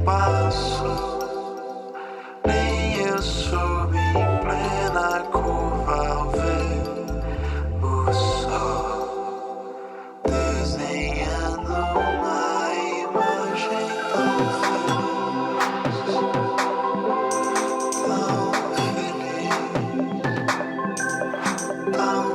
passo, linha sob em plena curva ao ver o sol, desenhando uma imagem tão feliz, tão feliz, tão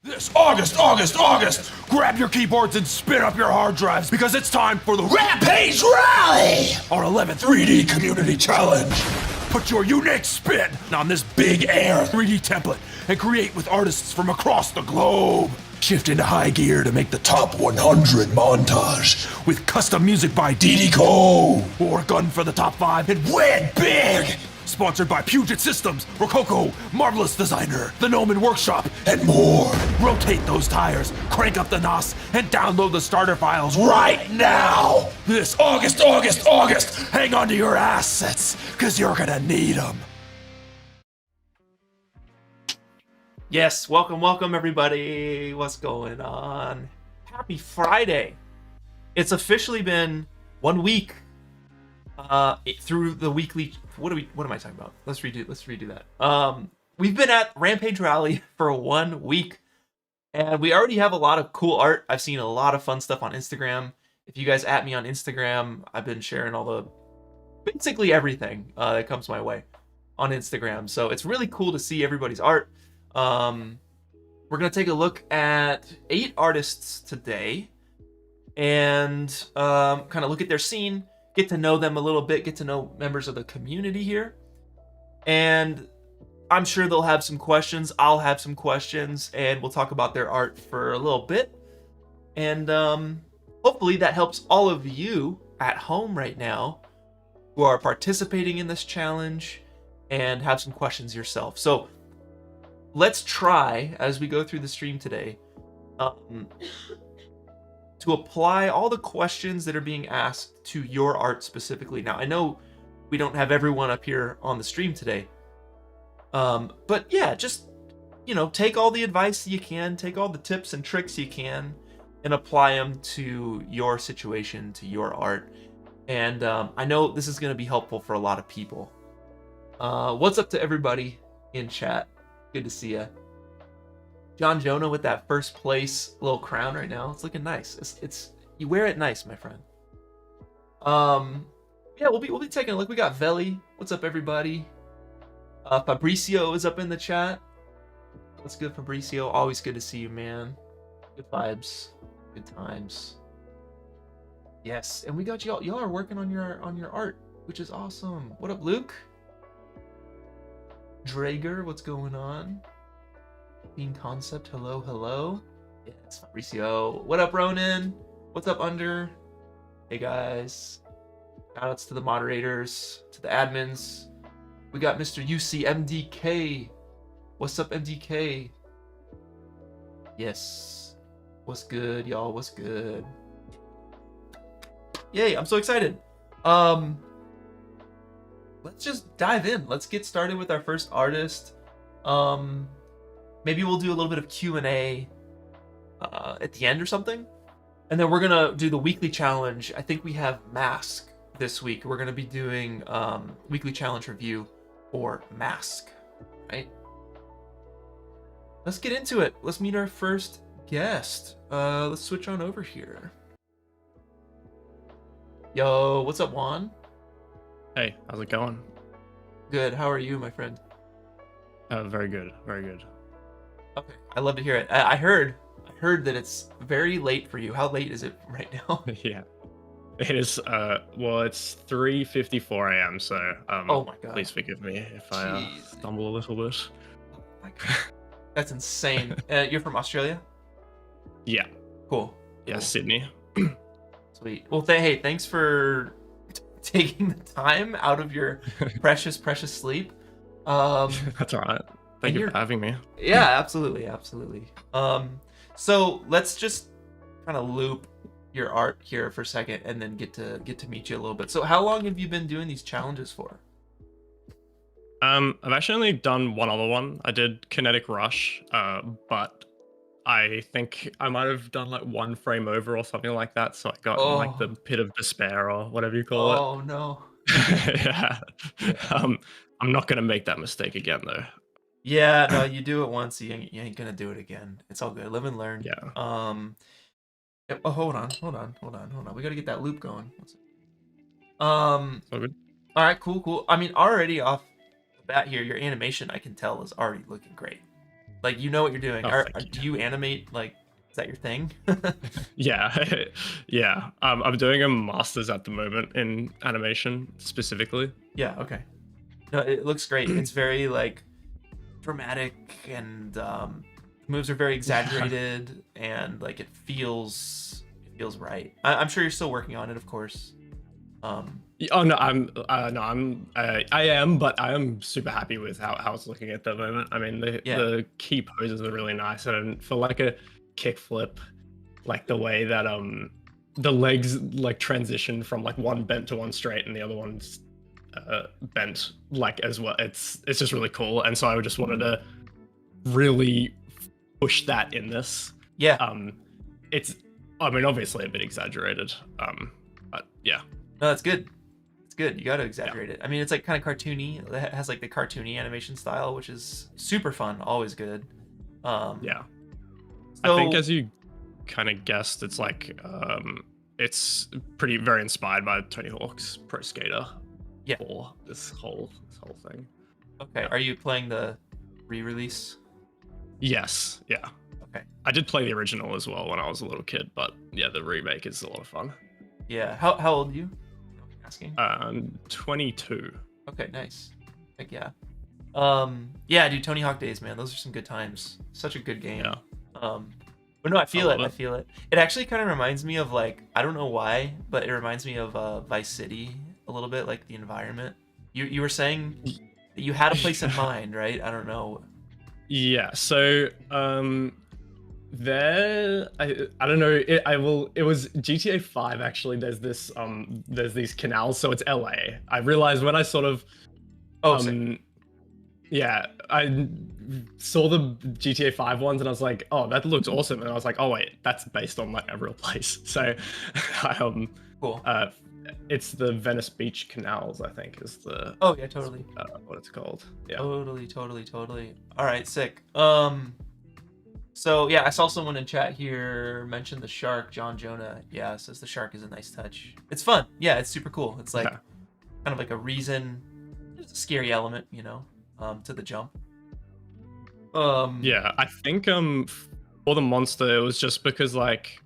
This August, grab your keyboards and spin up your hard drives because it's time for the Rampage Rally, our 11th 3D community challenge. Put your unique spin on this big air 3D template and create with artists from across the globe. Shift into high gear to make the top 100 montage with custom music by DDCO, or gun for the top 5 and win big. Sponsored by Puget Systems, Rococo, Marvelous Designer, The Gnomon Workshop, and more. Rotate those tires, crank up the NOS, and download the starter files right now. This August, hang on to your assets, because you're gonna need them. Yes, welcome everybody. What's going on? Happy Friday. It's officially been 1 week through the weekly. What am I talking about? Let's redo that. We've been at Rampage Rally for 1 week, and we already have a lot of cool art. I've seen a lot of fun stuff on Instagram. If you guys at me on Instagram, I've been sharing basically everything that comes my way on Instagram. So it's really cool to see everybody's art. We're gonna take a look at 8 artists today and kind of look at their scene, get to know them a little bit, get to know members of the community here. And I'm sure they'll have some questions. I'll have some questions, and we'll talk about their art for a little bit. And hopefully that helps all of you at home right now who are participating in this challenge and have some questions yourself. So let's try, as we go through the stream today, to apply all the questions that are being asked to your art specifically. Now, I know we don't have everyone up here on the stream today, but yeah, just, take all the advice you can, take all the tips and tricks you can, and apply them to your situation, to your art. And I know this is going to be helpful for a lot of people. What's up to everybody in chat? Good to see you. John Jonah with that first place little crown right now. It's looking nice. It's you wear it nice, my friend. Yeah, we'll be taking a look. We got Veli. What's up, everybody? Fabricio is up in the chat. What's good, Fabricio? Always good to see you, man. Good vibes, good times. Yes, and we got y'all. Y'all are working on your art, which is awesome. What up, Luke? Drager, what's going on? Bean Concept, hello. Yes, Fabricio. What up, Ronan? What's up, Under? Hey, guys. Shoutouts to the moderators, to the admins. We got Mr. UC MDK. What's up, MDK? Yes. What's good, y'all? What's good? Yay, I'm so excited. Let's just dive in. Let's get started with our first artist. Maybe we'll do a little bit of Q&A at the end or something. And then we're going to do the weekly challenge. I think we have Mask this week. We're going to be doing weekly challenge review for Mask, right? Let's get into it. Let's meet our first guest. Let's switch on over here. Yo, what's up, Juan? Hey, how's it going? Good. How are you, my friend? Very good. Very good. Okay, I love to hear it. I heard that it's very late for you. How late is it right now? Yeah. It is, well, it's 3:54 a.m., so, oh my God. Please forgive me if I stumble a little bit. Oh my God. That's insane. You're from Australia? Yeah. Cool. Yeah, Cool. Sydney. Sweet. Well, hey, thanks for taking the time out of your precious sleep. That's all right. Thank you for having me. Yeah, absolutely. So let's just kind of loop your art here for a second and then get to meet you a little bit. So how long have you been doing these challenges for? I've actually only done one other one. I did Kinetic Rush, but I think I might have done like one frame over or something like that. So I got in like the pit of despair or whatever you call it. Oh no. Yeah. I'm not gonna make that mistake again though. Yeah, no, you do it once, you ain't gonna do it again. It's all good. Live and learn. Yeah. Oh, hold on. We gotta get that loop going. So good. All right, cool. I mean, already off the bat here, your animation, I can tell, is already looking great. Like, you know what you're doing. Do you animate, like, is that your thing? Yeah. Yeah. I'm doing a master's at the moment in animation specifically. Yeah, okay. No, it looks great. It's very, like, dramatic, and moves are very exaggerated, and, like, it feels right. I'm sure you're still working on it, of course. Oh no, I am, but I am super happy with how it's looking at the moment. I mean, the key poses are really nice, and for like a kickflip, like the way that the legs like transition from like one bent to one straight and the other one's bent like as well. It's just really cool, and so I just wanted to really push that in this. Yeah. It's, I mean, obviously a bit exaggerated, but yeah. No, that's good. It's good. You got to exaggerate it. I mean, it's like kind of cartoony. It has like the cartoony animation style, which is super fun. Always good. Yeah. So, I think as you kind of guessed, it's like it's very inspired by Tony Hawk's Pro Skater. Yeah. For this whole thing. Okay. Are you playing the re-release? Yes. Yeah. Okay. I did play the original as well when I was a little kid, but yeah, the remake is a lot of fun. Yeah. How old are you? asking? 22. Okay, nice. Heck yeah. Yeah, dude, Tony Hawk Days, man. Those are some good times. Such a good game. Yeah. But no, I feel it. love I it. feel it. It actually kind of reminds me of like, I don't know why, but it reminds me of Vice City a little bit, like the environment. You were saying that you had a place in mind, right? I don't know. Yeah. So there I don't know. It was GTA 5 actually. There's these canals, so it's LA. I realized when I sort of Sick. yeah, I saw the GTA 5 ones and I was like, oh, that looks awesome. And I was like, oh wait, that's based on like a real place. So Cool. it's the Venice Beach Canals, I think, is the Oh yeah, totally. what it's called. Yeah. Totally. All right, sick. So yeah, I saw someone in chat here mention the shark, John Jonah. Yeah, says the shark is a nice touch. It's fun. Yeah, it's super cool. It's like kind of like a reason. There's a scary element, you know, to the jump. Yeah, I think for the monster, it was just because like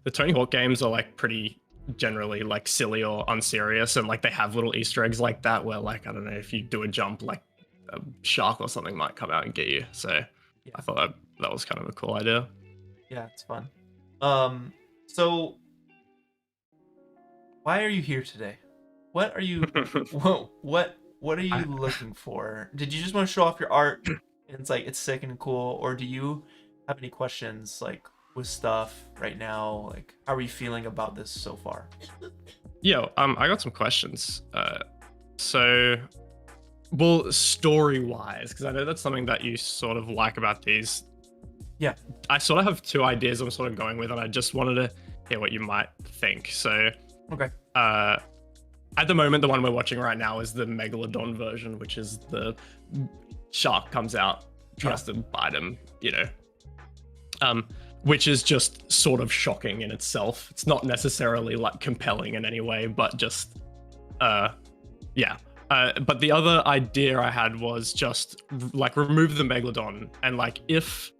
the Tony Hawk games are like pretty generally like silly or unserious, and like they have little Easter eggs like that where like I don't know, if you do a jump, like a shark or something might come out and get you. So Yeah. I thought that was kind of a cool idea. Yeah, it's fun. So why are you here today? What are you what are you looking for? Did you just want to show off your art and it's like it's sick and cool, or do you have any questions like with stuff right now? Like how are you feeling about this so far? Yo, I got some questions. So well, story wise, because I know that's something that you sort of like about these. Yeah. I sort of have two ideas I'm sort of going with, and I just wanted to hear what you might think. So, Okay. At the moment, the one we're watching right now is the Megalodon version, which is the shark comes out, tries to bite him, you know. Which is just sort of shocking in itself. It's not necessarily like compelling in any way, but just, yeah. But the other idea I had was just like remove the Megalodon and like if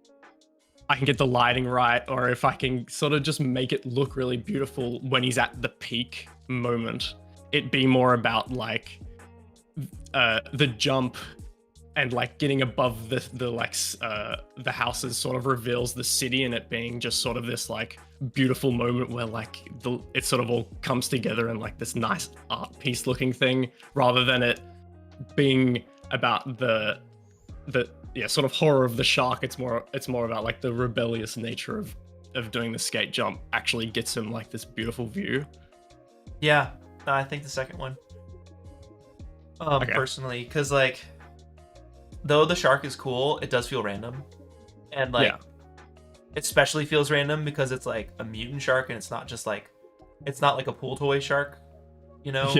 I can get the lighting right, or if I can sort of just make it look really beautiful when he's at the peak moment, it be more about like the jump and like getting above the houses sort of reveals the city, and it being just sort of this like beautiful moment where like it sort of all comes together in like this nice art piece looking thing, rather than it being about the sort of horror of the shark. It's more about like the rebellious nature of doing the skate jump actually gets him like this beautiful view. Yeah, I think the second one. Okay. Personally, because like though the shark is cool, it does feel random, and like it especially feels random because it's like a mutant shark and it's not like a pool toy shark, you know.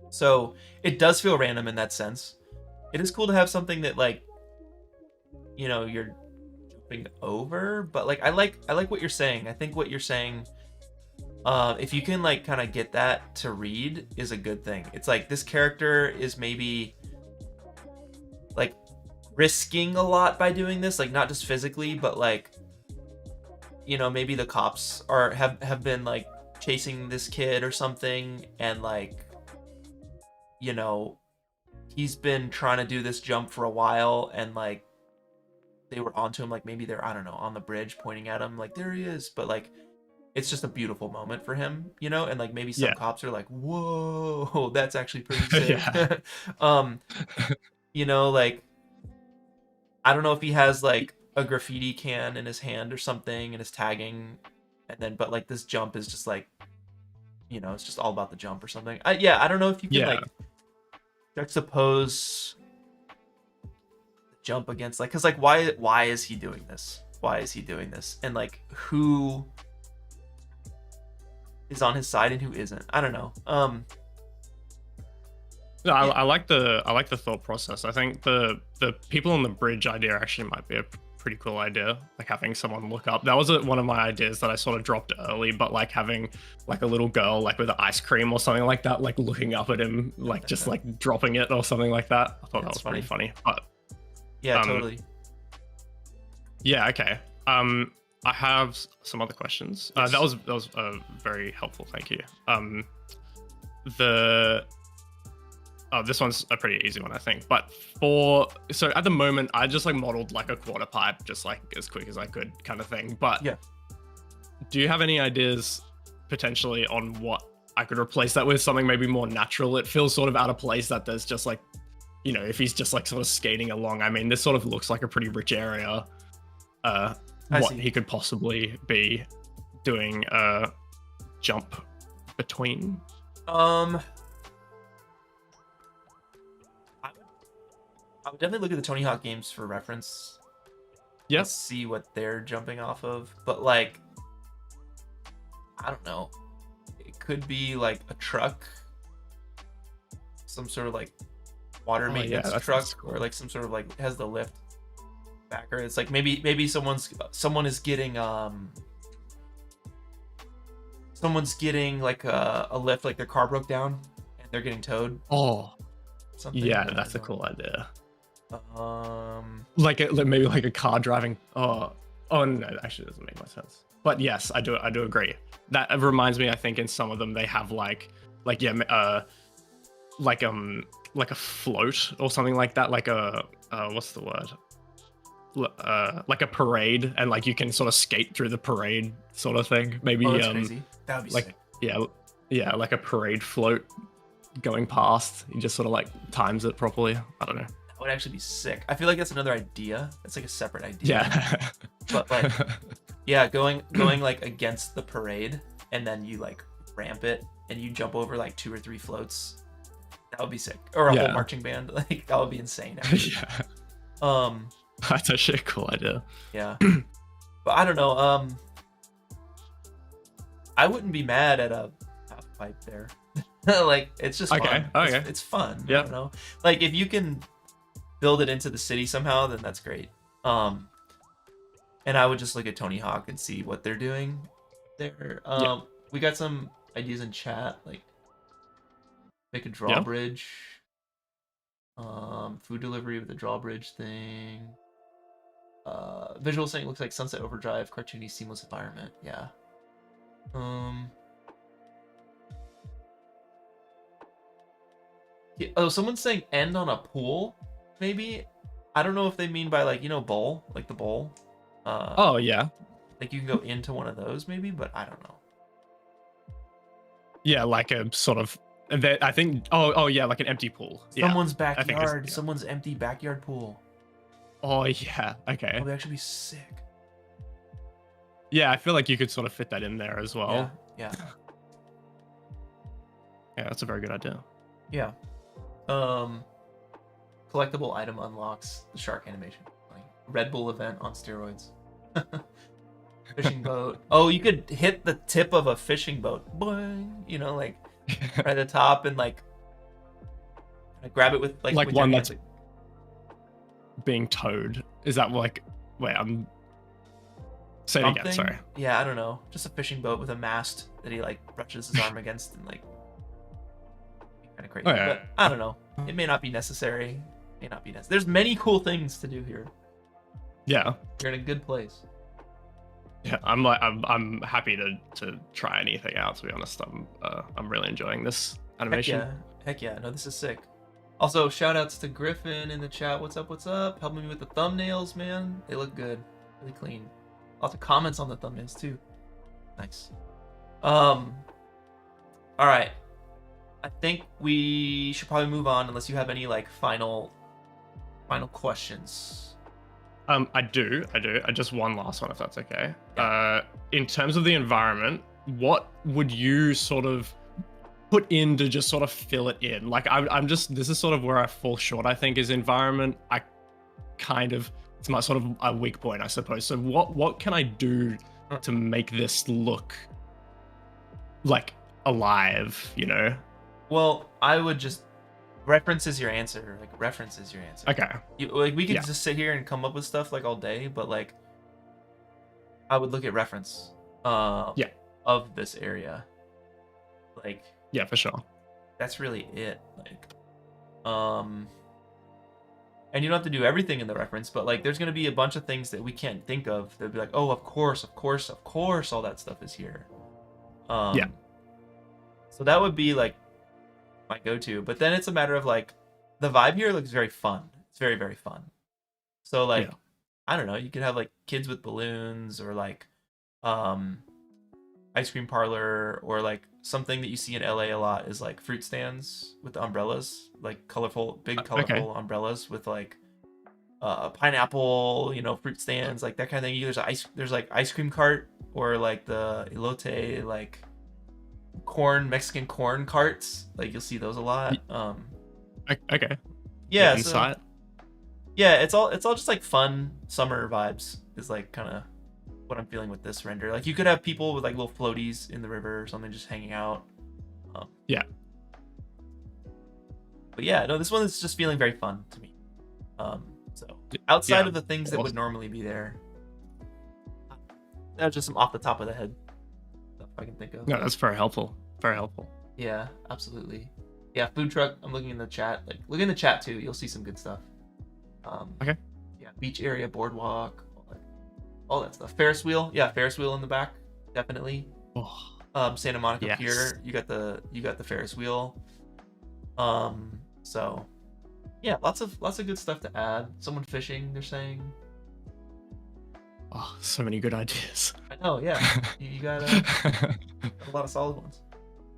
So it does feel random in that sense. It is cool to have something that like, you know, you're jumping over, but like I like what you're saying. I think what you're saying, if you can like kind of get that to read, is a good thing. It's like this character is maybe like risking a lot by doing this, like not just physically, but like, you know, maybe the cops have been like chasing this kid or something, and like, you know, he's been trying to do this jump for a while, and like they were onto him, like maybe they're, I don't know, on the bridge pointing at him like there he is, but like it's just a beautiful moment for him, you know. And like maybe some cops are like, whoa, that's actually pretty sick. You know, like I don't know if he has like a graffiti can in his hand or something and is tagging, and then but like this jump is just like, you know, it's just all about the jump or something. I don't know if you can like juxtapose the jump against like, because like why is he doing this, and like who is on his side and who isn't. I don't know. No, I like the thought process. I think the people on the bridge idea actually might be a pretty cool idea, like having someone look up. That was one of my ideas that I sort of dropped early, but like having like a little girl like with ice cream or something like that, like looking up at him, like just like dropping it or something like that. I thought that was pretty funny. But yeah, totally. Yeah, okay. I have some other questions. Yes. That was very helpful. Thank you. this one's a pretty easy one, I think. But so at the moment, I just like modeled like a quarter pipe, just like as quick as I could, kind of thing. But Yeah. do you have any ideas potentially on what I could replace that with? Something maybe more natural. It feels sort of out of place that there's just like, you know, if he's just like sort of skating along. I mean, this sort of looks like a pretty rich area. What he could possibly be doing a jump between. I would definitely look at the Tony Hawk games for reference. Yep. See what they're jumping off of. But like, I don't know. It could be like a truck, some sort of like water maintenance truck, cool. Or like some sort of like has the lift backer. It's like maybe someone is getting someone's getting like a lift, like their car broke down and they're getting towed. Oh, something. Yeah, that's a cool idea. Like maybe like a car driving. Oh no, actually, it doesn't make much sense. But yes, I do agree. That reminds me, I think in some of them they have like a float or something like that, like a what's the word? Like a parade, and like you can sort of skate through the parade sort of thing. Maybe that's crazy. That would be like sick. yeah, like a parade float going past. You just sort of like times it properly. I don't know. That would actually be sick. I feel like that's another idea. That's like a separate idea. Yeah. But like, yeah, going like against the parade, and then you like ramp it, and you jump over like 2 or 3 floats. That would be sick. Or a whole marching band. Like that would be insane. Yeah. That's actually a cool idea. Yeah. But I don't know. I wouldn't be mad at a half pipe there. Like it's just fun. It's fun. Yeah. I don't know. Like if you can build it into the city somehow, then that's great. And I would just look at Tony Hawk and see what they're doing there. We got some ideas in chat, like make a drawbridge. Food delivery with a drawbridge thing. Visual saying it looks like Sunset Overdrive, cartoony, seamless environment. Yeah. Oh, someone's saying end on a pool, maybe. I don't know if they mean by like, you know, bowl, like the bowl. Oh yeah. Like you can go into one of those maybe, but I don't know. Yeah, like a sort of. I think. Oh yeah, like an empty pool. Someone's backyard. Someone's empty backyard pool. Oh yeah. Okay. That would actually be sick. Yeah, I feel like you could sort of fit that in there as well. Yeah. Yeah, that's a very good idea. Yeah. Collectible item unlocks the shark animation. Like Red Bull event on steroids. Fishing boat. Oh, you could hit the tip of a fishing boat. Boing. You know, like right at the top, and like grab it with like one that's being towed. Is that like? Wait, I'm. Say it again. Sorry. Yeah, I don't know. Just a fishing boat with a mast that he like brushes his arm against, and like kind of crazy. Oh, yeah. But I don't know. It may not be necessary. There's many cool things to do here. Yeah. You're in a good place. Yeah, I'm happy to try anything out. To be honest, I'm really enjoying this animation. Heck yeah! No, this is sick. Also, shout outs to Griffin in the chat. What's up? Helping me with the thumbnails, man. They look good, really clean. Lots of comments on the thumbnails too. Nice. All right. I think we should probably move on unless you have any like final questions. I do. Just one last one, if that's okay. In terms of the environment, what would you sort of put in to just sort of fill it in? Like, this is sort of where I fall short, I think, is environment. It's my sort of a weak point, I suppose. So what can I do to make this look like alive, you know? Well, I would just reference is your answer. Like reference is your answer. Okay. We could just sit here and come up with stuff like all day, but like I would look at reference of this area. Like yeah, for sure. That's really it. Like and you don't have to do everything in the reference, but like there's gonna be a bunch of things that we can't think of. They'll be like, oh, of course, all that stuff is here. So that would be like my go-to. But then it's a matter of like the vibe here looks very fun. It's very, very fun. So like I don't know, you could have like kids with balloons or like ice cream parlor, or like something that you see in LA a lot is like fruit stands with the umbrellas, like colorful, big colorful umbrellas with like pineapple, fruit stands, like that kind of thing. There's like ice cream cart, or like the elote, like Mexican corn carts. Like you'll see those a lot. Okay. Yeah. Insight. Yeah, it's all just like fun summer vibes is like kind of what I'm feeling with this render. Like you could have people with like little floaties in the river or something just hanging out. Yeah. But yeah, no, this one is just feeling very fun to me. So outside of the things that would normally be there, that's just some off the top of the head stuff I can think of. No, that's very helpful. Very helpful. Yeah, absolutely. Yeah, food truck. I'm looking in the chat. Like look in the chat too. You'll see some good stuff. Okay. Yeah, beach area, boardwalk, all that stuff. Ferris wheel. Yeah, Ferris wheel in the back, definitely. Oh. Santa Monica Pier. You got the Ferris wheel. So yeah, lots of good stuff to add. Someone fishing, they're saying. Oh, so many good ideas. I know, yeah. You got a lot of solid ones.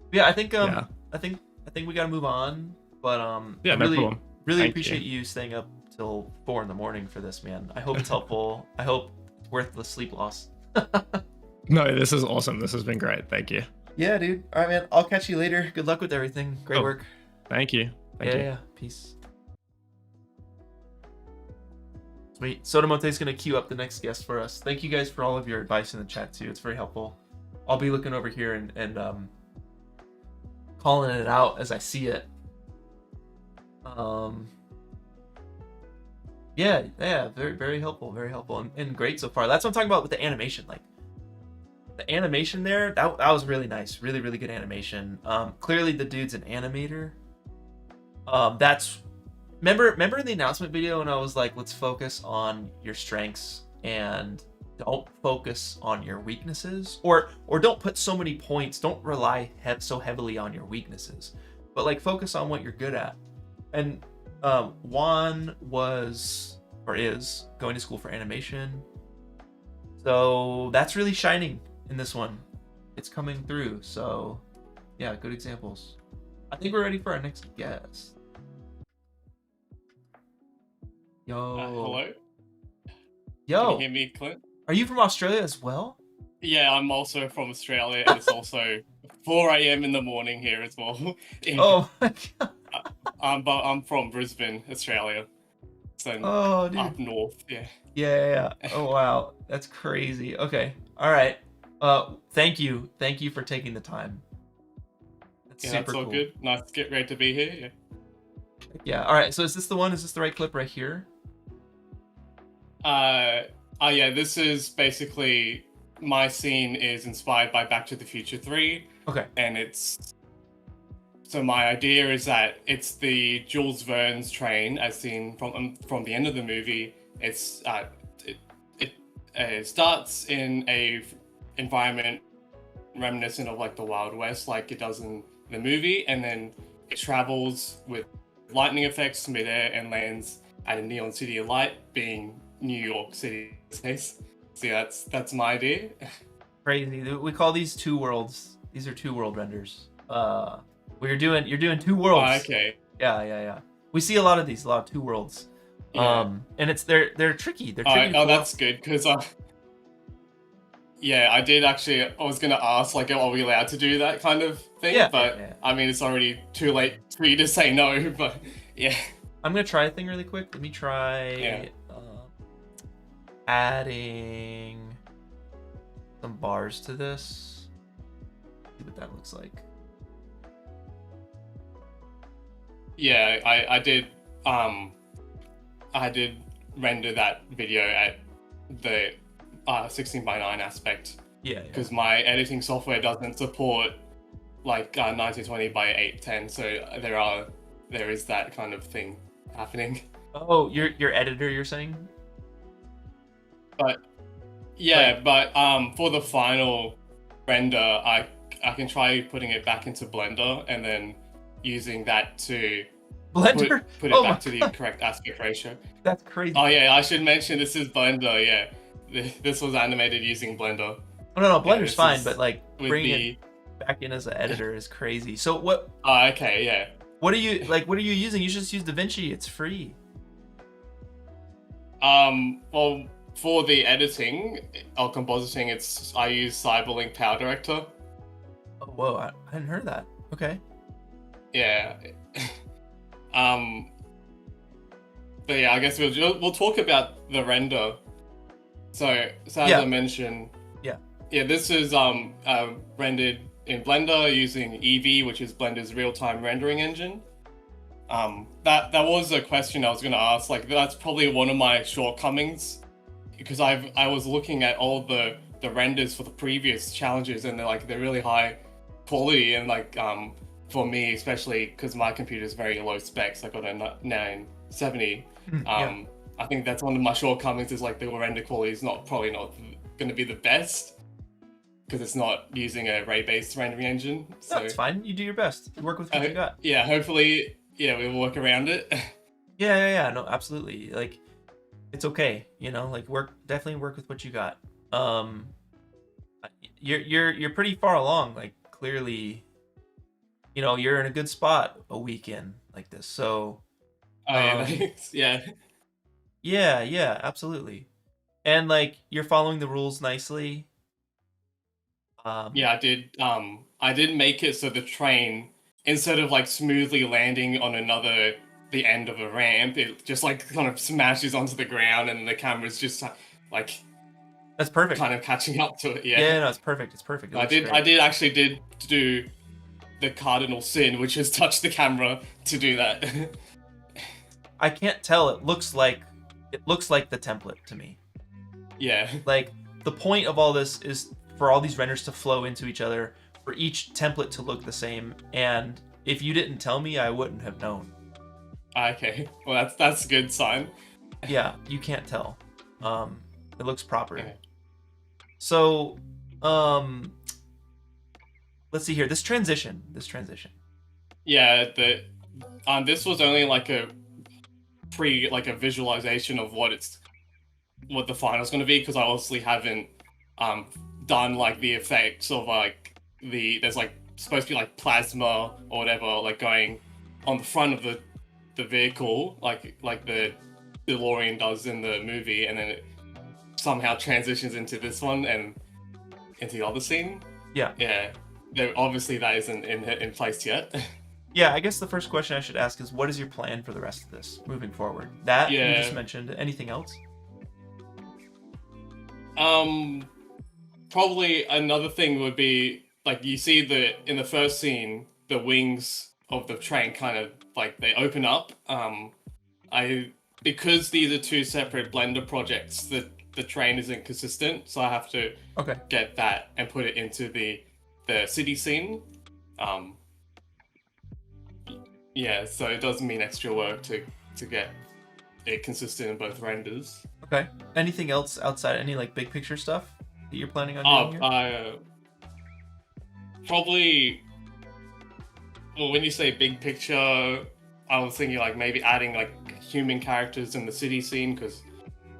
But yeah, I think I think we gotta move on. But yeah, no problem. Really appreciate you staying up till 4 a.m. for this, man. I hope it's helpful. I hope it's worth the sleep loss. No, this is awesome. This has been great. Thank you. Yeah, dude. All right, man. I'll catch you later. Good luck with everything. Great work. Thank you. Thank you. Yeah. Peace. Sweet. Sodamonte's gonna queue up the next guest for us. Thank you guys for all of your advice in the chat too. It's very helpful. I'll be looking over here and calling it out as I see it. Yeah, very, very helpful, and great so far. That's what I'm talking about with the animation. Like the animation there, that was really nice, really, really good animation. Clearly the dude's an animator. Remember in the announcement video when I was like, let's focus on your strengths and don't focus on your weaknesses, or don't put so many points. Don't rely so heavily on your weaknesses, but like focus on what you're good at. And Juan is going to school for animation, so that's really shining in this one. It's coming through. So yeah, good examples. I think we're ready for our next guest. Yo. Hello. Yo. Can you hear me, Clint? Are you from Australia as well? Yeah, I'm also from Australia, and it's also 4 a.m. in the morning here as well. Oh my god. But I'm from Brisbane, Australia. So dude. up north, yeah. Yeah. Oh wow, that's crazy. Okay, all right. Thank you for taking the time. That's all good. Nice to get ready to be here. Yeah. Yeah. All right. So is this the one? Is this the right clip right here? Yeah. This is basically my scene is inspired by Back to the Future 3. Okay. And so my idea is that it's the Jules Verne's train, as seen from the end of the movie. It starts in a environment reminiscent of like the Wild West, like it does in the movie, and then it travels with lightning effects midair and lands at a neon city of light, being New York City in this case. So yeah, that's my idea. Crazy. We call these two worlds. These are two world renders. You're doing two worlds. Oh, okay. Yeah. We see a lot of these, a lot of two worlds. Yeah. And they're tricky. They're tricky. Oh, that's good, because yeah, I did actually. I was gonna ask, like, are we allowed to do that kind of thing? Yeah, but yeah. I mean, it's already too late for you to say no. But yeah, I'm gonna try a thing really quick. Let me try adding some bars to this. See what that looks like. Yeah, I did. I did render that video at the 16:9 aspect. Yeah. Because my editing software doesn't support like 1920x810, so there is that kind of thing happening. Oh, your editor, you're saying? But yeah, but for the final render, I can try putting it back into Blender and then using that to Blender. put it Oh back my to the God, correct aspect ratio. that's crazy. Oh yeah, I should mention this is Blender. Yeah, this was animated using Blender. Oh, no, Yeah, Blender's this fine, is but like with bringing the. it back in as an editor is crazy. So what? Oh, okay, yeah. What are you like? What are you using? You should just use DaVinci. It's free. Well, for the editing or compositing, I use Cyberlink Power Director. Oh, whoa! I hadn't heard that. Okay. Yeah. But yeah, I guess we'll talk about the render. So as I mentioned, this is rendered in Blender using Eevee, which is Blender's real-time rendering engine. That was a question I was going to ask. Like, that's probably one of my shortcomings, because I was looking at all the renders for the previous challenges, and they're really high quality, and for me especially, because my computer is very low specs, I got a 970. I think that's one of my shortcomings, is like the render quality is probably not going to be the best, because it's not using a ray-based rendering engine. So That's fine. You do your best. You work with what you got. Yeah, hopefully, we'll work around it. Yeah. No, absolutely. Like, it's okay. You know, like definitely work with what you got. You're pretty far along. Like, clearly, you know, you're in a good spot a week in like this. So. Thanks. Yeah. Yeah, absolutely. And like, you're following the rules nicely. Yeah, I did. I did make it so the train, instead of like smoothly landing on the end of a ramp, it just like kind of smashes onto the ground, and the camera's just like. That's perfect. Kind of catching up to it. Yeah. Yeah, no, it's perfect. It's perfect. I did actually do the cardinal sin, which is touch the camera to do that. I can't tell. It looks like the template to me. Yeah. Like, the point of all this is for all these renders to flow into each other, for each template to look the same, and if you didn't tell me, I wouldn't have known. Okay, well that's a good sign. Yeah, you can't tell. It looks proper. Okay. So, let's see here. This transition. Yeah, this was only like a visualization of what the final's going to be, because I obviously haven't done like the effects of like there's like supposed to be like plasma or whatever like going on the front of the vehicle, like the DeLorean does in the movie, and then it somehow transitions into this one and into the other scene. Yeah. Obviously that isn't in place yet. Yeah, I guess the first question I should ask is, what is your plan for the rest of this moving forward? That you just mentioned. Anything else? Probably another thing would be, like, you see in the first scene, the wings of the train kind of like they open up. Because these are two separate Blender projects, the train isn't consistent, so I have to get that and put it into the city scene. Yeah, so it does mean extra work to get it consistent in both renders. Okay. Anything else outside? Any like big picture stuff that you're planning on doing here? Probably. Well, when you say big picture, I was thinking like maybe adding like human characters in the city scene, because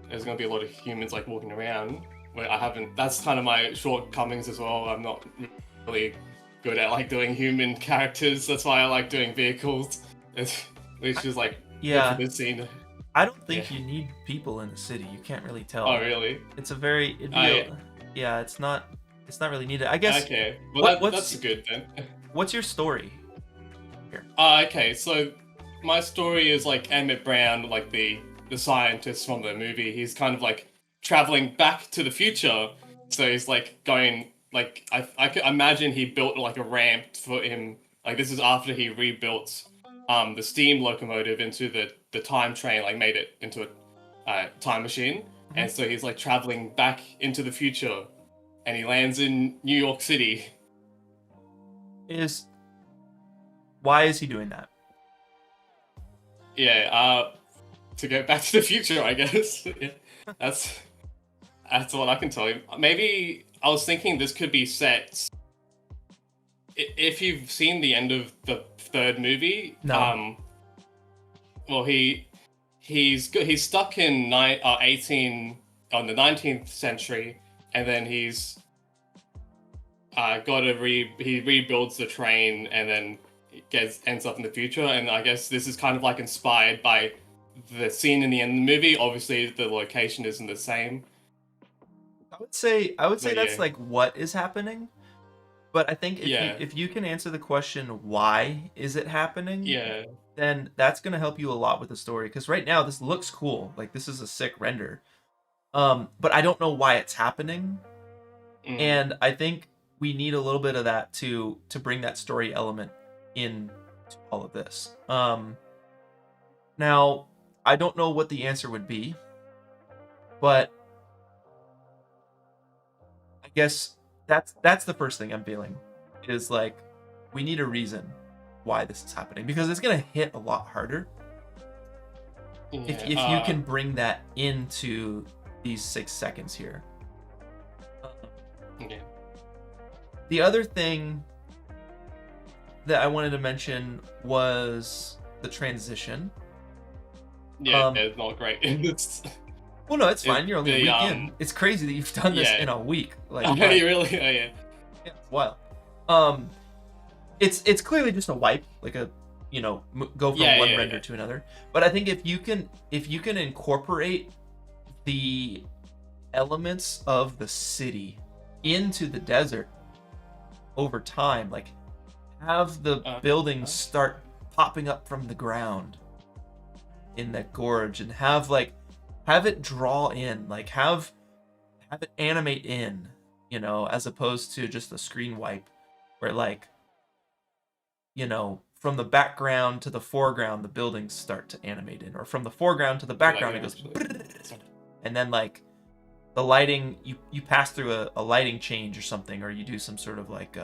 there's gonna be a lot of humans like walking around. Where I haven't. That's kind of my shortcomings as well. I'm not really good at like doing human characters. That's why I like doing vehicles. It's just like for this scene. I don't think you need people in the city. You can't really tell. Oh really? It's a very it's not really needed. I guess. Okay. Well, that's good then. What's your story here? Okay, so my story is like Emmett Brown, like the scientist from the movie. He's kind of like traveling back to the future. So he's like going. Like, I could imagine he built like a ramp for him. Like, this is after he rebuilt the steam locomotive into the time train, like made it into a time machine. Mm-hmm. And so he's like traveling back into the future, and he lands in New York City. Why is he doing that? Yeah, to go back to the future, I guess. That's what I can tell you. Maybe I was thinking this could be set if you've seen the end of the third movie, No. well, he's stuck in 18 on the 19th century, and then he's he rebuilds the train, and then ends up in the future. And I guess this is kind of like inspired by the scene in the end of the movie. Obviously, the location isn't the same. I would say that's yeah. like what is happening. But I think if you can answer the question why is it happening, then that's gonna help you a lot with the story. Because right now this looks cool, like this is a sick render, but I don't know why it's happening, and I think we need a little bit of that to bring that story element in to all of this. Now I don't know what the answer would be, but I guess that's the first thing I'm feeling is like we need a reason why this is happening, because it's gonna hit a lot harder if you can bring that into these 6 seconds here. The other thing that I wanted to mention was the transition. It's not great. Well, no, it's fine. You're only a week in. It's crazy that you've done this in a week. Like, you really? Oh, yeah. Yeah, it's wild. It's clearly just a wipe, like a go from one render to another. But I think if you can incorporate the elements of the city into the desert over time, like have the buildings start popping up from the ground in that gorge, and have it draw in, like have it animate in, as opposed to just a screen wipe where from the background to the foreground the buildings start to animate in, or from the foreground to the background it goes and then like the lighting, you pass through a lighting change or something, or you do some sort of like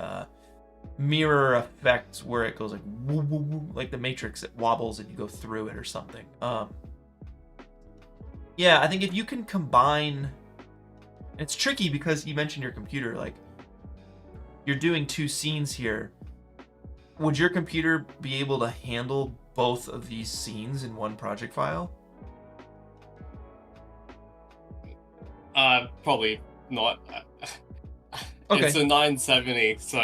mirror effect where it goes like woo, woo, woo, like the Matrix, it wobbles and you go through it or something. I think if you can combine, it's tricky because you mentioned your computer, like you're doing 2 scenes here. Would your computer be able to handle both of these scenes in one project file? Probably not. Okay. It's a 970, so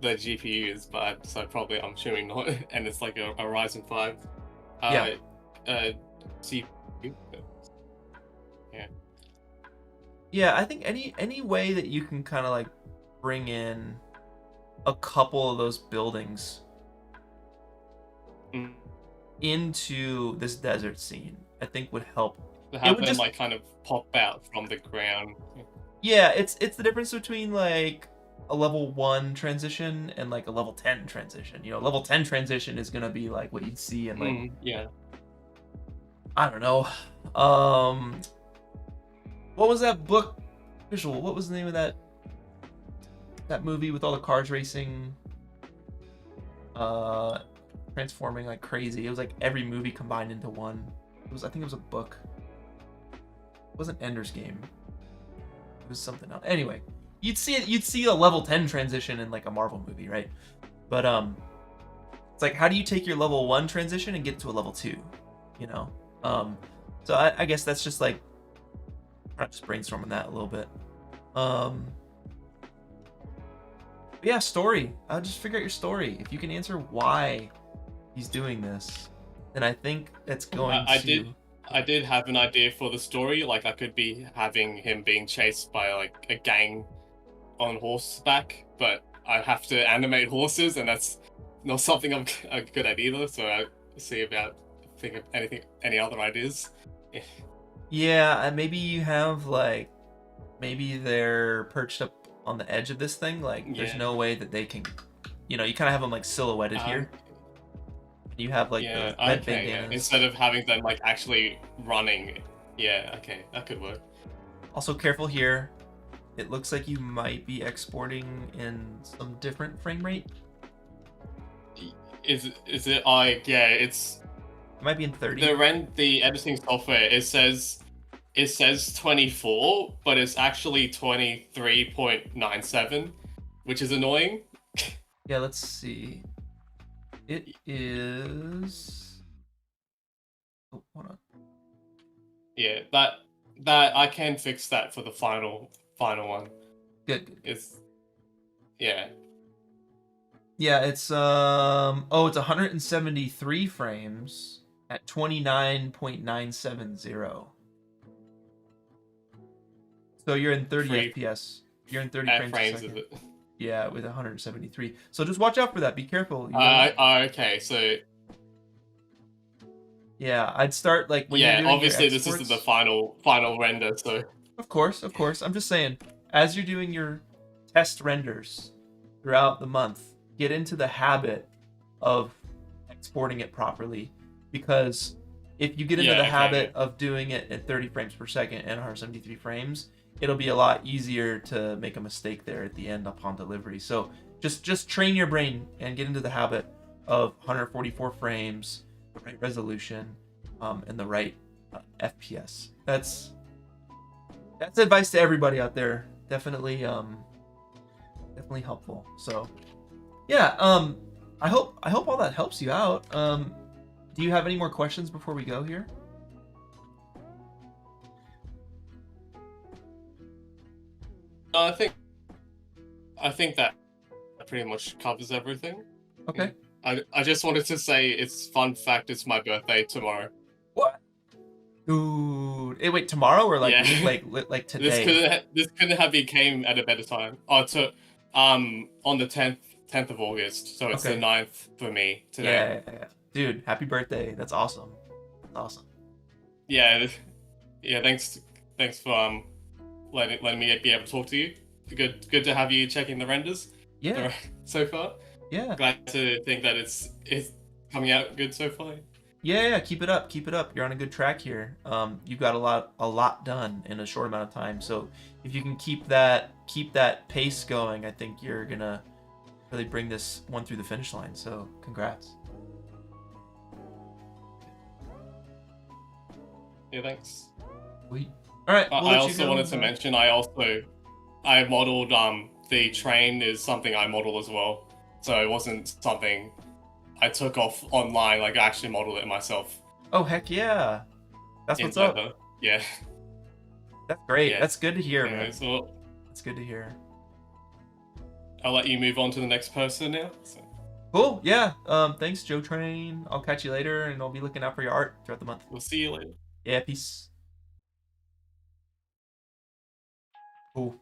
the GPU is bad, so probably I'm assuming not. And it's like a Ryzen 5 CPU. Yeah, I think any way that you can kind of like bring in a couple of those buildings into this desert scene, I think would help. Have them like kind of pop out from the ground. Yeah, it's the difference between like a level 1 transition and like a level 10 transition. Level 10 transition is gonna be like what you'd see in like I don't know. What was that book visual? What was the name of that movie with all the cars racing, transforming like crazy? It was like every movie combined into one. I think it was a book. It wasn't Ender's Game. It was something else. Anyway, you'd see a level 10 transition in like a Marvel movie, right? But it's like, how do you take your level 1 transition and get it to a level 2? So I guess that's just like I'm just brainstorming that a little bit. Yeah, story. I'll just figure out your story. If you can answer why he's doing this, then I think it's going to... I did have an idea for the story. Like, I could be having him being chased by like a gang on horseback, but I have to animate horses, and that's not something I'm good at either. So I think of any other ideas. Yeah, and maybe you have like, maybe they're perched up on the edge of this thing. Like, there's no way that they can, you kind of have them like silhouetted here. You have like the red bandanas. Instead of having them like actually running. Yeah, okay, that could work. Also, careful here. It looks like you might be exporting in some different frame rate. Is it? It's. It might be in 30. The editing software, it says 24, but it's actually 23.97, which is annoying. Yeah, let's see. It is. Oh, hold on. Yeah, that I can fix that for the final one. Good. It's yeah. Yeah, it's it's 173 frames at 29.970. So you're in 30 Free FPS. You're in 30 frames a frames second. of it. Yeah, with 173. So just watch out for that. Be careful. You don't... Okay, so Yeah, I'd start like when you're yeah, doing your obviously exports. this isn't the final render, so Of course. I'm just saying, as you're doing your test renders throughout the month, get into the habit of exporting it properly, because if you get into the habit of doing it at 30 frames per second and 173 frames, it'll be a lot easier to make a mistake there at the end upon delivery. So just train your brain and get into the habit of 144 frames, the right resolution, and the right FPS. That's advice to everybody out there. Definitely helpful. So yeah, I hope all that helps you out. Do you have any more questions before we go here? I think that pretty much covers everything. Okay. I just wanted to say, it's fun fact, it's my birthday tomorrow. What? Dude, wait, tomorrow or like like today? This couldn't have became at a better time. On the 10th of August, so it's the 9th for me today. Yeah. Dude, happy birthday. That's awesome. That's awesome. Yeah, thanks for letting me be able to talk to you. Good to have you checking the renders. Yeah. So far. Yeah. Glad to think that it's coming out good so far. Yeah, keep it up. You're on a good track here. You've got a lot done in a short amount of time. So if you can keep that pace going, I think you're gonna really bring this one through the finish line. So congrats. Yeah, thanks. Sweet. All right. I also wanted to mention I modeled the train is something I model as well. So it wasn't something I took off online, like I actually modeled it myself. Oh heck yeah. That's what's up. Yeah. That's great. Yeah. That's good to hear, man. So That's good to hear. I'll let you move on to the next person now. So. Cool. Yeah. Thanks, Jotrain. I'll catch you later, and I'll be looking out for your art throughout the month. We'll see you later. Yeah. Peace. Cool.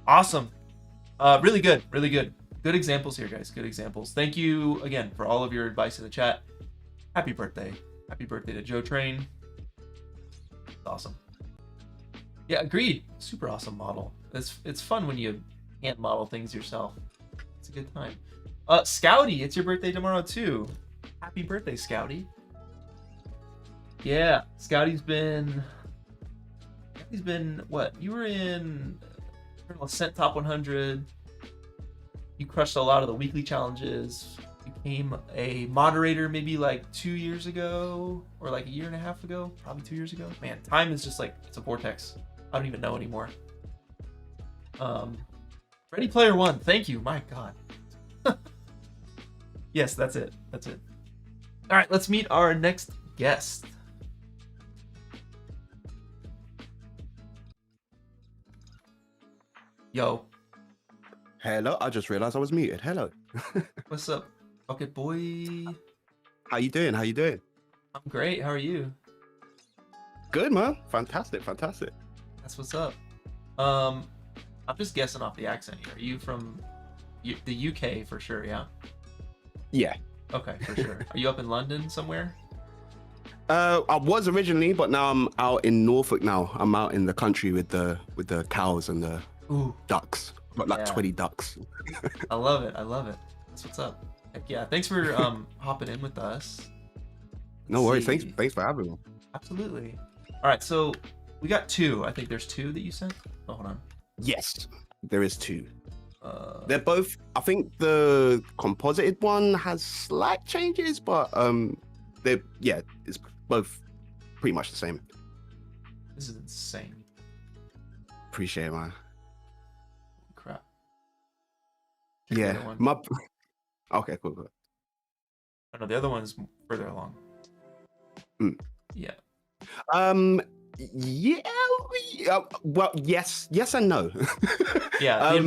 Awesome. Really good. Good examples here, guys. Good examples. Thank you again for all of your advice in the chat. Happy birthday. Happy birthday to Jotrain. It's awesome. Yeah, agreed. Super awesome model. It's fun when you hand model things yourself. It's a good time. Scouty, it's your birthday tomorrow too. Happy birthday, Scouty. Yeah, Scouty's been what? You were in Ascent Top 100. You crushed a lot of the weekly challenges. You became a moderator maybe like 2 years ago, or like a year and a half ago, probably 2 years ago. Man, time is just like, it's a vortex. I don't even know anymore. Ready Player One, thank you. My God. Yes, that's it. All right, let's meet our next guest. Yo. Hello, I just realized I was muted. Hello. What's up, BucketBoi? How you doing? I'm great. How are you? Good, man. Fantastic. That's what's up. I'm just guessing off the accent here. Are you from the UK for sure? Yeah. Yeah. Okay, for sure. Are you up in London somewhere? I was originally, but now I'm out in Norfolk now. I'm out in the country with the cows and the ducks. Got like 20 ducks. I love it. That's what's up. Heck yeah. Thanks for hopping in with us. No worries. Thanks for having me. Absolutely. All right, so we got two. I think there's two that you sent. Oh, hold on. Yes, there is two. They're both. I think the composited one has slight changes, but it's both pretty much the same. This is insane. Appreciate it, man. Crap. The Yeah. other one. Okay, cool. Oh, no, the other one's further along. Mm. Yeah. Yeah. Well, yes and no. Yeah.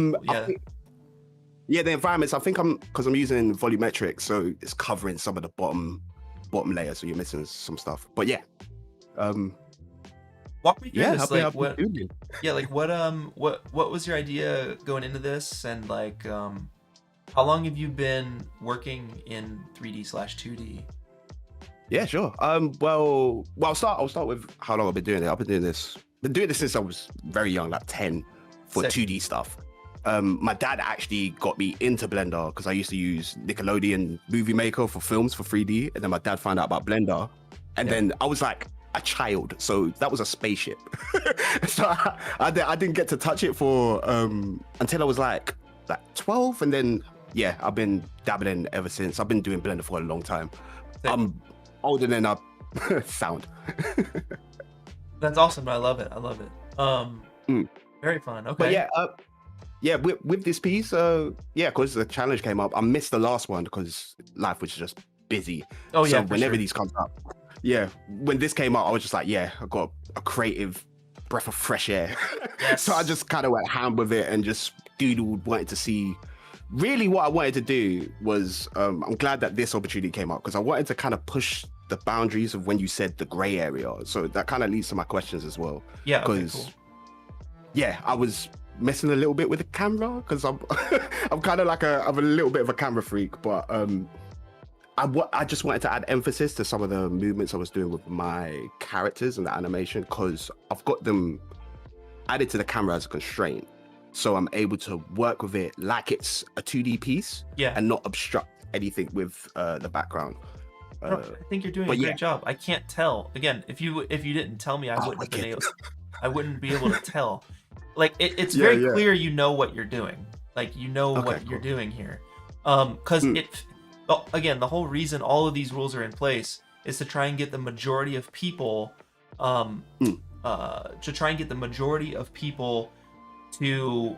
The environments. I think because I'm using volumetric, so it's covering some of the bottom layer, so you're missing some stuff. But yeah. Walk me through this. Like what? Yeah, like what was your idea going into this, and like how long have you been working in 3D/2D? Yeah, sure. Well, I'll start with how long I've been doing it. I've been doing this since I was very young, like 10, for Sick. 2D stuff. My dad actually got me into Blender because I used to use Nickelodeon Movie Maker for films for 3D, and then my dad found out about Blender, and then I was like a child, so that was a spaceship. So I didn't get to touch it for until I was like 12, and then yeah, I've been dabbling ever since. I've been doing Blender for a long time. Sick. I'm older than I sound. That's awesome. I love it. Very fun. Okay. But yeah, with this piece, because the challenge came up, I missed the last one because life was just busy. Oh yeah. So whenever these comes up, when this came up, I was just like, I got a creative breath of fresh air. Yes. So I just kind of went ham with it and just doodled, wanted to see. Really, what I wanted to do was, I'm glad that this opportunity came up because I wanted to kind of push the boundaries of when you said the gray area. So that kind of leads to my questions as well. Yeah. Because Okay, cool. I was messing a little bit with the camera because I'm kind of like I'm a little bit of a camera freak, but I just wanted to add emphasis to some of the movements I was doing with my characters and the animation because I've got them added to the camera as a constraint. So I'm able to work with it like it's a 2D piece and not obstruct anything with the background. I think you're doing a great job. I can't tell. Again, if you didn't tell me, I wouldn't have been able. I wouldn't be able to tell. Like it's very clear you know what you're doing. Like you know what you're doing here. Because again, the whole reason all of these rules are in place is to try and get the majority of people to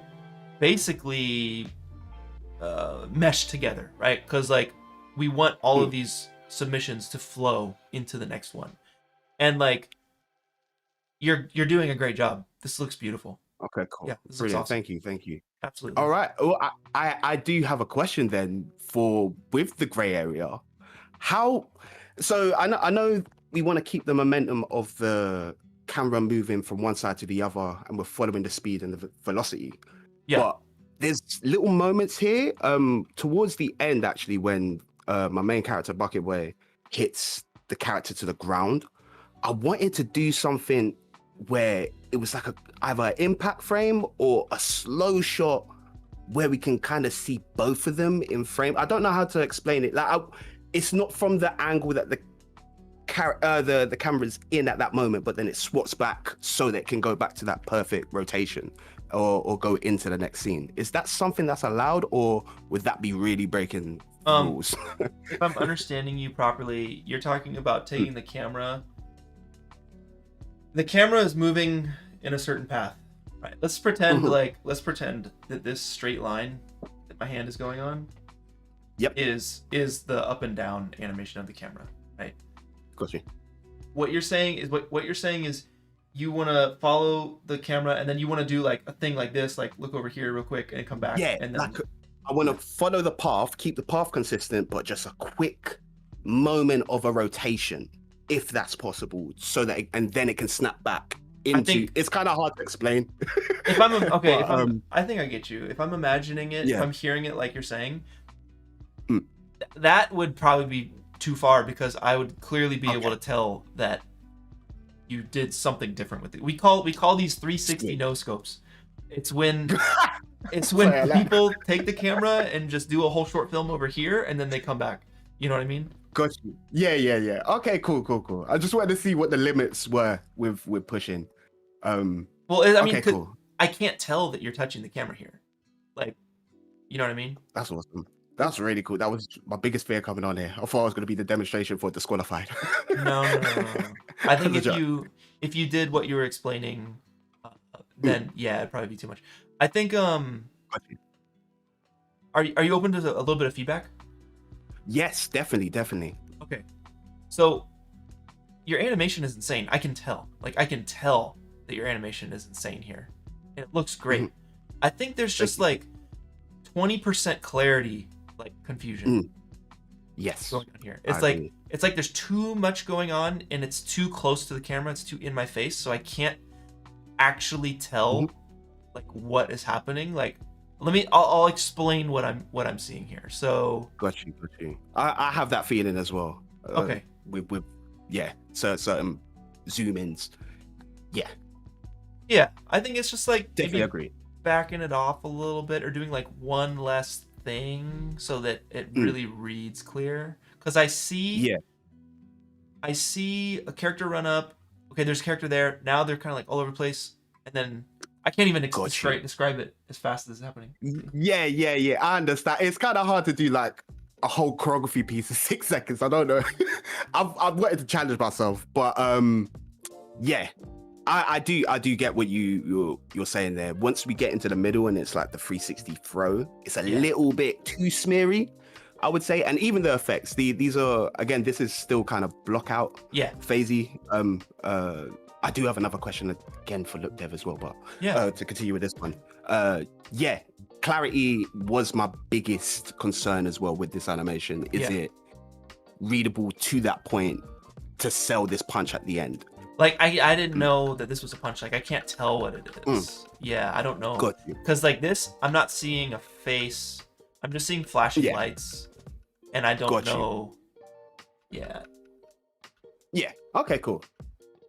basically mesh together, right? Because like we want all of these submissions to flow into the next one, and like you're doing a great job. This looks beautiful. Okay, cool. Yeah, this Brilliant. looks awesome. Thank you. Absolutely. All right. Well, I do have a question then with the gray area. So I know we want to keep the momentum of the camera moving from one side to the other, and we're following the speed and the velocity. Yeah. But there's little moments here towards the end, actually, when my main character, BucketBoi, hits the character to the ground. I wanted to do something where it was like either an impact frame or a slow shot where we can kind of see both of them in frame. I don't know how to explain it. Like it's not from the angle that the camera's in at that moment, but then it swaps back so that it can go back to that perfect rotation or go into the next scene. Is that something that's allowed, or would that be really breaking rules? If I'm understanding you properly, you're talking about taking the camera. The camera is moving in a certain path, right? Let's pretend that this straight line that my hand is going on is the up and down animation of the camera, right? Gotcha. What you're saying is you want to follow the camera, and then you want to do like a thing like this, like look over here real quick and come back. Yeah, and then I want to follow the path, keep the path consistent, but just a quick moment of a rotation, if that's possible, so that and then it can snap back into. It's kind of hard to explain. If I'm I think I get you. If I'm imagining it, if I'm hearing it like you're saying, that would probably be too far, because I would clearly be able to tell that you did something different with it. We call these 360 no scopes. It's when people take the camera and just do a whole short film over here, and then they come back. You know what I mean? Got you. Yeah. Okay, cool. I just wanted to see what the limits were with pushing. Well, I mean, cool. I can't tell that you're touching the camera here. Like, you know what I mean? That's awesome. That's really cool. That was my biggest fear coming on here. I thought I was going to be the demonstration for disqualified. No. I think if you did what you were explaining, then yeah, it'd probably be too much. I think are are you open to a little bit of feedback? Yes, definitely. Okay. So your animation is insane. I can tell. Like, I can tell that your animation is insane here. And it looks great. Mm-hmm. I think there's just like 20% clarity, like confusion. Yes. Going on here. It's like there's too much going on and it's too close to the camera. It's too in my face, so I can't actually tell like what is happening. Like, I'll explain what I'm seeing here. So got you. I have that feeling as well. Okay. With certain zoom ins. Yeah, I think it's just like Definitely agree. Backing it off a little bit or doing like one less thing so that it really reads clear. Because I see a character run up. Okay, there's a character there. Now they're kind of like all over the place, and then I can't even describe it as fast as it's happening. Yeah. I understand. It's kind of hard to do like a whole choreography piece in 6 seconds. I don't know. I've wanted to challenge myself, but yeah. I do get what you're saying there. Once we get into the middle and it's like the 360 throw, it's a little bit too smeary, I would say. And even the effects, these are, again, this is still kind of block out phasey. I do have another question again for Look Dev as well, but to continue with this one. Clarity was my biggest concern as well with this animation. Is it readable to that point to sell this punch at the end? Like, I didn't know that this was a punch. Like, I can't tell what it is. Yeah, I don't know. Because, like, this, I'm not seeing a face. I'm just seeing flashing lights. And I don't know. Yeah. Yeah. Okay, cool.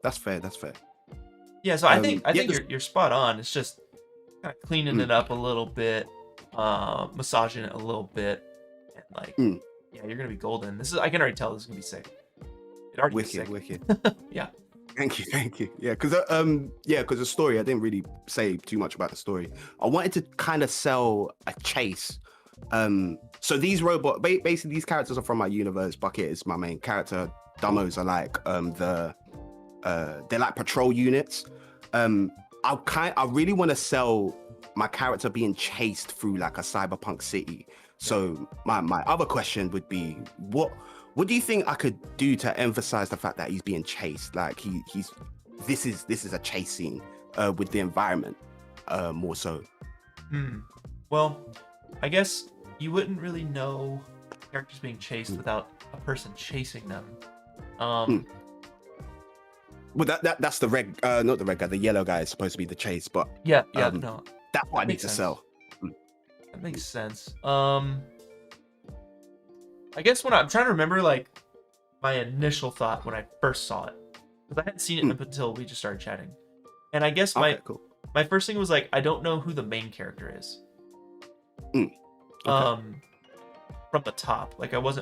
That's fair. Yeah, so I think you're spot on. It's just kind of cleaning it up a little bit, massaging it a little bit. And, like, yeah, you're going to be golden. I can already tell this is going to be sick. It already is sick. Wicked. Yeah. Thank you. Yeah, because the story, I didn't really say too much about the story. I wanted to kind of sell a chase. So these basically these characters are from my universe. Bucket is my main character. Dummos are like they're like patrol units. I really want to sell my character being chased through like a cyberpunk city. So my other question would be, what do you think I could do to emphasize the fact that he's being chased? Like this is a chase scene with the environment more so. Well, I guess you wouldn't really know characters being chased without a person chasing them. Well, that's the red, not the red guy. The yellow guy is supposed to be the chase, but no, that's what I need to sell. That makes sense. I guess when I'm trying to remember, like, my initial thought when I first saw it, because I hadn't seen it up until we just started chatting, and I guess my first thing was like, I don't know who the main character is. From the top, like I was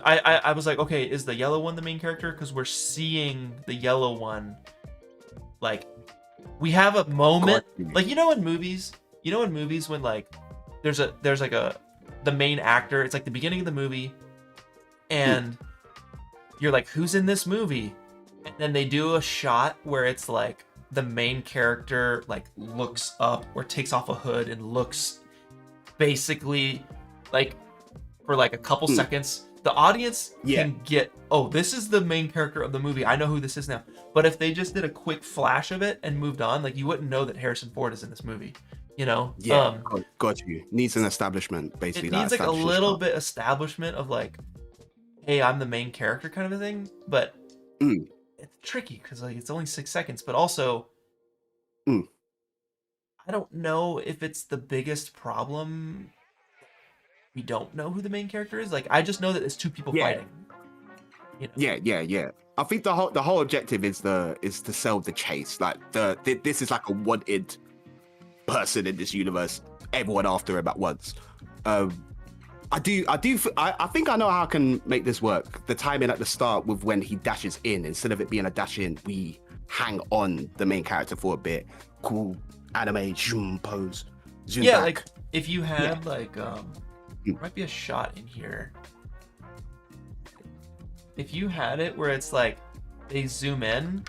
like, okay, is the yellow one the main character? Because we're seeing the yellow one, like, we have a moment, like, in movies when like there's like the main actor, it's like the beginning of the movie, and you're like, who's in this movie? And then they do a shot where it's like the main character like looks up or takes off a hood and looks basically like for like a couple seconds. The audience can get, oh, this is the main character of the movie. I know who this is now. But if they just did a quick flash of it and moved on, like, you wouldn't know that Harrison Ford is in this movie. Yeah, got you. Needs an establishment, basically. It needs like a little bit establishment of like, hey, I'm the main character kind of a thing. But it's tricky because like it's only 6 seconds. But also, I don't know if it's the biggest problem. We don't know who the main character is. Like, I just know that it's two people fighting. Yeah. I think the whole objective is to sell the chase. Like this is like a wanted person in this universe. Everyone after him at once. I think I know how I can make this work. The timing at the start with when he dashes in, instead of it being a dash in, we hang on the main character for a bit. Cool anime zoom pose. Zoom back. Like if you had there might be a shot in here. If you had it where it's like they zoom in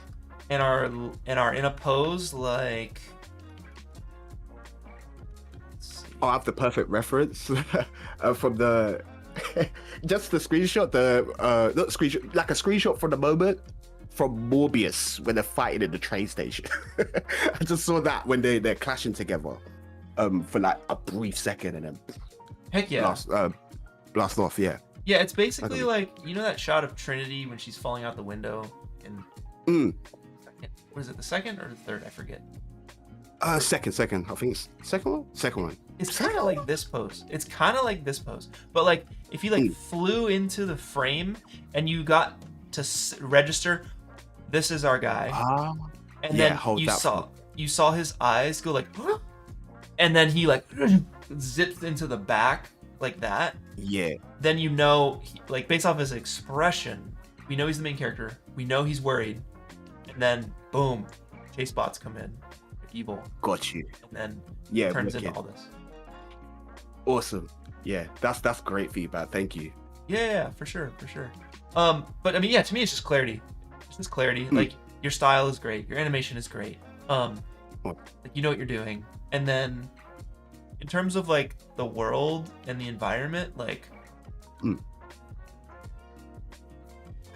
and are in a pose like, let's see. I have the perfect reference from the just the screenshot, not screenshot, like a screenshot from the moment from Morbius when they're fighting in the train station. I just saw that when they're clashing together, for like a brief second and then Heck yeah. blast off. Yeah. Yeah, it's basically like, you know that shot of Trinity when she's falling out the window in what is it, the second or the third? I forget. Second. I think it's second one. It's kind of like this pose. But like if you like flew into the frame and you got to register, this is our guy, and then you saw his eyes go like, and then he like zipped into the back like that. Yeah. Then you know, like based off his expression, we know he's the main character. We know he's worried, and then boom, chase bots come in. Evil. Got you. And then turns into all this. Awesome. Yeah, that's great feedback. Thank you. Yeah, for sure. But I mean, yeah, to me it's just clarity. It's just clarity. Like your style is great, your animation is great. Like, you know what you're doing. And then in terms of like the world and the environment, like I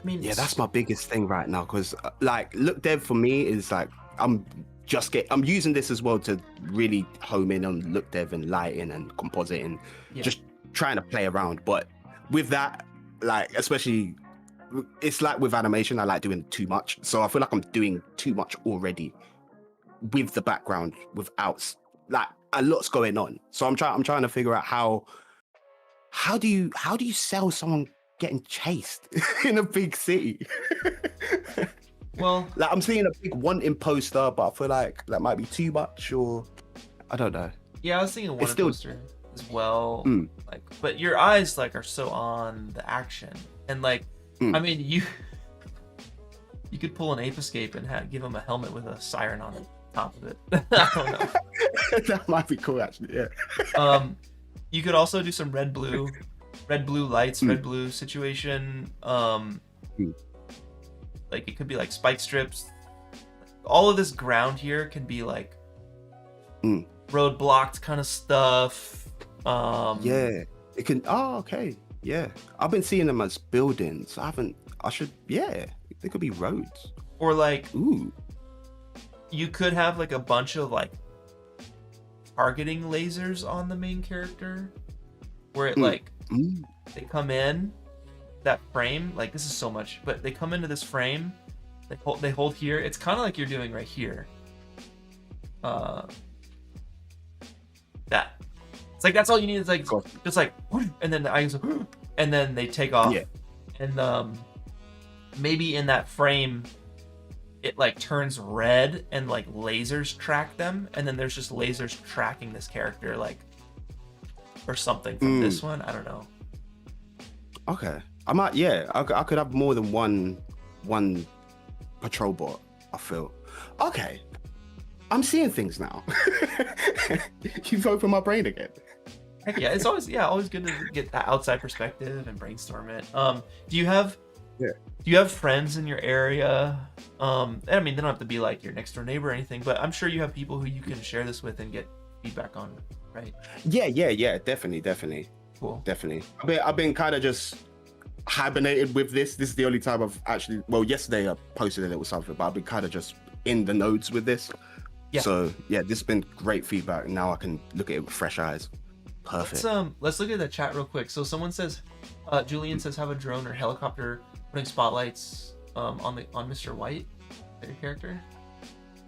mean, yeah, that's my biggest thing right now, because like look dev for me is like I'm using this as well to really home in on look dev and lighting and compositing, just trying to play around. But with that, like especially, it's like with animation, I like doing too much. So I feel like I'm doing too much already with the background without like a lot's going on. So I'm trying to figure out how do you sell someone getting chased in a big city? Well, like I'm seeing a big wanting poster, but I feel like that might be too much, or I don't know. Yeah, I was thinking wanted poster as well. Like, but your eyes like are so on the action, and like, I mean, you could pull an Ape Escape and give him a helmet with a siren on the top of it. I don't know. That might be cool, actually. Yeah. You could also do some red blue lights, red blue situation. Like it could be like spike strips. All of this ground here can be like road blocked kind of stuff. Yeah, it can. Oh, okay. Yeah, I've been seeing them as buildings. Yeah, they could be roads. Or like, you could have like a bunch of like targeting lasers on the main character, where it like they come in that frame, like this is so much, but they come into this frame, they hold here. It's kind of like you're doing right here. That it's like that's all you need. It's like just like, and then the eyes, and then they take off. Yeah. And maybe in that frame, it like turns red and like lasers track them, and then there's just lasers tracking this character, like or something from this one. I don't know. Okay. I could have more than one patrol bot, I feel. Okay. I'm seeing things now. You've opened my brain again. Heck yeah, it's always good to get that outside perspective and brainstorm it. Do you have friends in your area? I mean, they don't have to be like your next door neighbor or anything, but I'm sure you have people who you can share this with and get feedback on, right? Yeah, definitely. Cool. Definitely. I've been kind of just hibernated with this. This is the only time I've actually, well, yesterday I posted a little something, but I've been kind of just in the nodes with this. Yeah. So yeah, this has been great feedback. Now I can look at it with fresh eyes. Perfect. Let's look at the chat real quick. So someone says, Julian says, have a drone or helicopter putting spotlights on Mr. White, their character.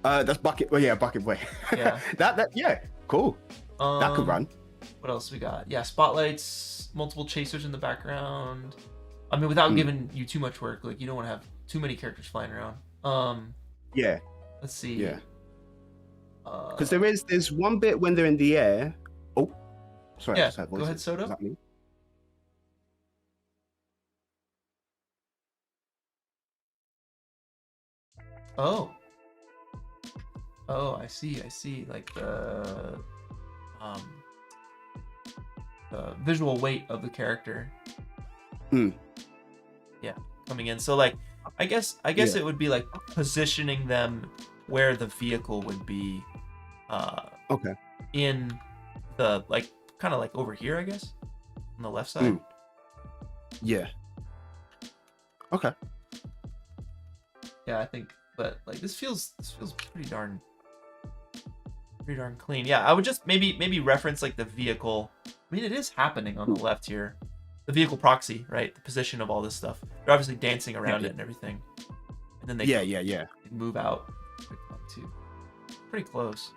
That's BucketBoi. Yeah, BucketBoi. Yeah. that yeah, cool. That could run. What else we got? Yeah, spotlights, multiple chasers in the background. I mean, without giving you too much work, like you don't want to have too many characters flying around. Yeah. Let's see. Yeah. Because there's one bit when they're in the air. Oh, sorry. Yeah. Go ahead, Soto. Is that me? Oh, I see. Like the visual weight of the character. Yeah, coming in. So like, I guess it would be like positioning them where the vehicle would be. Okay. In the kind of like over here, I guess, on the left side. Yeah. Okay. Yeah, I think, but like this feels pretty darn clean. Yeah, I would just maybe reference like the vehicle. I mean, it is happening on the left here. The vehicle proxy, right? The position of all this stuff. They're obviously dancing around it and everything. And then they move out too. Pretty close.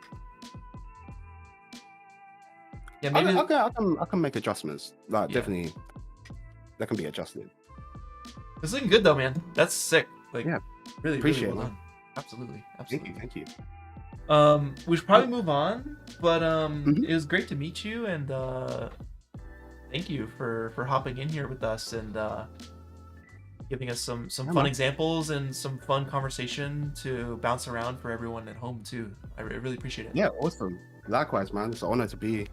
Yeah, maybe I can make adjustments. Like definitely, that can be adjusted. It's looking good though, man. That's sick. Like, really appreciate really well it. done. Absolutely. Thank you. We should probably move on, but it was great to meet you, and thank you for hopping in here with us and giving us some fun examples and some fun conversation to bounce around for everyone at home too. I really appreciate it. Yeah, awesome. Likewise, man. It's an honor to be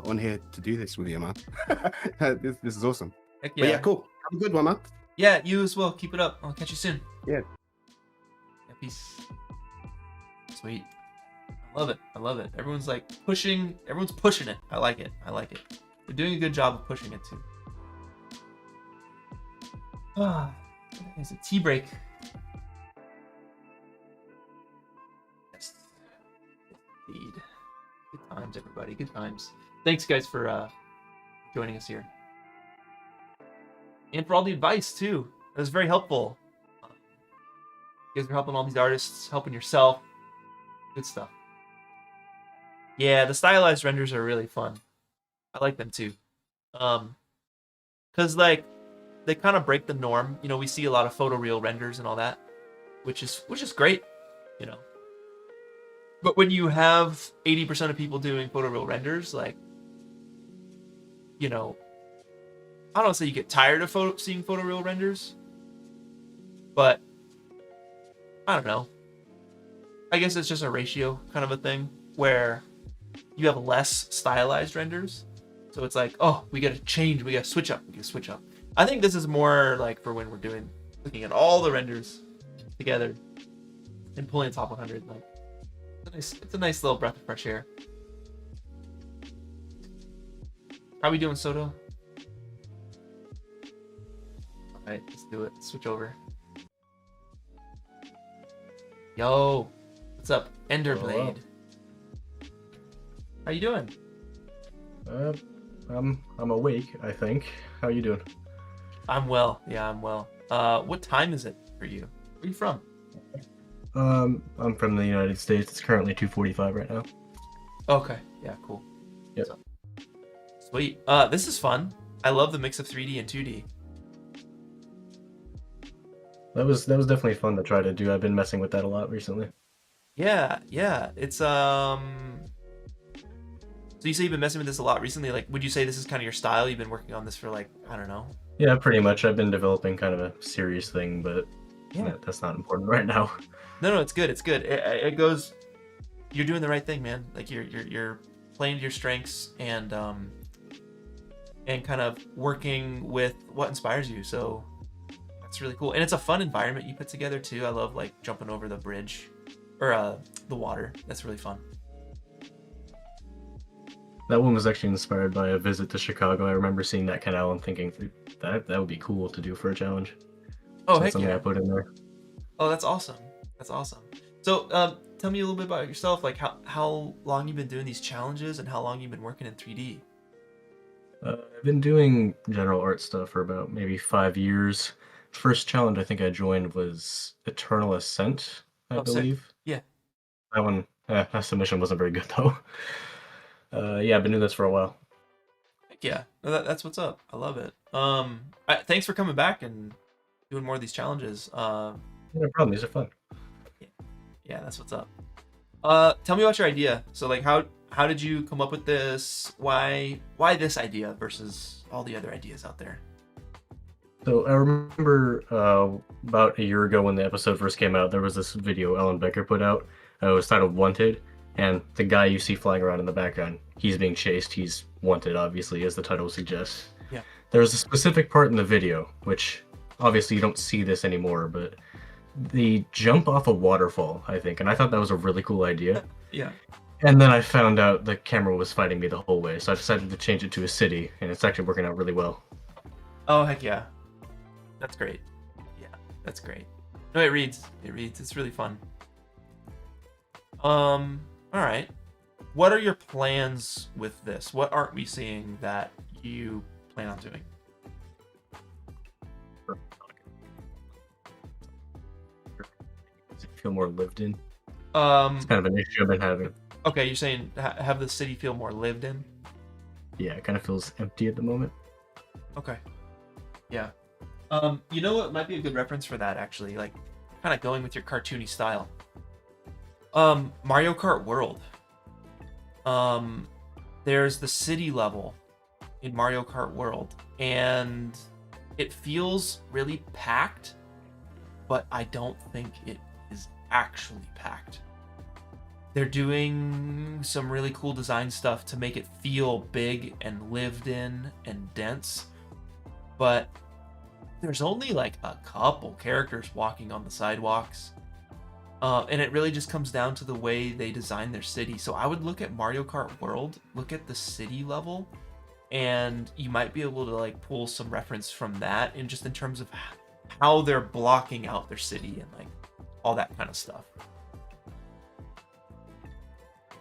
on here to do this with you, man. this is awesome. Heck But yeah, cool. Have a good one, man. Yeah, you as well. Keep it up. I'll catch you soon. Yeah. Peace. Sweet. I love it. Everyone's pushing it. I like it. They're doing a good job of pushing it too. It's a tea break. Yes. Indeed. Good times, everybody. Good times. Thanks, guys, for joining us here. And for all the advice, too. It was very helpful. You guys are helping all these artists, helping yourself. Good stuff. Yeah, the stylized renders are really fun. I like them, too. Because, they kind of break the norm. You know, we see a lot of photoreal renders and all that, which is great, you know. But when you have 80% of people doing photoreal renders, you know, I don't want to say you get tired of seeing photoreal renders, but I don't know. I guess it's just a ratio kind of a thing where you have less stylized renders. So it's oh, we got to change, we got to switch up. I think this is more for when we're looking at all the renders together and pulling a top 100. It's a nice little breath of fresh air. How we doing, Soto? Alright, let's do it. Switch over. Yo, what's up, Enderblade? How you doing? I'm awake, I think. How you doing? I'm well. Yeah, I'm well. What time is it for you? Where are you from? I'm from the United States. It's currently 2:45 right now. Okay. Yeah, cool. Yep. Sweet. This is fun. I love the mix of 3D and 2D. That was definitely fun to try to do. I've been messing with that a lot recently. Yeah. It's So you say you've been messing with this a lot recently. Would you say this is kind of your style? You've been working on this for I don't know. Yeah, pretty much. I've been developing kind of a serious thing, but that's not important right now. No, it's good. It's good. It goes. You're doing the right thing, man. You're playing to your strengths and kind of working with what inspires you. So that's really cool. And it's a fun environment you put together too. I love jumping over the bridge or the water. That's really fun. That one was actually inspired by a visit to Chicago. I remember seeing that canal and thinking that would be cool to do for a challenge. Oh, so heck something yeah. I put in there. Oh, that's awesome. That's awesome. So, tell me a little bit about yourself. How long you've been doing these challenges and how long you've been working in 3D. I've been doing general art stuff for about maybe 5 years. First challenge I think I joined was Eternal Ascent, I believe. Sick. Yeah. That one, that submission wasn't very good though. Yeah, I've been doing this for a while. Heck yeah. No, that's what's up. I love it. Thanks for coming back and doing more of these challenges. No problem. These are fun. Yeah, that's what's up. Tell me about your idea. So how did you come up with this? Why this idea versus all the other ideas out there? So I remember about a year ago when the episode first came out, there was this video Ellen Becker put out. It was titled Wanted, and the guy you see flying around in the background, he's being chased. He's wanted, obviously, as the title suggests. Yeah. There was a specific part in the video, which obviously you don't see this anymore, but they jump off a waterfall, I think, and I thought that was a really cool idea. Yeah. And then I found out the camera was fighting me the whole way, so I decided to change it to a city, and it's actually working out really well. Oh, heck yeah. That's great. Yeah, that's great. No, it reads. It reads. It's really fun. All right. What are your plans with this? What aren't we seeing that you plan on doing? Does it feel more lived in? It's kind of an issue I've been having. Okay, you're saying have the city feel more lived in? Yeah, it kind of feels empty at the moment. Okay. Yeah. You know what might be a good reference for that, actually? Like, kind of going with your cartoony style. Mario Kart World. There's the city level in Mario Kart World, and it feels really packed, but I don't think it is actually packed. They're doing some really cool design stuff to make it feel big and lived in and dense, but there's only like a couple characters walking on the sidewalks. And it really just comes down to the way they design their city. So I would look at Mario Kart World, look at the city level, and you might be able to like pull some reference from that, and just in terms of how they're blocking out their city and like all that kind of stuff.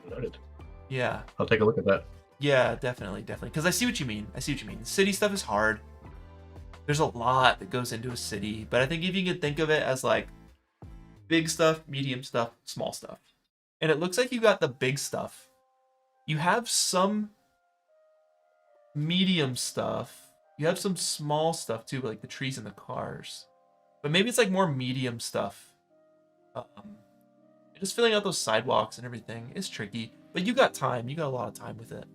Noted. Yeah. I'll take a look at that. Yeah, definitely. Because I see what you mean. City stuff is hard. There's a lot that goes into a city, but I think if you could think of it as like big stuff, medium stuff, small stuff. And it looks like you got the big stuff. You have some medium stuff. You have some small stuff too, like the trees and the cars. But maybe it's like more medium stuff. Just filling out those sidewalks and everything is tricky. But you got time. You got a lot of time with it.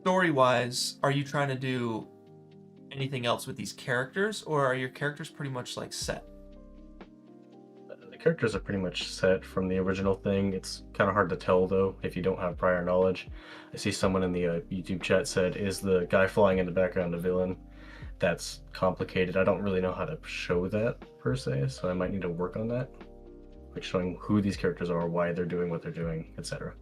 Story-wise, are you trying to do anything else with these characters, or are your characters pretty much like set? The characters are pretty much set from the original thing. It's kind of hard to tell though if you don't have prior knowledge. I see someone in the YouTube chat said, is the guy flying in the background a villain? That's complicated. I don't really know how to show that per se, so I might need to work on that, like showing who these characters are, why they're doing what they're doing, etc.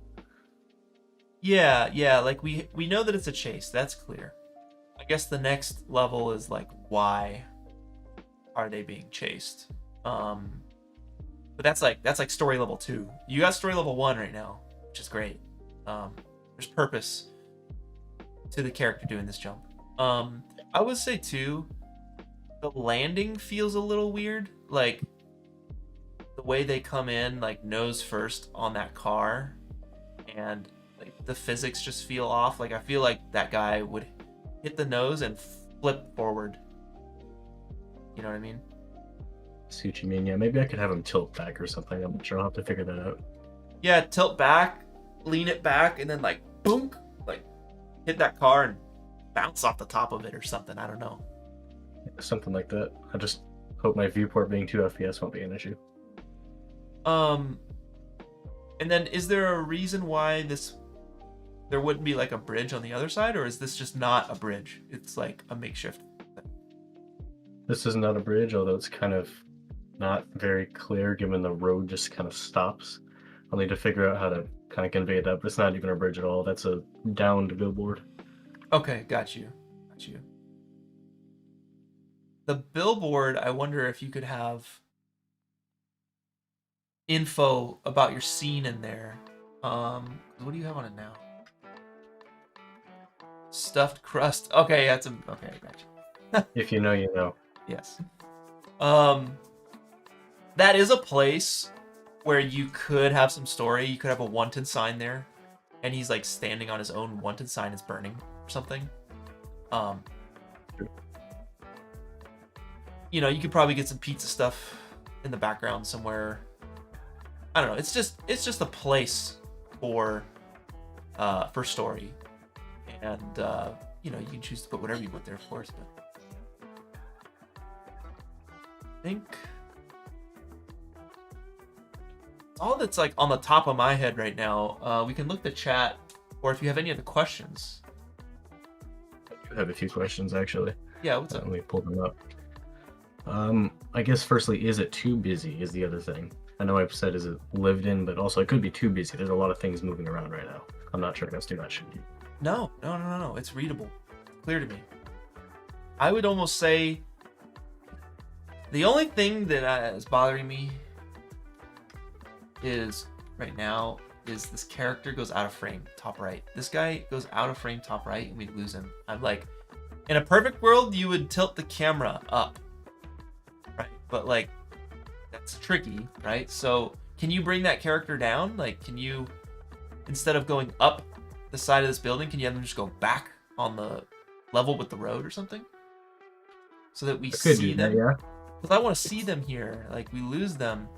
Yeah, like we know that it's a chase, that's clear. I guess the next level is like, why are they being chased? But that's like story level 2. You got story level 1 right now, which is great. There's purpose to the character doing this jump. I would say too, the landing feels a little weird. Like the way they come in, like nose first on that car, and like the physics just feel off. Like I feel like that guy would hit the nose and flip forward. You know what I mean? See what you mean. Yeah, maybe I could have him tilt back or something. I'm not sure. I'll have to figure that out. Yeah, tilt back, lean it back, and then like boom, like hit that car and bounce off the top of it or something. I don't know. Something like that. I just hope my viewport being 2 FPS won't be an issue. And then is there a reason why there wouldn't be like a bridge on the other side, or is this just not a bridge? It's like a makeshift thing. This is not a bridge, although it's kind of not very clear given the road just kind of stops. I'll need to figure out how to kind of convey that, but it's not even a bridge at all. That's a downed billboard. Okay, got you. The billboard, I wonder if you could have info about your scene in there. What do you have on it now? Stuffed crust. Okay, that's okay, I got you. If you know, you know. Yes. That is a place where you could have some story. You could have a wanted sign there, and he's like standing on his own wanted sign is burning or something. You know, you could probably get some pizza stuff in the background somewhere. I don't know. It's just a place for story, and you know, you can choose to put whatever you want there, of course. But I think all that's like on the top of my head right now. We can look at the chat, or if you have any other questions. I do have a few questions actually. Yeah, what's up? Let me pull them up. I guess firstly, is it too busy is the other thing. I know I've said is it lived in, but also it could be too busy. There's a lot of things moving around right now. I'm not sure that's too much. No. It's readable. Clear to me. I would almost say the only thing that is bothering me is right now is this character goes out of frame top right. This guy goes out of frame top right and we lose him. I'm like, in a perfect world, you would tilt the camera up, right? But like, that's tricky, right? So can you bring that character down? Like, can you, instead of going up the side of this building, can you have them just go back on the level with the road or something? So that we see them? Yeah. Because I want to see them here. Like, we lose them.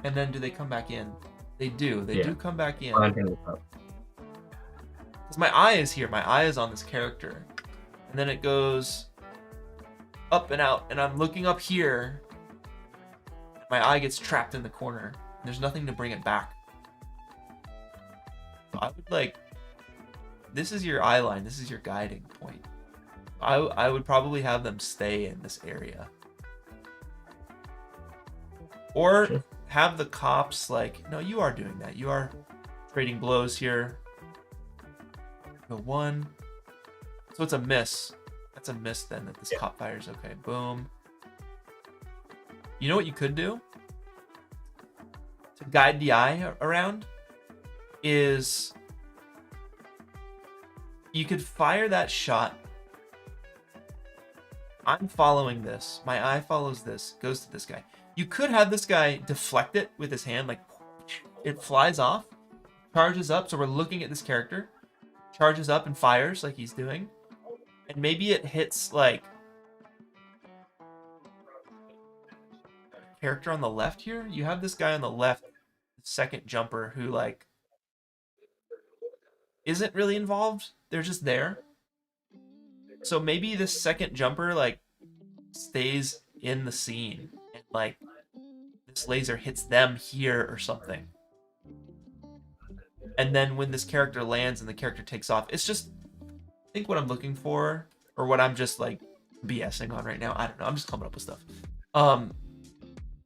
And then do they come back in? They do. They do come back in. Because my eye is here. My eye is on this character. And then it goes up and out. And I'm looking up here. My eye gets trapped in the corner. There's nothing to bring it back. So I would like... This is your eye line. This is your guiding point. I would probably have them stay in this area. Or... Sure. Have the cops like, no, you are doing that. You are trading blows here. Go one. So it's a miss. That's a miss then that this cop fires. Okay, boom. You know what you could do to guide the eye around is you could fire that shot. I'm following this. My eye follows this, goes to this guy. You could have this guy deflect it with his hand, like it flies off, charges up. So we're looking at this character, charges up and fires like he's doing. And maybe it hits like character on the left here. You have this guy on the left, second jumper, who like isn't really involved. They're just there. So maybe this second jumper like stays in the scene. Like this laser hits them here or something, and then when this character lands and the character takes off, it's just, I think what I'm looking for, or what I'm just like BSing on right now, I don't know, I'm just coming up with stuff,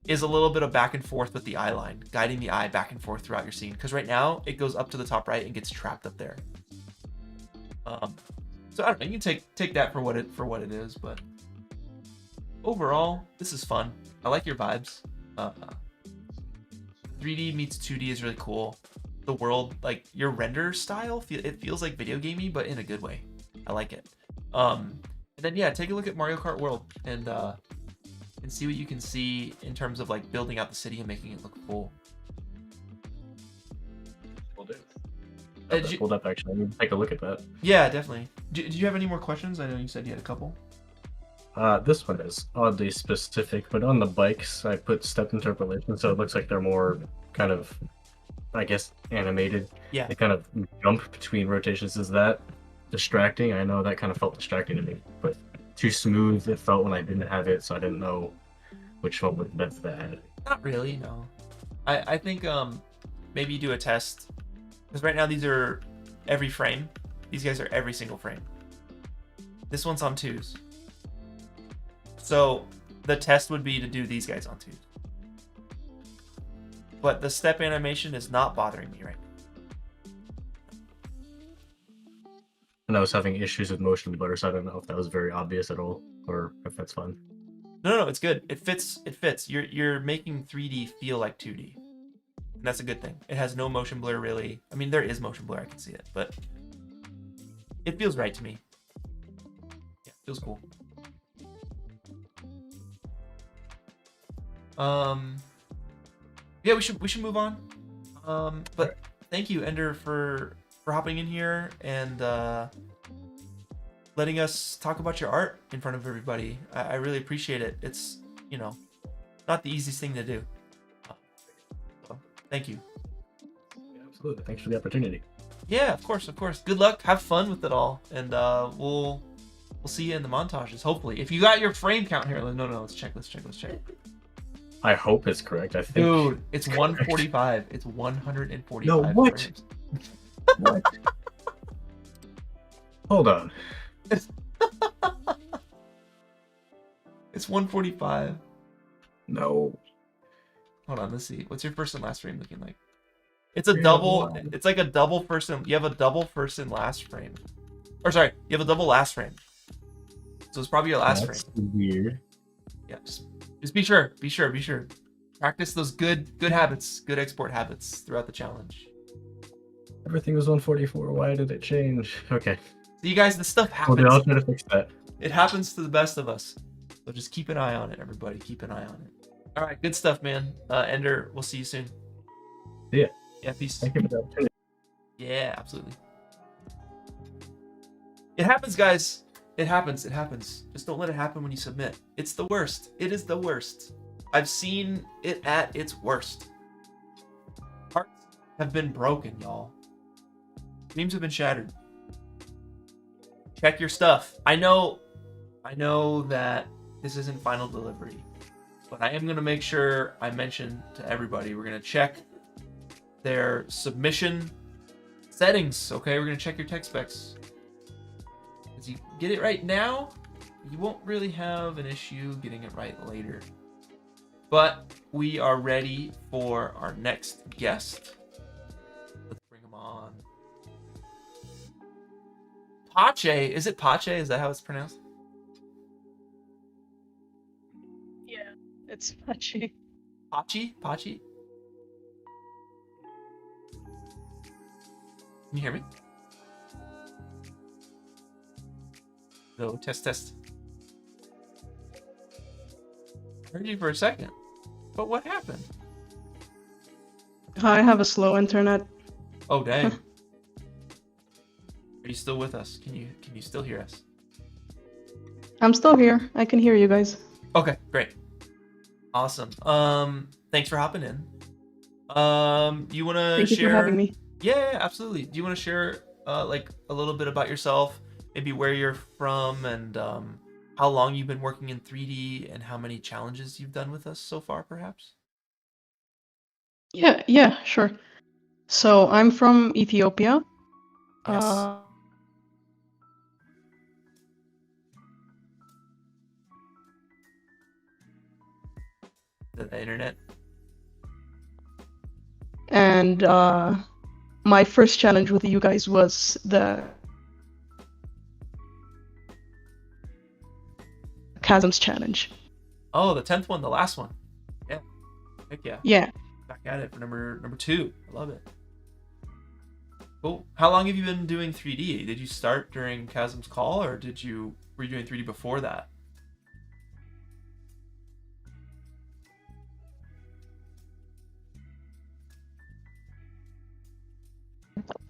is a little bit of back and forth with the eye line, guiding the eye back and forth throughout your scene, because right now it goes up to the top right and gets trapped up there. So I don't know, you can take that for what it is, but overall this is fun. I like your vibes. 3D meets 2D is really cool. The world, like your render style, it feels like video gamey, but in a good way. I like it. And then yeah, take a look at Mario Kart World and see what you can see in terms of like building out the city and making it look cool. Will do. That's pulled up actually. I need to take a look at that. Yeah, definitely. Did you have any more questions? I know you said you had a couple. This one is oddly specific, but on the bikes, I put step interpolation, so it looks like they're more kind of, I guess, animated. Yeah. They kind of jump between rotations. Is that distracting? I know that kind of felt distracting to me, but too smooth it felt when I didn't have it, so I didn't know which one was best to add. Not really, no. I think maybe you do a test, because right now these are every frame. These guys are every single frame. This one's on 2s. So the test would be to do these guys on 2s. But the step animation is not bothering me right now. And I was having issues with motion blur, so I don't know if that was very obvious at all, or if that's fun. No, it's good. It fits. You're making 3D feel like 2D. And that's a good thing. It has no motion blur really. I mean, there is motion blur, I can see it, but it feels right to me. Yeah, it feels cool. Yeah, we should move on. But thank you, Ender, for hopping in here and letting us talk about your art in front of everybody. I really appreciate it. It's, you know, not the easiest thing to do. So, thank you. Yeah, absolutely. Thanks for the opportunity. Yeah, of course. Good luck. Have fun with it all, and we'll see you in the montages. Hopefully, if you got your frame count here. No, let's check. I hope it's correct. I think. Dude, it's 145. It's 145. No, what? Frames. What? Hold on. It's 145. No. Hold on, let's see. What's your first and last frame looking like? It's a double. It's like a double first and you have a double first and last frame. Or sorry, you have a double last frame. So it's probably your last frame. Weird. Yeah, just be sure. Be sure. Be sure. Practice those good habits, good export habits throughout the challenge. Everything was 144. Why did it change? Okay. So you guys, this stuff Well, happens. I'll try to fix that. It happens to the best of us. So just keep an eye on it, everybody. Keep an eye on it. All right, good stuff, man. Ender, we'll see you soon. Yeah. Yeah, peace. Thank you for the opportunity. Yeah, absolutely. It happens, guys. It happens. It happens. Just don't let it happen when you submit. It's the worst. It is the worst. I've seen it at its worst. Hearts have been broken, y'all. Dreams have been shattered. Check your stuff. I know that this isn't final delivery, but I am going to make sure I mention to everybody, we're going to check their submission settings, okay? We're going to check your tech specs. If you get it right now, you won't really have an issue getting it right later. But we are ready for our next guest. Let's bring him on. Pache. Is it Pache? Is that how it's pronounced? Yeah, it's Pache. Pache? Pache? Can you hear me? No, test. I heard you for a second. But what happened? I have a slow internet. Oh, dang. Are you still with us? Can you still hear us? I'm still here. I can hear you guys. Okay, great. Awesome. Thanks for hopping in. You want to Thank you share? for having me. Yeah, absolutely. Do you want to share like a little bit about yourself, maybe where you're from, and how long you've been working in 3D, and how many challenges you've done with us so far, perhaps? Yeah, sure. So I'm from Ethiopia. Yes. The internet. And my first challenge with you guys was the Chasms challenge. Oh, the 10th one, the last one. Yeah. Heck yeah. Yeah. Back at it for number 2. I love it. Cool. How long have you been doing 3D? Did you start during Chasm's Call, or were you doing 3D before that?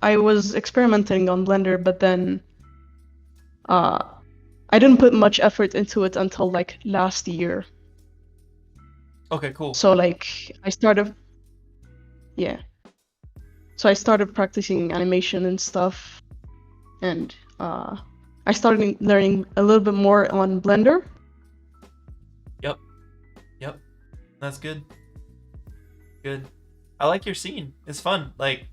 I was experimenting on Blender, but then I didn't put much effort into it until like last year. Okay, cool. So like I started practicing animation and stuff, and I started learning a little bit more on Blender. Yep. That's good. Good. I like your scene. It's fun. Like,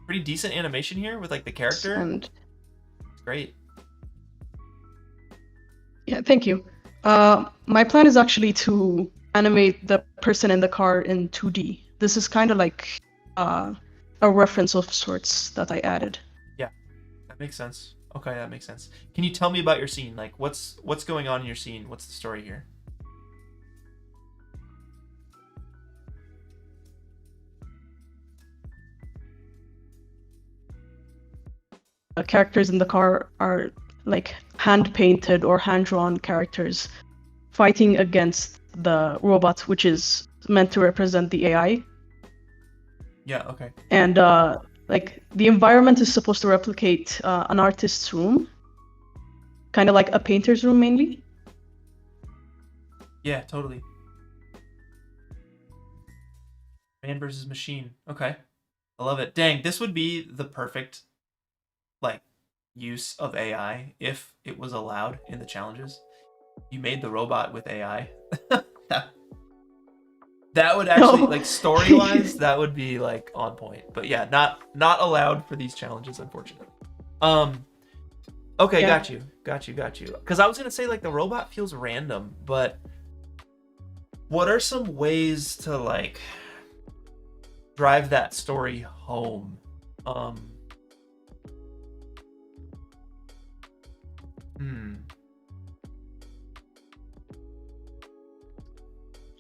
pretty decent animation here with like the character. And it's great. yeah, thank you. My plan is actually to animate the person in the car in 2D. This is kind of like a reference of sorts that I added. Yeah, that makes sense. Okay, that makes sense. Can you tell me about your scene? Like, what's going on in your scene? What's the story here? The characters in the car are like hand-painted or hand-drawn characters fighting against the robot, which is meant to represent the AI. Yeah, okay. And like the environment is supposed to replicate an artist's room, kind of like a painter's room mainly. Yeah, totally. Man versus machine. Okay. I love it. Dang, this would be the perfect like use of AI if it was allowed in the challenges. You made the robot with AI. That would actually, like, story-wise, that would be like on point. But yeah, not allowed for these challenges, unfortunately. Okay, Yeah. got you. Because I was gonna say like the robot feels random, but what are some ways to like drive that story home?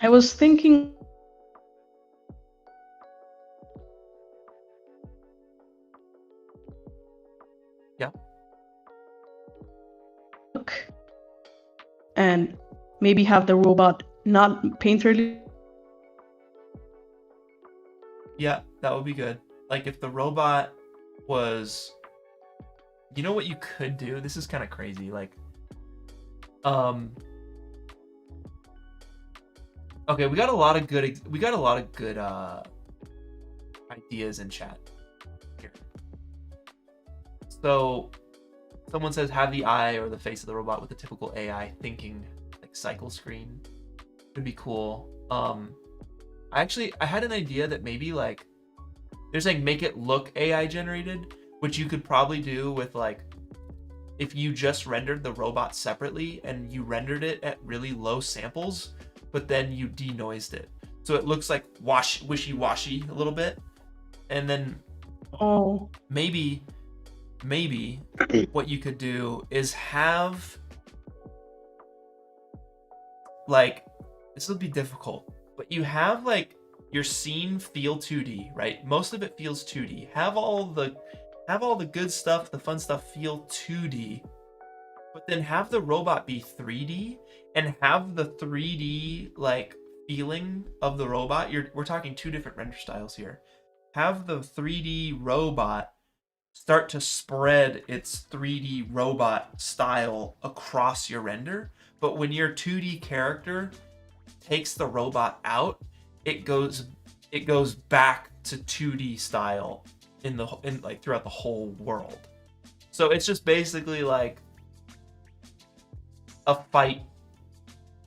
I was thinking Yeah. And maybe have the robot not painterly. Yeah, that would be good. Like if the robot was, you know what you could do? This is kind of crazy. Like, okay, we got a lot of good ideas in chat here. So someone says have the eye or the face of the robot with the typical AI thinking like cycle screen. Would be cool. I had an idea that maybe like they're saying make it look AI generated, which you could probably do with like if you just rendered the robot separately and you rendered it at really low samples, but then you denoised it. So it looks like wishy-washy a little bit. And then maybe what you could do is have like, this will be difficult, but you have like your scene feel 2D, right? Most of it feels 2D. Have all the good stuff, the fun stuff feel 2D, but then have the robot be 3D and have the 3D like feeling of the robot. We're talking two different render styles here. Have the 3D robot start to spread its 3D robot style across your render, but when your 2D character takes the robot out, it goes back to 2D style in like throughout the whole world. So it's just basically like a fight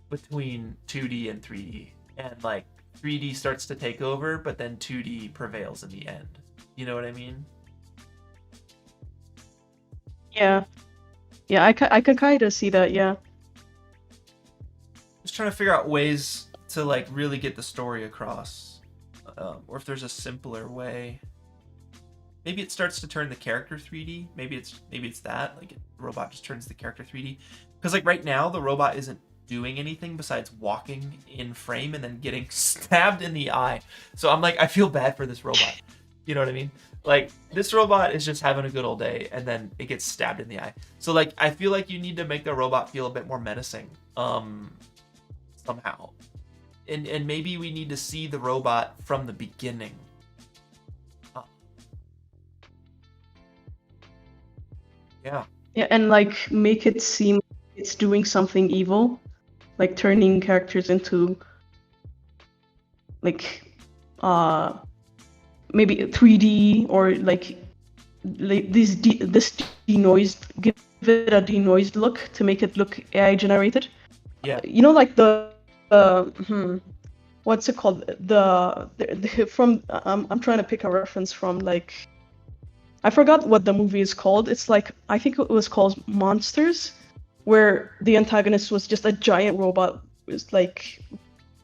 between 2D and 3D, and like 3D starts to take over, but then 2D prevails in the end. You know what I mean? Yeah, I could kind of see that. Yeah. Just trying to figure out ways to like really get the story across, or if there's a simpler way. Maybe it starts to turn the character 3D. Maybe it's that like the robot just turns the character 3D. Because like right now the robot isn't doing anything besides walking in frame and then getting stabbed in the eye. So I'm like, I feel bad for this robot. You know what I mean? Like this robot is just having a good old day and then it gets stabbed in the eye. So like I feel like you need to make the robot feel a bit more menacing. Somehow. And maybe we need to see the robot from the beginning. Yeah. Yeah, and like make it seem it's doing something evil, like turning characters into like maybe 3D or like this denoised, give it a denoised look to make it look AI generated. Yeah. You know, like what's it called? The from I'm trying to pick a reference from like I forgot what the movie is called. It's like I think it was called Monsters, where the antagonist was just a giant robot, was like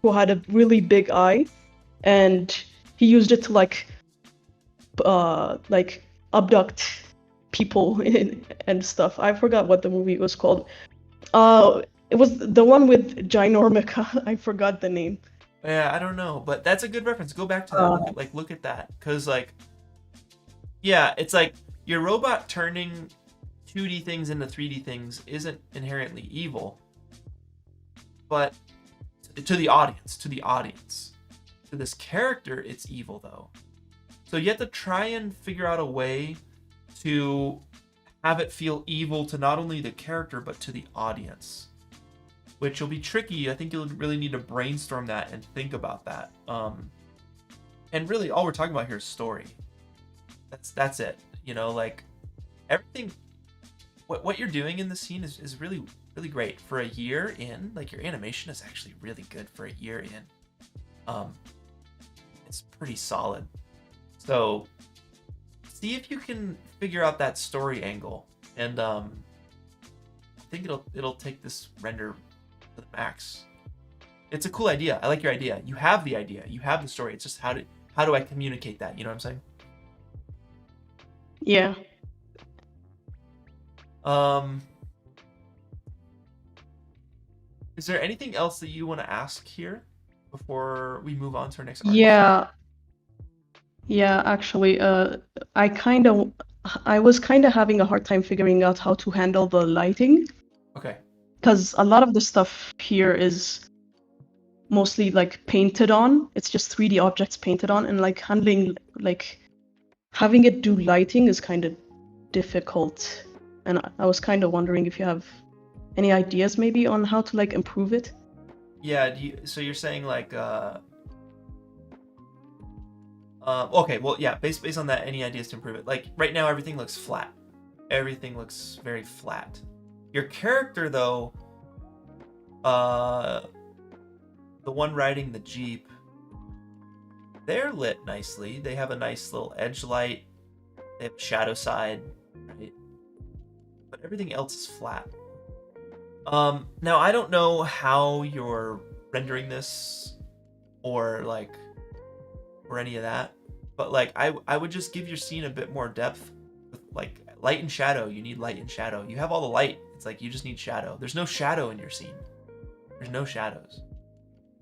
who had a really big eye, and he used it to like abduct people and stuff. I forgot what the movie was called. It was the one with Ginormica. I forgot the name. Yeah, I don't know, but that's a good reference. Go back to that. Look at that, because like, yeah, it's like your robot turning 2D things into 3D things isn't inherently evil, but to the audience, to this character, it's evil though. So you have to try and figure out a way to have it feel evil to not only the character but to the audience, which will be tricky. I think you'll really need to brainstorm that and think about that. And really, all we're talking about here is story. That's it. You know, like everything. What you're doing in the scene is really really great for a year in. Like your animation is actually really good for a year in. It's pretty solid. So see if you can figure out that story angle, and I think it'll take this render to the max. It's a cool idea. I like your idea. You have the idea. You have the story. It's just how do I communicate that? You know what I'm saying? Yeah. Is there anything else that you want to ask here before we move on to our next artist? Yeah, actually, I was kind of having a hard time figuring out how to handle the lighting. Okay. Because a lot of the stuff here is mostly like painted on. It's just 3D objects painted on, and like having it do lighting is kind of difficult. And I was kind of wondering if you have any ideas maybe on how to like improve it. Yeah, so you're saying like okay, well yeah, based on that, any ideas to improve it? Like right now everything looks flat. Everything looks very flat. Your character though, the one riding the Jeep, they're lit nicely. They have a nice little edge light. They have a shadow side, right? But everything else is flat. Now I don't know how you're rendering this or any of that, but like I would just give your scene a bit more depth with like light and shadow. You need light and shadow. You have all the light. It's like you just need shadow. There's no shadow in your scene. There's no shadows.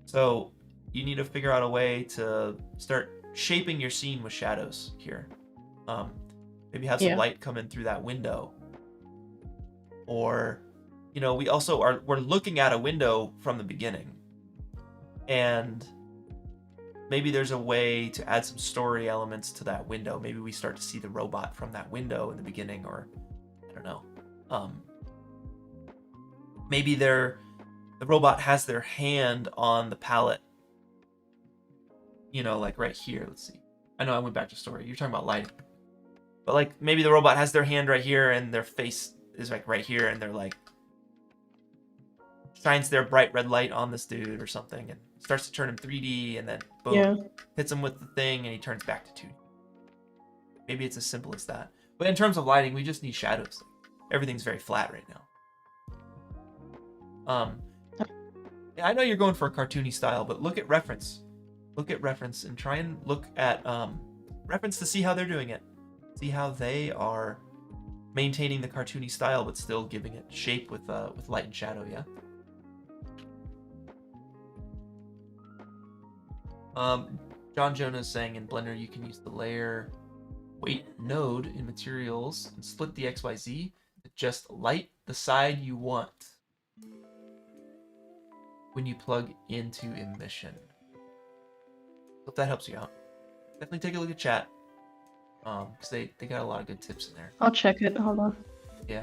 So you need to figure out a way to start shaping your scene with shadows here. Maybe have some light come in through that window. Or, you know, we're looking at a window from the beginning. And maybe there's a way to add some story elements to that window. Maybe we start to see the robot from that window in the beginning, or I don't know. Maybe the robot has their hand on the pallet. You know, like right here. Let's see. I know I went back to story. You're talking about lighting. But like maybe the robot has their hand right here and their face is like right here, and they're like shines their bright red light on this dude or something and starts to turn him 3D, and then boom, hits him with the thing and he turns back to 2D. Maybe it's as simple as that. But in terms of lighting, we just need shadows. Everything's very flat right now. Yeah, I know you're going for a cartoony style, but look at reference. Look at reference and try and look at reference to see how they're doing it. See how they are maintaining the cartoony style, but still giving it shape with light and shadow. Yeah. John Jonah is saying in Blender you can use the layer weight node in materials and split the XYZ to just light the side you want when you plug into emission. Hope that helps you out. Definitely take a look at chat. Because they got a lot of good tips in there. I'll check it. Hold on. Yeah.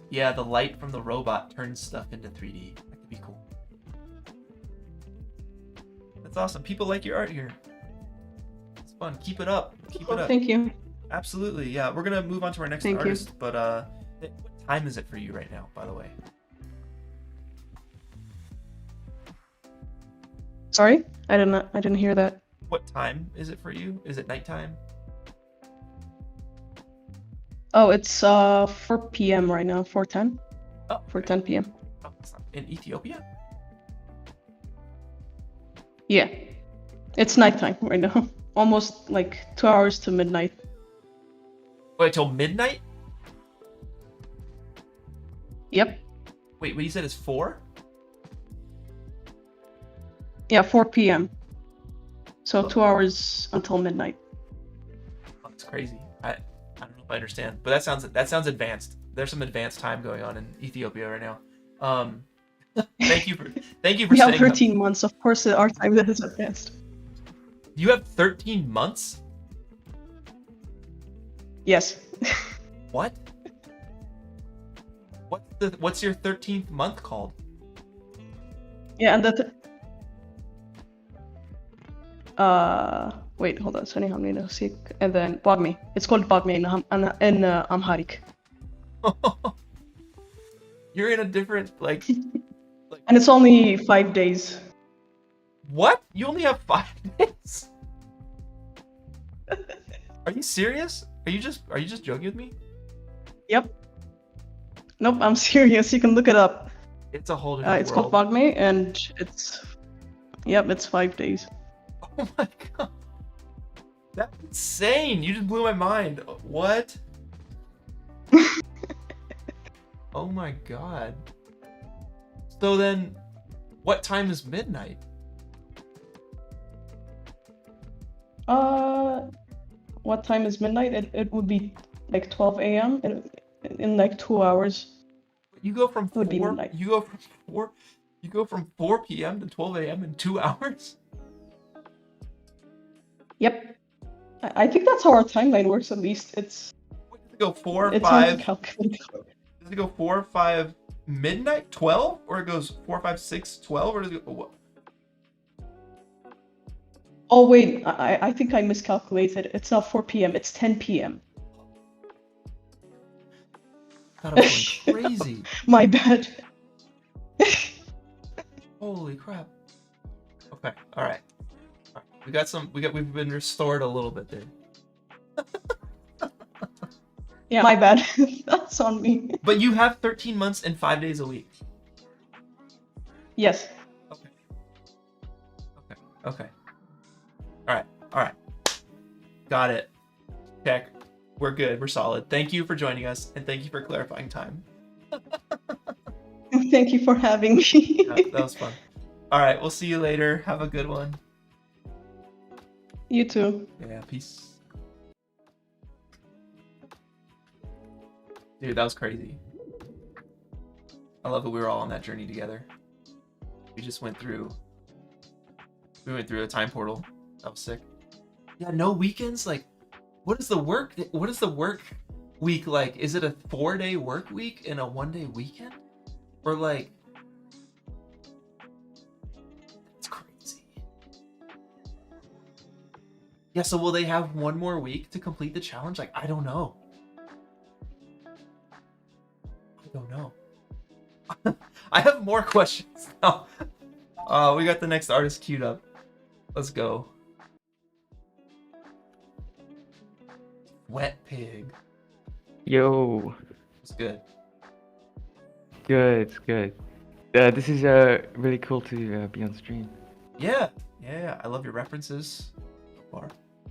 Yeah, the light from the robot turns stuff into 3D. That could be cool. That's awesome. People like your art here. It's fun. Keep it up. Keep it up. Thank you. Absolutely. Yeah, we're gonna move on to our next artist. But what time is it for you right now, by the way? Sorry, I didn't hear that. What time is it for you? Is it nighttime? Oh, it's 4 p.m. right now. 4:10. Oh, 4:10 p.m. Oh, it's not in Ethiopia? Yeah, it's nighttime right now. Almost like 2 hours to midnight. Wait, till midnight? Yep. Wait, what you said is 4? Yeah, 4 p.m. So 2 hours until midnight. Oh, that's crazy. I don't know if I understand, but that sounds advanced. There's some advanced time going on in Ethiopia right now. Thank you for we have saying 13 that. months. Of course, our time is advanced. You have 13 months? Yes. What? What's your 13th month called? Yeah, and wait, hold on. Sunny Hamni Nasik, and then Bagme. It's called Bagme in Amharic. You're in a different like. And it's only 5 days. What? You only have 5 days? Are you serious? Are you just joking with me? Yep. Nope, I'm serious. You can look it up. It's a whole different It's world. called Bagme, and it's 5 days. Oh my god. That's insane. You just blew my mind. What? Oh my god. So then, what time is midnight? What time is midnight? It would be like 12 a.m. in like 2 hours. You go from Would be 4. midnight. You go from 4 p.m. to 12 a.m. in 2 hours. Yep. I think that's how our timeline works. At least Does it go 4 or it's hard to 5? calculate. Does it go 4 or 5 midnight 12, or it goes 4, 5, 6, 12, or does it go what? Oh wait, I think I miscalculated. It's not 4 p.m. It's 10 p.m. God, I'm going crazy. My bad. Holy crap. Okay, all right. We've been restored a little bit there. Yeah, my bad. That's on me. But you have 13 months and 5 days a week. Yes. Okay. All right. Got it. Check. We're good. We're solid. Thank you for joining us, and thank you for clarifying time. Thank you for having me. Yeah, that was fun. All right, we'll see you later. Have a good one. You too. Yeah, peace. Dude, that was crazy. I love that we were all on that journey together. We went through a time portal. That was sick. Yeah, no weekends. Like, what is the work week like? Is it a 4-day work week and a 1-day weekend? Or like, that's crazy. Yeah, so will they have one more week to complete the challenge? Like, I don't know. I have more questions now. We got the next artist queued up. Let's go. SwetPig. Yo, It's good. good, good. This is really cool to be on stream. Yeah. I love your references so far.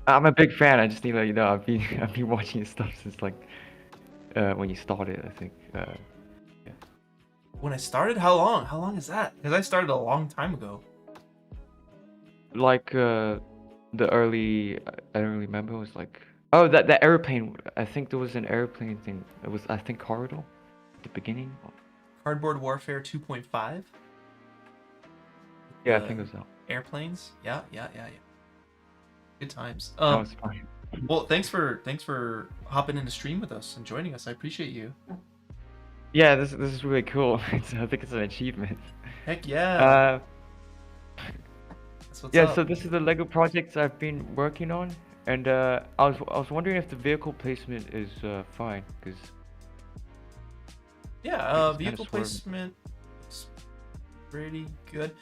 I'm a big fan. I just need to let you know I've been watching your stuff since like when you started. I think. When I started, how long? How long is that? Because I started a long time ago. Like the early, I don't remember. It was like that airplane. I think there was an airplane thing. It was I think Corridor at the beginning. Cardboard Warfare 2.5. Yeah, I think it was that. Airplanes. Yeah. Good times. That was fine. Well, thanks for hopping in the stream with us and joining us. I appreciate you. Yeah, this is really cool. I think it's an achievement. Heck yeah. That's what's Yeah, up. so this is the Lego projects I've been working on, and I was wondering if the vehicle placement is fine, because Yeah, it's kinda vehicle swerving. placement is pretty good.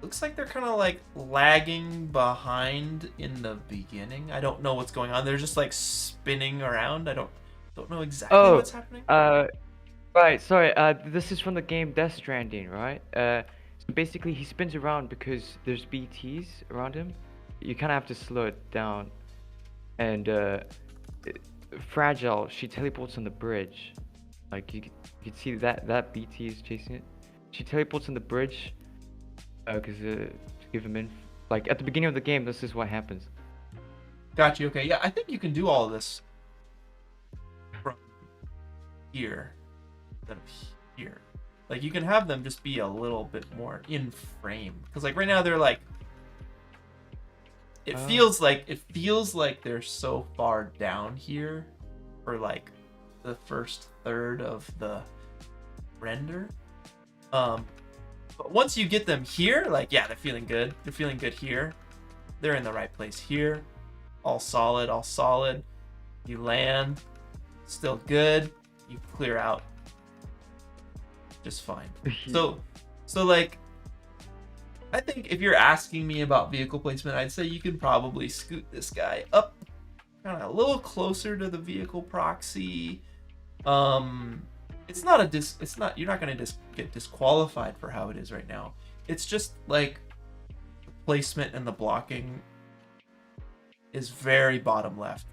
Looks like they're kind of like lagging behind in the beginning. I don't know what's going on. They're just like spinning around. I don't know exactly Oh, what's happening. Right, sorry, this is from the game Death Stranding, right? So basically he spins around because there's BTs around him. You kind of have to slow it down. And Fragile, she teleports on the bridge. Like you could see that BT is chasing it. She teleports on the bridge because to give him in. Like at the beginning of the game, this is what happens. Got you. Okay, yeah, I think you can do all of this from here instead of here. Like you can have them just be a little bit more in frame, because like right now they're like, it feels like they're so far down here for like the first third of the render. But once you get them here, like, yeah, they're feeling good. They're feeling good here. They're in the right place here. All solid, all solid. You land, still good. You clear out just fine. So like, I think if you're asking me about vehicle placement, I'd say you can probably scoot this guy up kind of a little closer to the vehicle proxy. it's not a it's not, you're not gonna get disqualified for how it is right now. It's just like the placement and the blocking is very bottom left.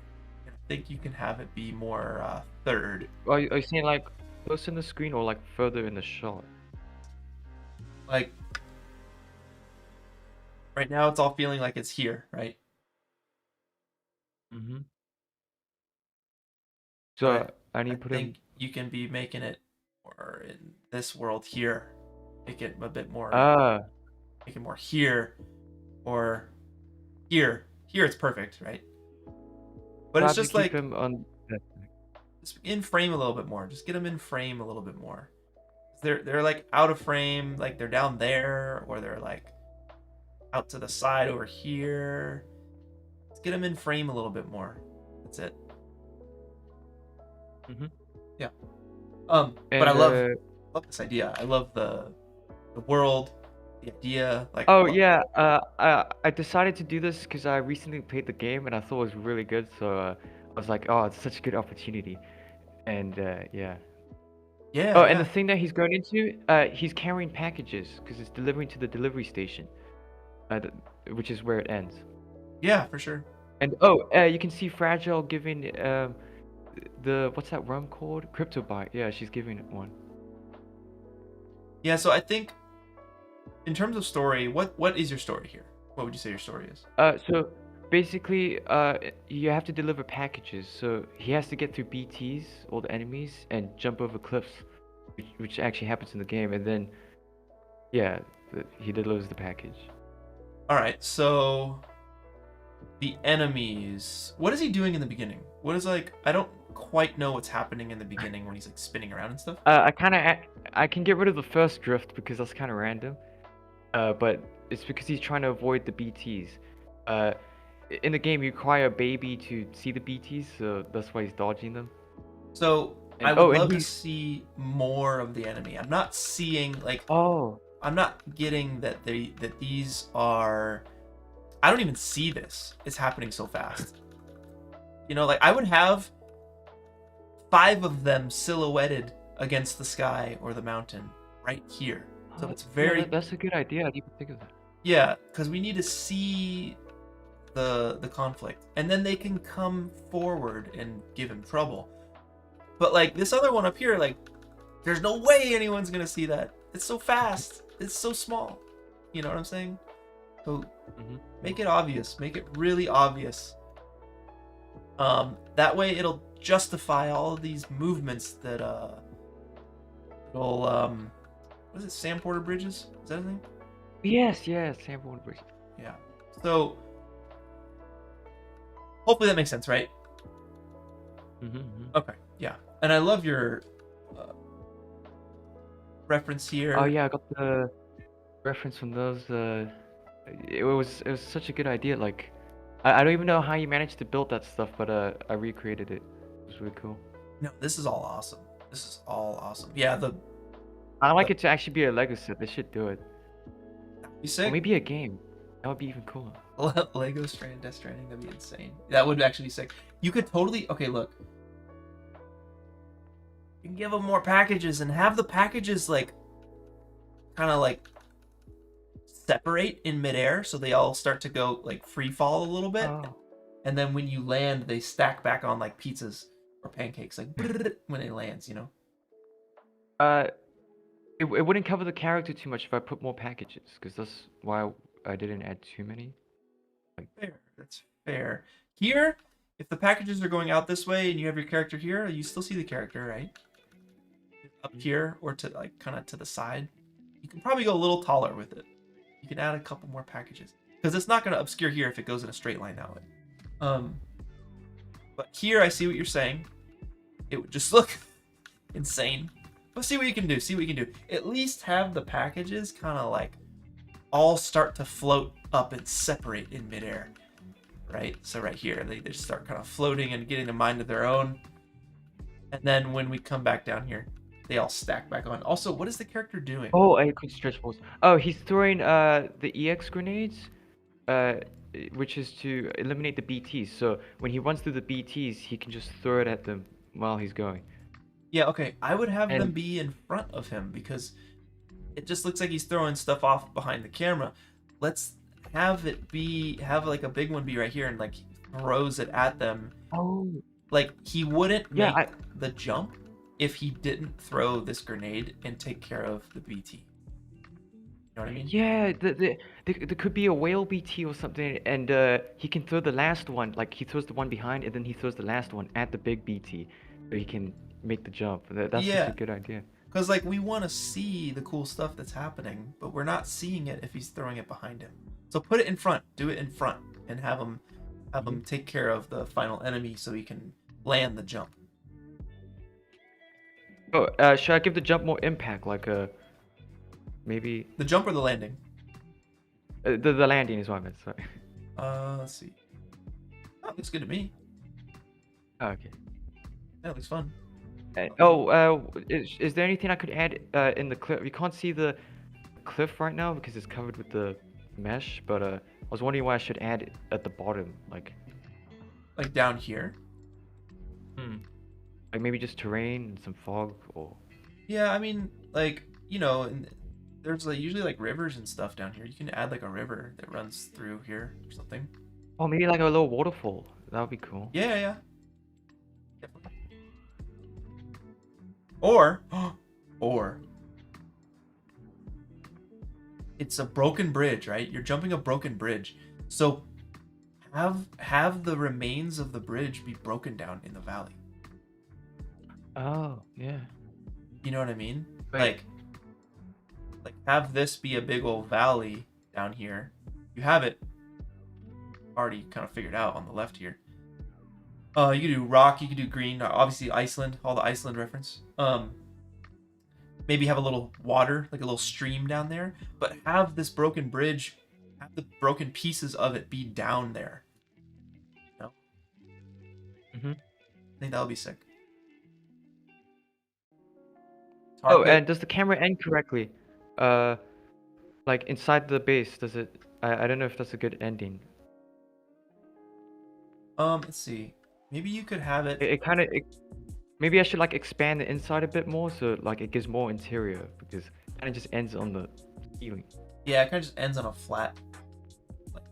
I think you can have it be more third. Are you saying like close in the screen or like further in the shot? Like right now, it's all feeling like it's here, right? Mm-hmm. So But I need I to put him. think you can be making it more in this world here. Make it a bit more. Make it more here, or here. Here it's perfect, right? But So I it's have to just keep like him on. just in frame a little bit more. Just get them in frame a little bit more. They're like out of frame, like they're down there, or they're like out to the side over here. Let's get them in frame a little bit more. That's it. Mhm. Yeah. But And, I love this idea. I love the world, the idea. Like. Oh yeah, I decided to do this because I recently played the game and I thought it was really good. So I was like, oh, it's such a good opportunity, and yeah. Yeah. Oh, yeah. and the thing that he's going into, he's carrying packages because it's delivering to the delivery station, which is where it ends. Yeah, for sure. And you can see Fragile giving the what's that rum called? CryptoBite. Yeah, she's giving it one. Yeah, so I think in terms of story, what is your story here? What would you say your story is? So basically, you have to deliver packages. So he has to get through BTs, all the enemies, and jump over cliffs, which actually happens in the game. And then, yeah, he delivers the package. All right, so the enemies. What is he doing in the beginning? What is like? I don't quite know what's happening in the beginning when he's like spinning around and stuff. I can get rid of the first drift because that's kind of random. But it's because he's trying to avoid the BTs. In the game, you require a baby to see the BTs, so that's why he's dodging them. So And- I would and love to he's- see more of the enemy. I'm not seeing like. Oh, I'm not getting that these are. I don't even see this. It's happening so fast. You know, like I would have 5 of them silhouetted against the sky or the mountain right here. So it's very. yeah, that's a good idea. I didn't even think of that. Yeah, because we need to see the conflict, and then they can come forward and give him trouble. But like this other one up here, like there's no way anyone's gonna see that. It's so fast. It's so small. You know what I'm saying? So make it obvious. Make it really obvious. That way it'll justify all of these movements that it'll what is it? Sam Porter Bridges? Is that his name? Yes, Sam Bridge. Yeah. So hopefully that makes sense, right? Okay. Yeah. And I love your reference here. Oh yeah, I got the reference from those. It was such a good idea. Like, I don't even know how you managed to build that stuff, but I recreated it. It was really cool. No, this is all awesome. This is all awesome. Yeah, I like it to actually be a Lego set. They should do it. be Or sick. maybe a game. That would be even cooler. Lego Death Stranding, that'd be insane. That would actually be sick. You could totally. Okay, look. You can give them more packages and have the packages like, kind of like, separate in midair, so they all start to go like free fall a little bit, and then when you land, they stack back on like pizzas or pancakes, like when it lands. You know. It wouldn't cover the character too much if I put more packages, because that's why I didn't add too many. Like, fair. That's fair. Here, if the packages are going out this way and you have your character here, you still see the character, right? Up here or to like kind of to the side. You can probably go a little taller with it. You can add a couple more packages because it's not going to obscure here if it goes in a straight line that way. But here I see what you're saying. It would just look insane. But see what you can do. See what you can do. At least have the packages kind of like all start to float up and separate in midair. Right? So right here, they just start kind of floating and getting a mind of their own. And then when we come back down here, they all stack back on. Also, what is the character doing? oh, I could stretch balls. Oh, he's throwing the EX grenades, which is to eliminate the BTs. So when he runs through the BTs, he can just throw it at them while he's going. Yeah, okay. I would have them And be in front of him because it just looks like he's throwing stuff off behind the camera. Let's have like a big one be right here and like throws it at them. oh Like he wouldn't yeah, make the jump if he didn't throw this grenade and take care of the BT. You know what I mean? yeah, there could be a whale BT or something, and he can throw the last one. Like he throws the one behind, and then he throws the last one at the big BT, so he can make the jump. That's Yeah. such a good idea. Because like we want to see the cool stuff that's happening, but we're not seeing it if he's throwing it behind him. So put it in front, do it in front, and have him take care of the final enemy so he can land the jump. Oh, should I give the jump more impact? Like maybe The jump or the landing? the landing is what I meant. Sorry. Let's see. Oh, looks good to me. Oh, okay. That looks fun. Is there anything I could add in the cliff? You can't see the cliff right now because it's covered with the mesh, but I was wondering what I should add at the bottom, like down here. like maybe just terrain and some fog, or Yeah, I mean, like, you know, there's like usually like rivers and stuff down here. You can add like a river that runs through here or something. oh, maybe like a little waterfall. That would be cool. Yeah, yeah. Definitely. Or it's a broken bridge, right? You're jumping a broken bridge. So have the remains of the bridge be broken down in the valley. Oh, yeah. You know what I mean? Right. Like have this be a big old valley down here. You have it already kind of figured out on the left here. You could do rock, you could do green, obviously Iceland, all the Iceland reference. Maybe have a little water, like a little stream down there, but have this broken bridge, have the broken pieces of it be down there. You know? I think that would be sick. Oh, and does the camera end correctly? Like inside the base, does it? I don't know if that's a good ending. Let's see. Maybe you could have it. It kind of. Maybe I should like expand the inside a bit more so like it gives more interior because it kind of just ends on the ceiling. Yeah, it kind of just ends on a flat, like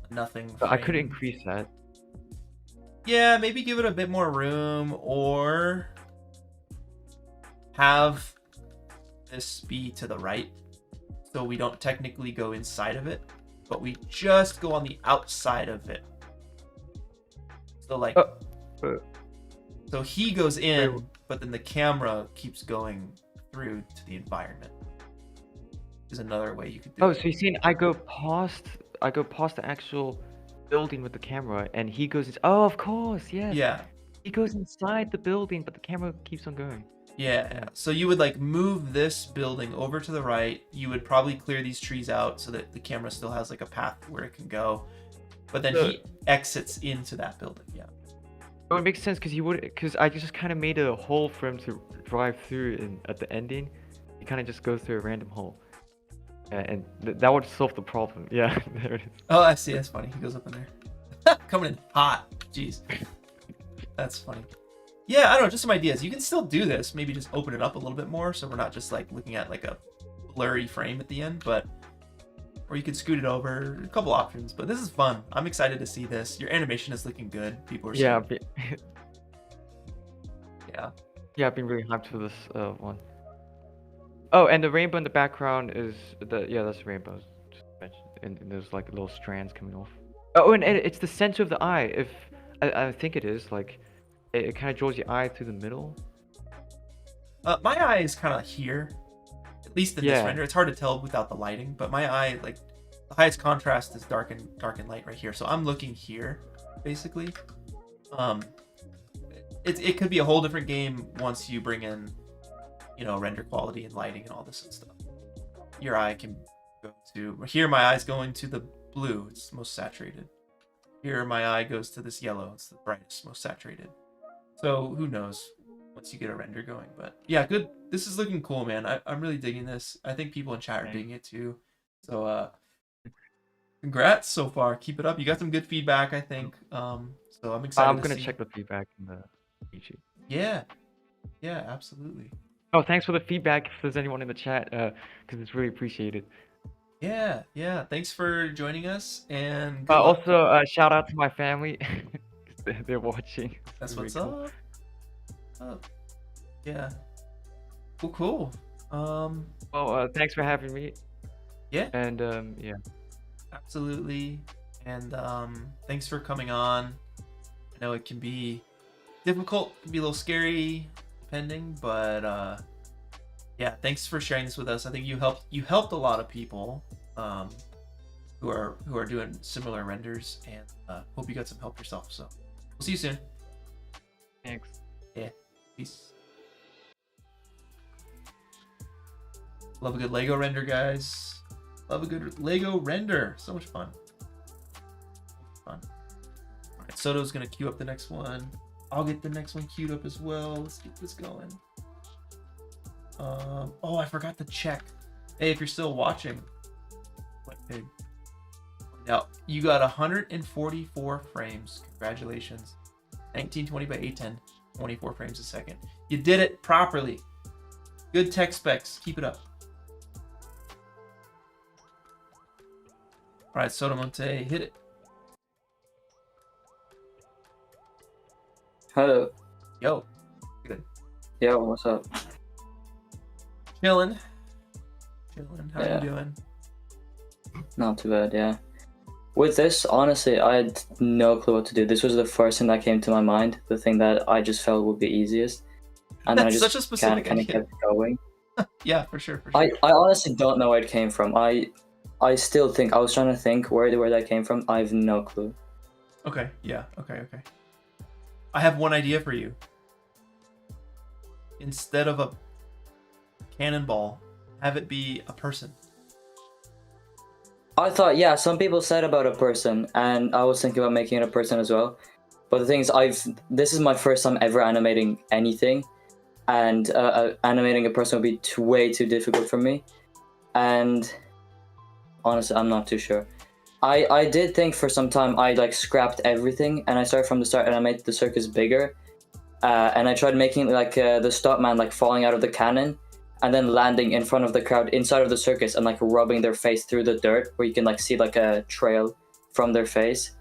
nothing. But I could frame. increase that. Yeah, maybe give it a bit more room, or have this be to the right, so we don't technically go inside of it, but we just go on the outside of it. So like, so he goes in, but then the camera keeps going through to the environment. Is another way you could do it. Oh, so you're saying I go past the actual building with the camera, and he goes. Oh, of course, yes. Yeah. He goes inside the building, but the camera keeps on going. Yeah. So you would like move this building over to the right. You would probably clear these trees out so that the camera still has like a path where it can go. But then he exits into that building. Yeah. Oh, it makes sense because I just kind of made a hole for him to drive through, and at the ending, he kind of just goes through a random hole, and that would solve the problem. Yeah, there it is. Oh, I see. That's funny. He goes up in there, coming in hot. Jeez, that's funny. Yeah, I don't know. Just some ideas. You can still do this. Maybe just open it up a little bit more, so we're not just like looking at like a blurry frame at the end, but. Or you could scoot it over. A couple options, but this is fun. I'm excited to see this. Your animation is looking good. People are saying. Yeah. Yeah, I've been really hyped for this one. Oh, and the rainbow in the background is that's the rainbow. Just mentioned, and there's like little strands coming off. Oh, and it's the center of the eye. If I think it is like, it kind of draws your eye through the middle. My eye is kind of here. At least in this render, it's hard to tell without the lighting, but my eye, like, the highest contrast is dark and light right here. So I'm looking here, basically. It could be a whole different game once you bring in, you know, render quality and lighting and all this and stuff. Your eye can go to here. My eye's going to the blue. It's most saturated. Here, my eye goes to this yellow. It's the brightest, most saturated. So who knows? Once you get a render going, but yeah, good. This is looking cool, man. I'm really digging this. I think people in chat are digging it too. So congrats so far. Keep it up. You got some good feedback, I think. So I'm excited. I'm gonna check the feedback in the YouTube. Yeah, Yeah, absolutely. Oh, thanks for the feedback. If there's anyone in the chat, because it's really appreciated. Yeah, yeah. Thanks for joining us, and good luck. Also, shout out to my family. 'Cause they're watching. That's Really what's cool. up. Oh, yeah. Cool. Well, thanks for having me. Yeah, And yeah. absolutely. And thanks for coming on. I know it can be difficult, it can be a little scary, depending, but yeah, thanks for sharing this with us. I think you helped a lot of people who are doing similar renders, and hope you got some help yourself. So we'll see you soon. Thanks. Yeah, peace. Love a good Lego render, guys. Love a good Lego render. So much fun. All right, Soto's gonna queue up the next one. I'll get the next one queued up as well. Let's get this going. Oh, I forgot to check. Hey, if you're still watching, SwetPig. Now, you got 144 frames. Congratulations. 1920 by 810, 24 frames a second. You did it properly. Good tech specs. Keep it up. All right, Sotomonte, hit it. Hello. Yo. Good. Yo, what's up? Chilling. How Yeah. you doing? Not too bad, yeah. With this, honestly, I had no clue what to do. This was the first thing that came to my mind, the thing that I just felt would be easiest. And then I That's just such a specific kind of idea. kept going. Yeah, for sure. I honestly don't know where it came from. I still think, I was trying to think where that came from. I have no clue. Okay, yeah, okay. I have one idea for you. Instead of a cannonball, have it be a person. I thought, yeah, some people said about a person, and I was thinking about making it a person as well. But the thing is, this is my first time ever animating anything, and animating a person would be way too difficult for me. And honestly, I'm not too sure. I did think for some time I like scrapped everything, and I started from the start, and I made the circus bigger. And I tried making like the stuntman like falling out of the cannon, and then landing in front of the crowd inside of the circus and like rubbing their face through the dirt where you can like see like a trail from their face.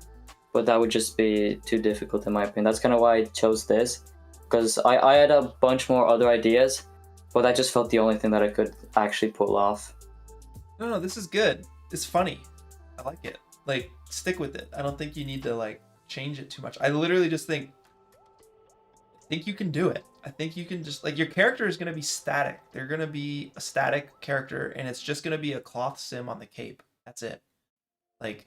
But that would just be too difficult in my opinion. That's kind of why I chose this, because I had a bunch more other ideas, but that just felt the only thing that I could actually pull off. No, this is good. It's funny. I like it. Like, stick with it. I don't think you need to like change it too much. I literally just think you can do it. I think you can just like, your character is going to be static. They're going to be a static character, and it's just going to be a cloth sim on the cape. That's it. Like,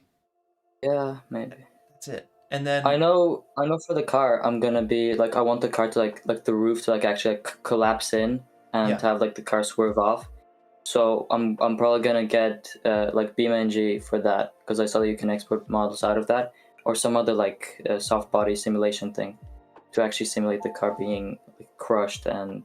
yeah, maybe. That's it. And then I know for the car, I'm gonna be like, I want the car to like the roof to like actually like, collapse in and to have like the car swerve off. So I'm probably gonna get like BeamNG for that, because I saw that you can export models out of that, or some other like soft body simulation thing to actually simulate the car being like, crushed. And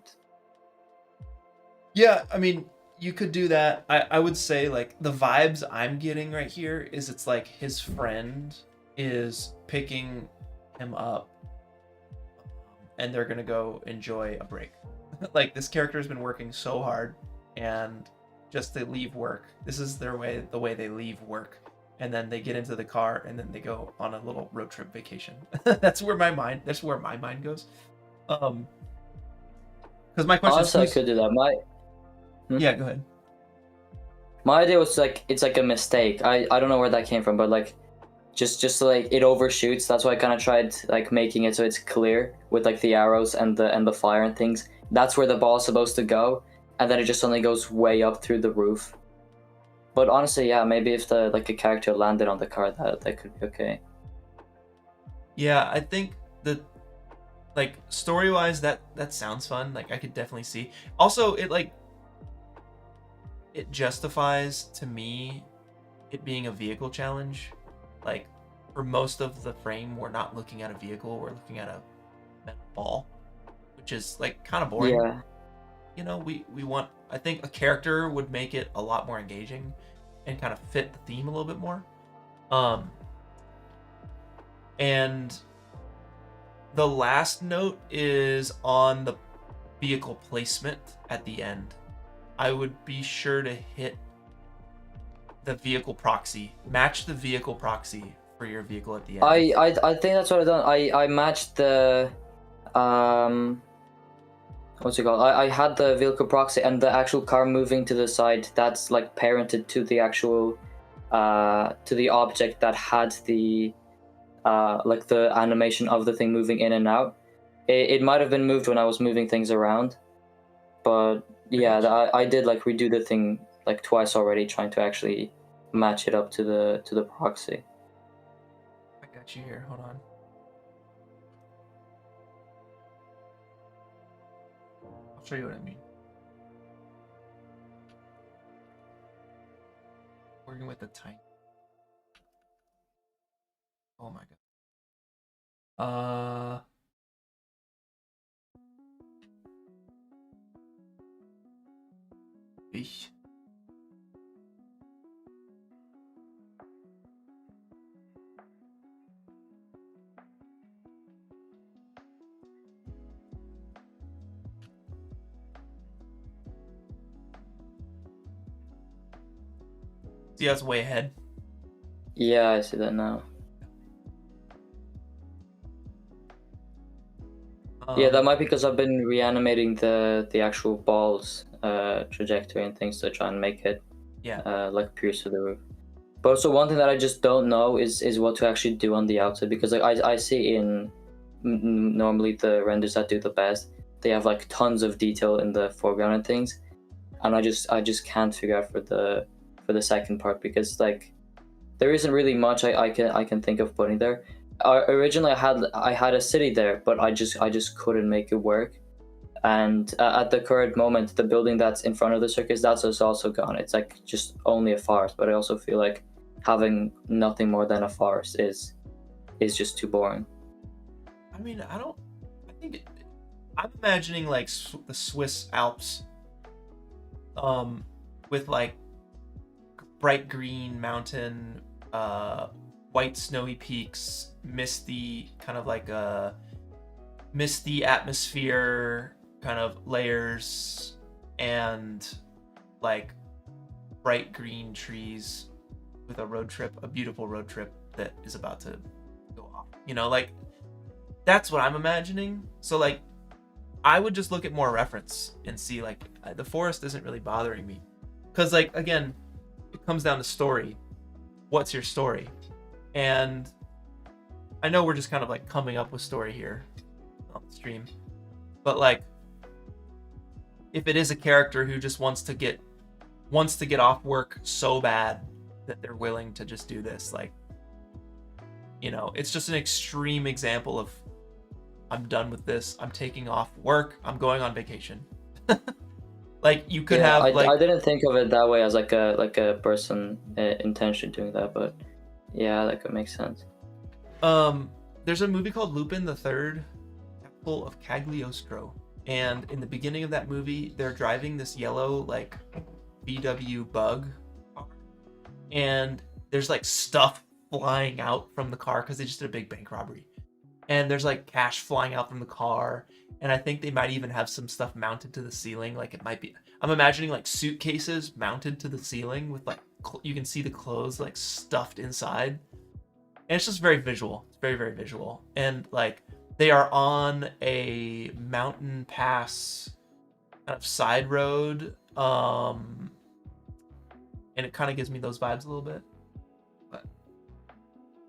yeah, I mean, you could do that. I would say like the vibes I'm getting right here is it's like his friend is picking him up and they're gonna go enjoy a break. Like, this character has been working so hard, and just to leave work, this is the way they leave work, and then they get into the car and then they go on a little road trip vacation. That's where my mind goes. Because my question honestly, is, I could do that. Yeah, go ahead. My idea was like, it's like a mistake. I don't know where that came from, but like just like it overshoots. That's why I kind of tried like making it so it's clear with like the arrows and the fire and things. That's where the ball's supposed to go, and then it just suddenly goes way up through the roof. But honestly, yeah, maybe if the like a character landed on the car, that could be okay. Yeah, I think that like story-wise that sounds fun. Like, I could definitely see. Also, it justifies to me it being a vehicle challenge. Like, for most of the frame, we're not looking at a vehicle, we're looking at a metal ball, which is like kind of boring. Yeah. You know, we want, I think a character would make it a lot more engaging and kind of fit the theme a little bit more. And the last note is on the vehicle placement at the end, I would be sure to hit the vehicle proxy. Match the vehicle proxy for your vehicle at the end. I think that's what I done. I matched the what's it called? I had the vehicle proxy and the actual car moving to the side. That's like parented to the actual to the object that had the like the animation of the thing moving in and out. It might have been moved when I was moving things around, but yeah, I did like redo the thing like twice already, trying to actually match it up to the proxy. I got you here. Hold on. I'll show you what I mean. Working with the tank. Oh my god. Ich. See, that's way ahead. Yeah, I see that now. Yeah, that might be because I've been reanimating the actual ball's trajectory and things to try and make it like pierce through the roof. But also one thing that I just don't know is what to actually do on the outside, because like I see in normally the renders that do the best, they have like tons of detail in the foreground and things, and I just can't figure out for the second part, because like there isn't really much I can think of putting there. Originally I had a city there, but I just couldn't make it work. And at the current moment, the building that's in front of the circus, that's also gone. It's like just only a forest. But I also feel like having nothing more than a forest is just too boring. I mean, I'm imagining like the Swiss Alps, with like bright green mountain, white snowy peaks, misty, kind of like a misty atmosphere kind of layers, and like bright green trees with a beautiful road trip that is about to go off. You know, like that's what I'm imagining. So like I would just look at more reference and see like the forest isn't really bothering me, because like again, it comes down to story. What's your story? And I know we're just kind of like coming up with story here on the stream, but like if it is a character who just wants to get off work so bad that they're willing to just do this, like, you know, it's just an extreme example of I'm done with this, I'm taking off work, I'm going on vacation. Like you could have like I didn't think of it that way as like a person intention doing that, but yeah, that could make sense. There's a movie called Lupin the Third, Temple of Cagliostro, and in the beginning of that movie, they're driving this yellow like VW Bug car, and there's like stuff flying out from the car because they just did a big bank robbery, and there's like cash flying out from the car, and I think they might even have some stuff mounted to the ceiling. Like it might be, I'm imagining like suitcases mounted to the ceiling with like you can see the clothes like stuffed inside. And it's just very visual. It's very, very visual. And like they are on a mountain pass kind of side road. And it kind of gives me those vibes a little bit. But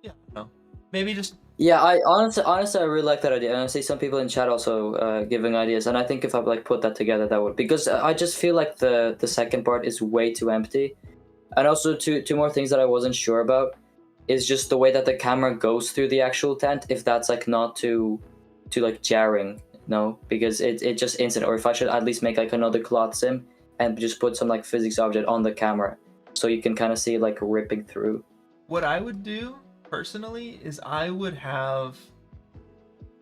yeah, no. Maybe just Yeah, I honestly I really like that idea. And I see some people in chat also giving ideas, and I think if I like put that together, that would, because I just feel like the second part is way too empty. And also two more things that I wasn't sure about is just the way that the camera goes through the actual tent, if that's like not too like jarring, no, because it just instant, or if I should at least make like another cloth sim and just put some like physics object on the camera so you can kind of see it like ripping through. What I would do personally is I would have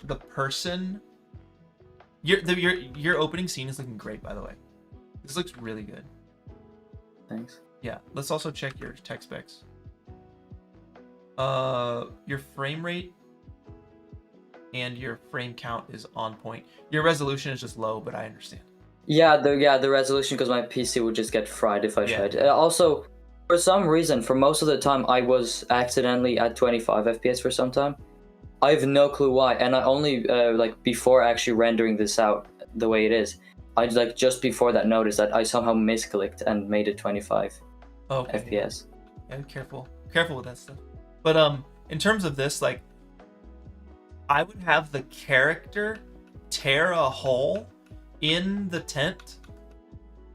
the person, your opening scene is looking great, by the way. This looks really good. Thanks. Yeah, let's also check your tech specs. Your frame rate and your frame count is on point. Your resolution is just low, but I understand. Yeah, the resolution, because my PC would just get fried if I Yeah. tried. Also, for some reason, for most of the time, I was accidentally at 25 FPS for some time. I have no clue why, and I only like before actually rendering this out the way it is, I like just before that noticed that I somehow misclicked and made it 25 FPS. Yeah, careful with that stuff. But in terms of this, like, I would have the character tear a hole in the tent,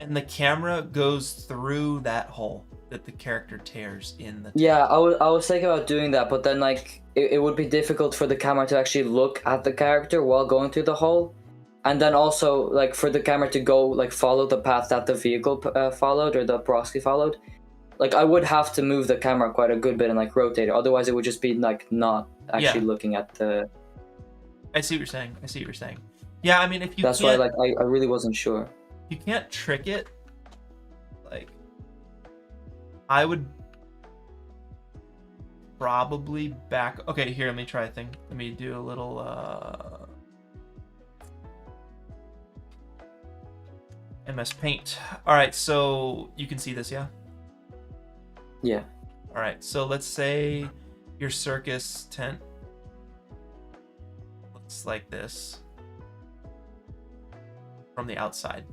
and the camera goes through that hole that the character tears in the tent. Yeah, I was thinking about doing that, but then like it would be difficult for the camera to actually look at the character while going through the hole, and then also like for the camera to go like follow the path that the vehicle followed or the proxy followed. Like I would have to move the camera quite a good bit and like rotate it, otherwise it would just be like not actually looking at the. I see what you're saying. Yeah, I mean, if you That's why like I really wasn't sure. You can't trick it. Like, I would probably back. Okay, here, let me try a thing. Let me do a little MS Paint. All right, so you can see this, yeah? Yeah. All right, so let's say your circus tent looks like this from the outside.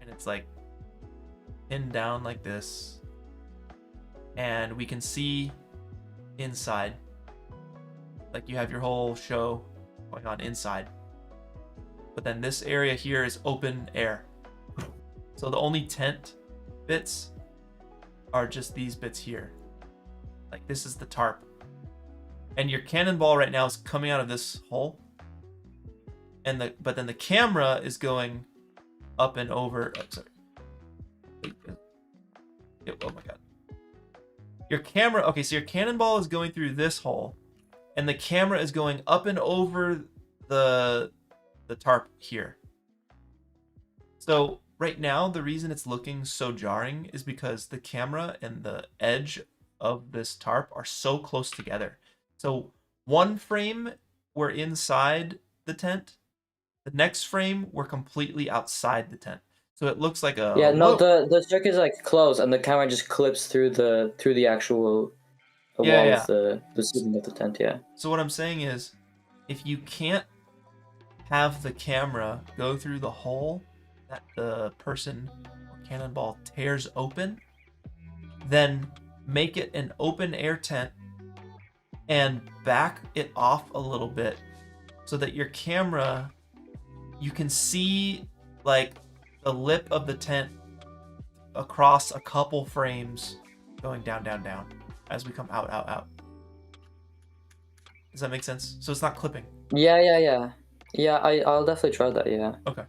And it's like pinned down like this. And we can see inside. Like you have your whole show going on inside. But then this area here is open air. So the only tent bits are just these bits here. Like this is the tarp. And your cannonball right now is coming out of this hole. And but then the camera is going up and over. Oh, sorry. Oh my god. Your camera, okay, so your cannonball is going through this hole, and the camera is going up and over the tarp here. So right now, the reason it's looking so jarring is because the camera and the edge of this tarp are so close together. So one frame, we're inside the tent. The next frame, we're completely outside the tent. So it looks like a... Yeah, no, the circuit is like closed, and the camera just clips through the actual wall of the ceiling of the tent, yeah. So what I'm saying is, if you can't have the camera go through the hole that the person or cannonball tears open, then make it an open air tent and back it off a little bit so that your camera, you can see like the lip of the tent across a couple frames going down, down, down as we come out, out, out. Does that make sense? So it's not clipping. Yeah. Yeah, I'll definitely try that, yeah. Okay.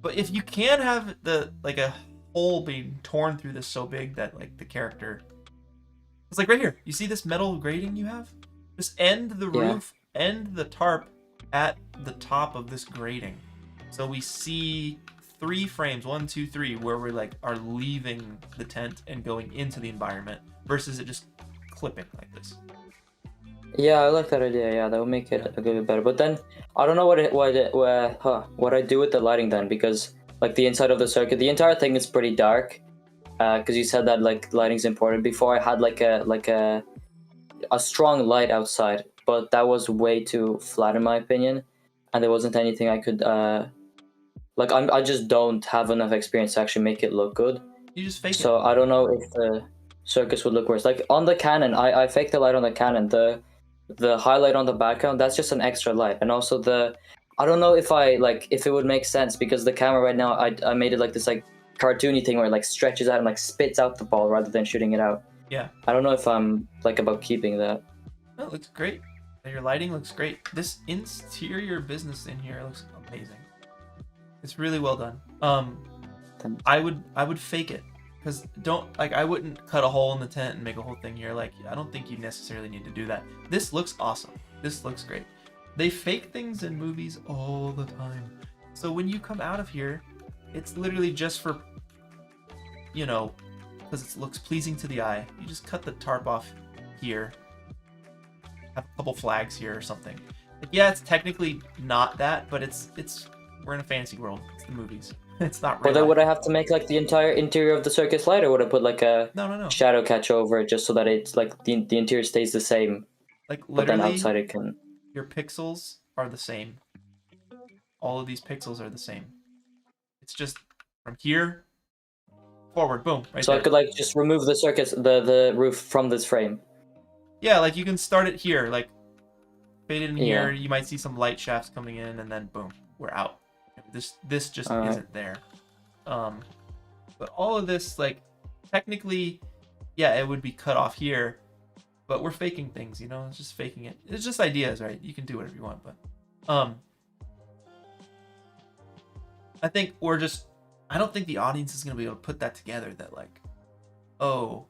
But if you can have the like a hole being torn through this so big that like the character, it's like right here. You see this metal grating you have? Just end the roof, end the tarp at the top of this grating. So we see 3 frames, 1, 2, 3, where we like are leaving the tent and going into the environment versus it just clipping like this. Yeah, I like that idea. Yeah, that would make it a little bit better. But then I don't know what I do with the lighting then, because like the inside of the circuit, the entire thing is pretty dark. Because you said that like lighting's important. Before I had like a strong light outside, but that was way too flat in my opinion, and there wasn't anything I could like. I just don't have enough experience to actually make it look good. You just fake it. So I don't know if the circus would look worse. Like on the Canon, I faked the light on the Canon. The highlight on the background, that's just an extra light. And also I don't know if it would make sense, because the camera right now, I made it like this like cartoony thing where it like stretches out and like spits out the ball rather than shooting it out. Yeah. I don't know if I'm like about keeping that. No, it looks great. And your lighting looks great. This interior business in here looks amazing. It's really well done. I would fake it. Because I wouldn't cut a hole in the tent and make a whole thing here. Like, I don't think you necessarily need to do that. This looks awesome. This looks great. They fake things in movies all the time. So when you come out of here, it's literally just for, because it looks pleasing to the eye, you just cut the tarp off here. Have a couple flags here or something. Like, yeah, it's technically not that, but it's we're in a fantasy world. It's the movies. It's not real. But then would I have to make like the entire interior of the circus light, or would I put like a No. shadow catch over it just so that it's like the interior stays the same, Like but then literally, outside it can. your pixels are the same. All of these pixels are the same. It's just from here forward, boom, right So there. I could like just remove the circus, the roof from this frame. Yeah, like you can start it here, like fade it in here. Yeah. You might see some light shafts coming in, and then boom, we're out. This just Alright. isn't there. But all of this, like, technically, yeah, it would be cut off here, but we're faking things, you know. It's just faking it. It's just ideas, right? You can do whatever you want, but I think I don't think the audience is gonna be able to put that together. That like, oh,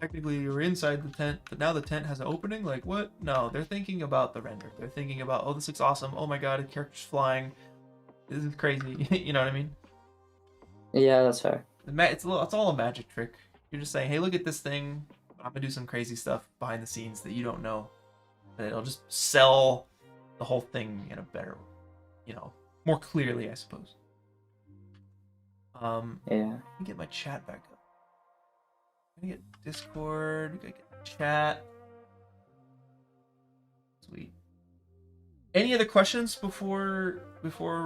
technically you're inside the tent, but now the tent has an opening. Like what? No, they're thinking about the render. They're thinking about, oh, this looks awesome. Oh my god, a character's flying. This is crazy. You know what I mean? Yeah, that's fair. It's all a magic trick. You're just saying, hey, look at this thing. I'm gonna do some crazy stuff behind the scenes that you don't know. But it'll just sell the whole thing in a better, more clearly, I suppose. Yeah. Let me get my chat back up. I'm gonna get Discord. Gotta get chat. Sweet. Any other questions before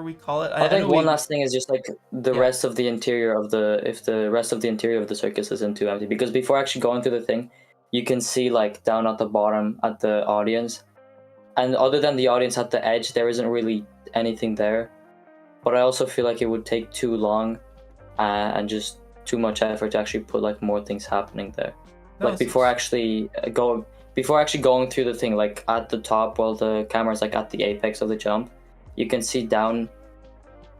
we call it? I think one last thing is just like the rest of the interior of the rest of the interior of the circus isn't too empty, because before actually going through the thing, you can see like down at the bottom at the audience, and other than the audience at the edge, there isn't really anything there. But I also feel like it would take too long and just too much effort to actually put like more things happening there. No, Like before actually going through the thing, like at the top while the camera's like at the apex of the jump, you can see down,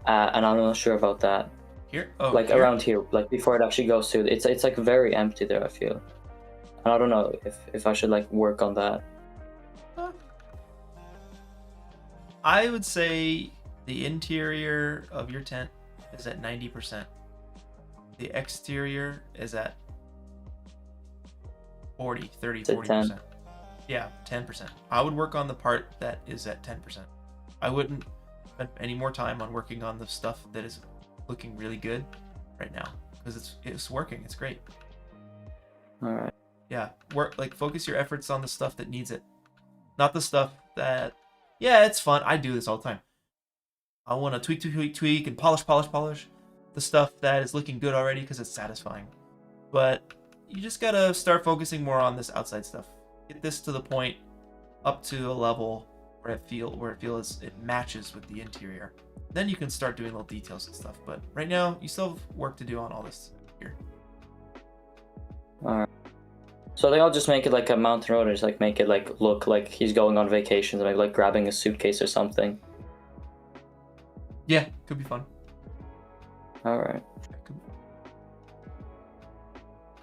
and I'm not sure about that. Here? Oh, like here? around here, like before it actually goes through, it's like very empty there, I feel. And I don't know if I should like work on that. I would say the interior of your tent is at 90%. The exterior is at 40%. 10. Yeah, 10%. I would work on the part that is at 10%. I wouldn't spend any more time on working on the stuff that is looking really good right now, because it's working. It's great. All right. Yeah, focus your efforts on the stuff that needs it, not the stuff that, yeah, it's fun. I do this all the time. I want to tweak and polish the stuff that is looking good already because it's satisfying. But you just gotta start focusing more on this outside stuff. Get this to the point, up to a level where it feels it matches with the interior. Then you can start doing little details and stuff. But right now, you still have work to do on all this here. All right. So I think I'll just make it like a mountain road, and just like make it like look like he's going on vacation, like grabbing a suitcase or something. Yeah, could be fun. All right.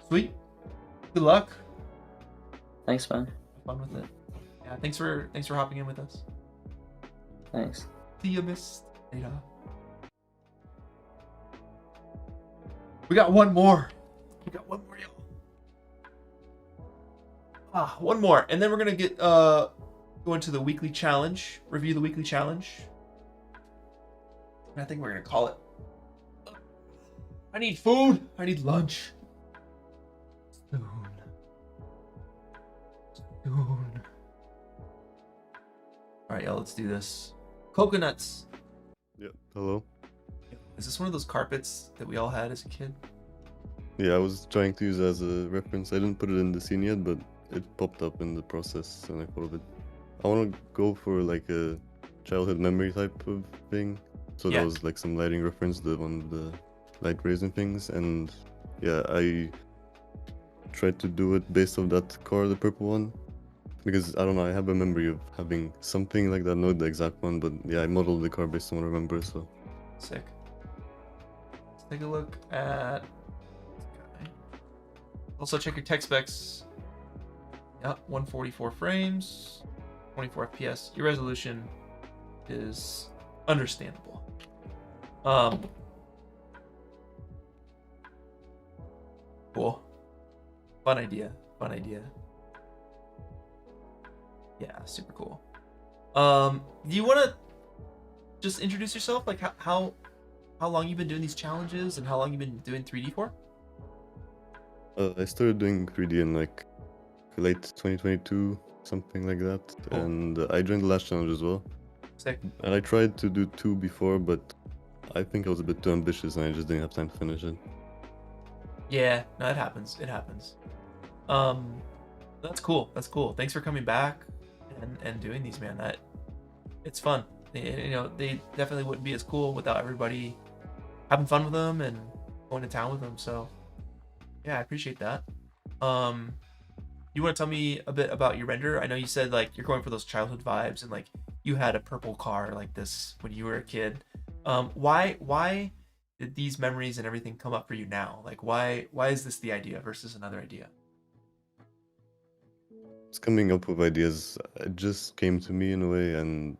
Sweet. Good luck. Thanks, man. Have fun with it. Yeah, thanks for hopping in with us. Thanks. See you, Miss Ada. We got one more. Y'all. One more, and then we're gonna get go into the weekly challenge. Review the weekly challenge. I think we're gonna call it. I need food. I need lunch. Soon. All right, y'all. Let's do this. Coconuts. Yeah. Hello. Is this one of those carpets that we all had as a kid? Yeah, I was trying to use it as a reference. I didn't put it in the scene yet, but it popped up in the process and I thought of it. I want to go for like a childhood memory type of thing. So Yeah. that was like some lighting reference, the one with the light rays and things. And yeah, I tried to do it based on that car, the purple one. Because I don't know, I have a memory of having something like that, not the exact one, but yeah, I modeled the car based on what I remember, so. Sick. Let's take a look at. Also, check your tech specs. Yep, 144 frames, 24 FPS. Your resolution is understandable. Cool. cool. Fun idea. Fun idea. Yeah, super cool. Do you want to just introduce yourself? Like how long you've been doing these challenges and how long you've been doing 3D for? I started doing 3D in like late 2022, something like that, Cool. and I joined the last challenge as well. Sick. And I tried to do 2 before, but I think I was a bit too ambitious and I just didn't have time to finish it. Yeah, no, it happens. It happens. That's cool. That's cool. Thanks for coming back and doing these, man. It's fun. You know, they definitely wouldn't be as cool without everybody having fun with them and going to town with them. So, yeah, I appreciate that. You want to tell me a bit about your render? I know you said like you're going for those childhood vibes and like you had a purple car like this when you were a kid. Why did these memories and everything come up for you now? Like why is this the idea versus another idea? It's coming up with ideas. It just came to me in a way, and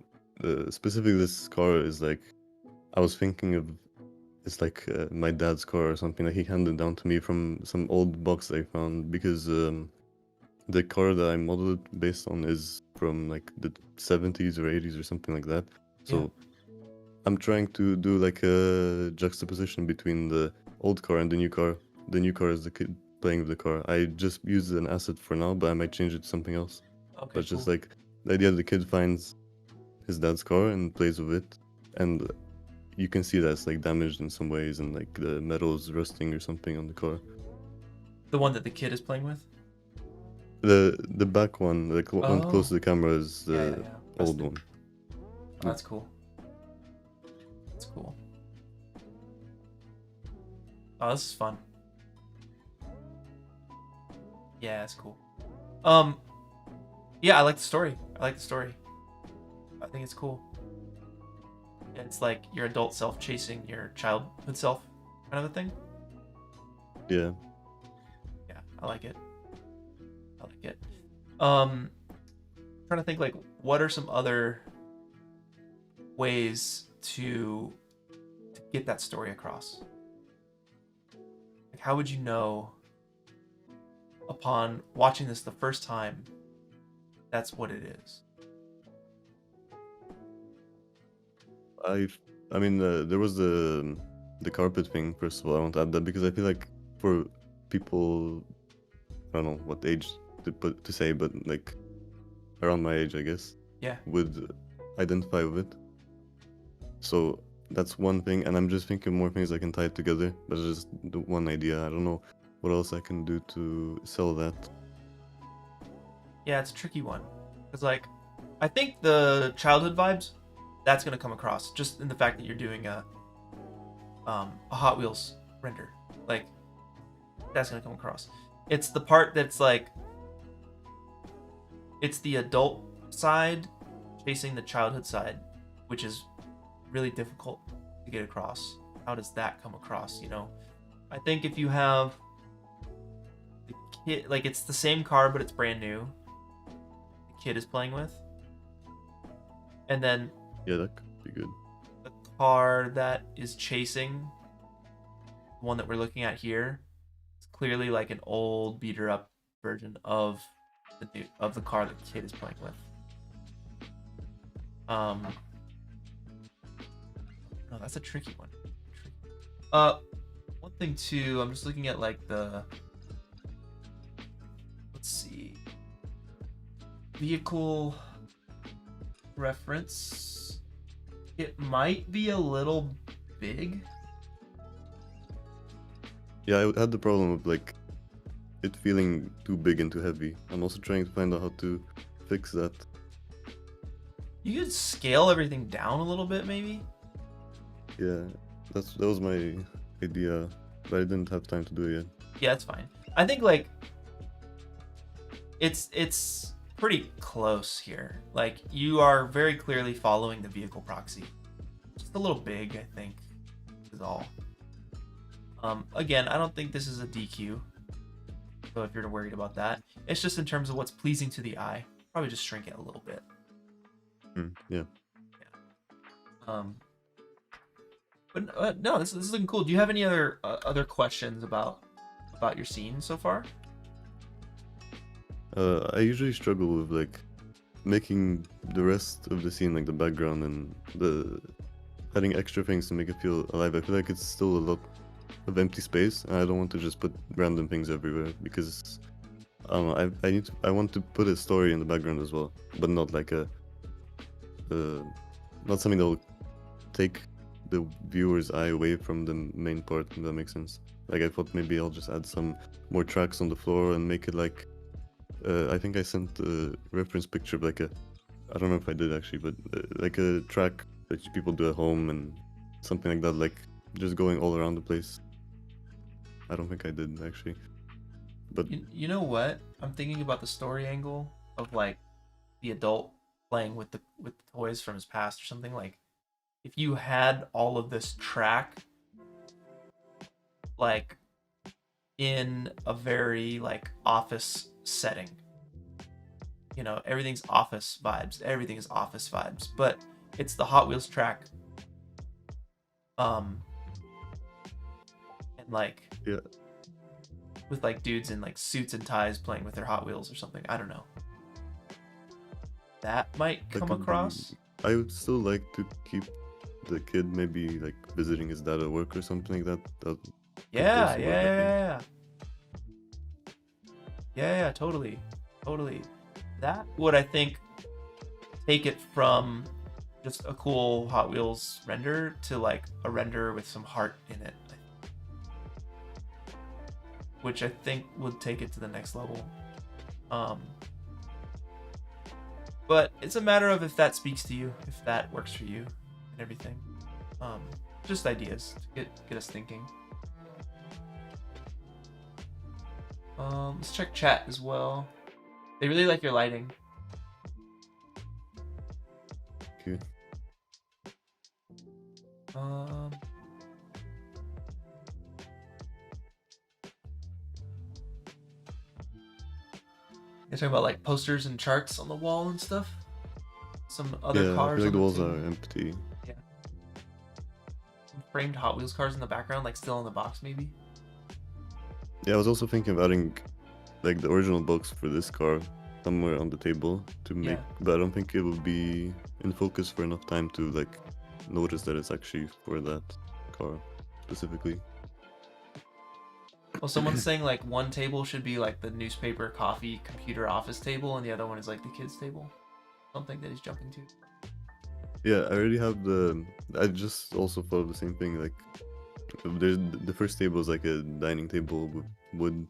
specifically this car is like, I was thinking of, it's like my dad's car or something that he handed down to me from some old box I found, because the car that I modeled it based on is from like the 70s or 80s or something like that. So I'm trying to do like a juxtaposition between the old car and the new car. The new car is the kid playing with the car. I just use an asset for now, but I might change it to something else. Okay, but just like the idea the kid finds his dad's car and plays with it, and you can see that it's like damaged in some ways and like the metal's rusting or something on the car. The one that the kid is playing with? The back one, like one Oh. close to the camera, is the old one. Oh, that's cool. That's cool. Oh, this is fun. Yeah, that's cool. Yeah, I like the story. I think it's cool. It's like your adult self chasing your childhood self kind of a thing. Yeah. Yeah, I like it. Trying to think like what are some other ways to get that story across? Like how would you know upon watching this the first time that's what it is? I mean, there was the carpet thing. First of all, I want to add that because I feel like for people, I don't know what age to say, but like around my age, I guess. Yeah. Would identify with it. So that's one thing, and I'm just thinking more things I can tie it together. But it's just the one idea. I don't know what else I can do to sell that. Yeah, it's a tricky one. Because, like, I think the childhood vibes, that's going to come across just in the fact that you're doing a Hot Wheels render. Like, that's going to come across. It's the part that's, like, it's the adult side chasing the childhood side, which is really difficult to get across. How does that come across, you know? I think if you have the kid, like, it's the same car, but it's brand new. Kid is playing with, and then yeah, that could be good. The car that is chasing the one that we're looking at here is clearly like an old beater up version of the car that the kid is playing with. No, that's a tricky one. One thing too, I'm just looking at like let's see, vehicle reference. It might be a little big. Yeah, I had the problem of like it feeling too big and too heavy. I'm also trying to find out how to fix that. You could scale everything down a little bit, maybe. Yeah, that was my idea, but I didn't have time to do it yet. Yeah, it's fine. I think like it's pretty close here. Like you are very clearly following the vehicle proxy. Just a little big, I think, is all. Again, I don't think this is a DQ. So if you're worried about that, it's just in terms of what's pleasing to the eye. Probably just shrink it a little bit. Yeah. But no, this is looking cool. Do you have any other questions about about your scene so far? I usually struggle with like making the rest of the scene, like the background and the adding extra things to make it feel alive. I feel like it's still a lot of empty space, and I don't want to just put random things everywhere because I don't know. I want to put a story in the background as well, but not like not something that will take the viewer's eye away from the main part. If that makes sense. Like I thought maybe I'll just add some more tracks on the floor and make it like. I think I sent a reference picture of like I don't know if I did actually, but like a track that people do at home and something like that, like just going all around the place. I don't think I did actually, but you know what? I'm thinking about the story angle of like the adult playing with the toys from his past or something. Like if you had all of this track like in a very like office setting, you know, everything's office vibes, everything is office vibes, but it's the Hot Wheels track, and like yeah, with like dudes in like suits and ties playing with their Hot Wheels or something. I don't know, that might come across. I would still like to keep the kid maybe like visiting his dad at work or something like that. Yeah, totally. That would, I think, take it from just a cool Hot Wheels render to like a render with some heart in it, which I think would take it to the next level. But it's a matter of if that speaks to you, if that works for you and everything. Just ideas to get us thinking. Let's check chat as well. They really like your lighting. Okay. You're talking about like posters and charts on the wall and stuff? Some other cars. I feel like the walls too. are empty. Yeah. Some framed Hot Wheels cars in the background, like still in the box maybe? Yeah, I was also thinking of adding like the original box for this car somewhere on the table to make, but I don't think it will be in focus for enough time to like notice that it's actually for that car specifically. Well, someone's saying like one table should be like the newspaper, coffee, computer, office table, and the other one is like the kids' table. Something that he's jumping to. Yeah, I already have I just also thought of the same thing. Like, there's the first table is like a dining table with wood,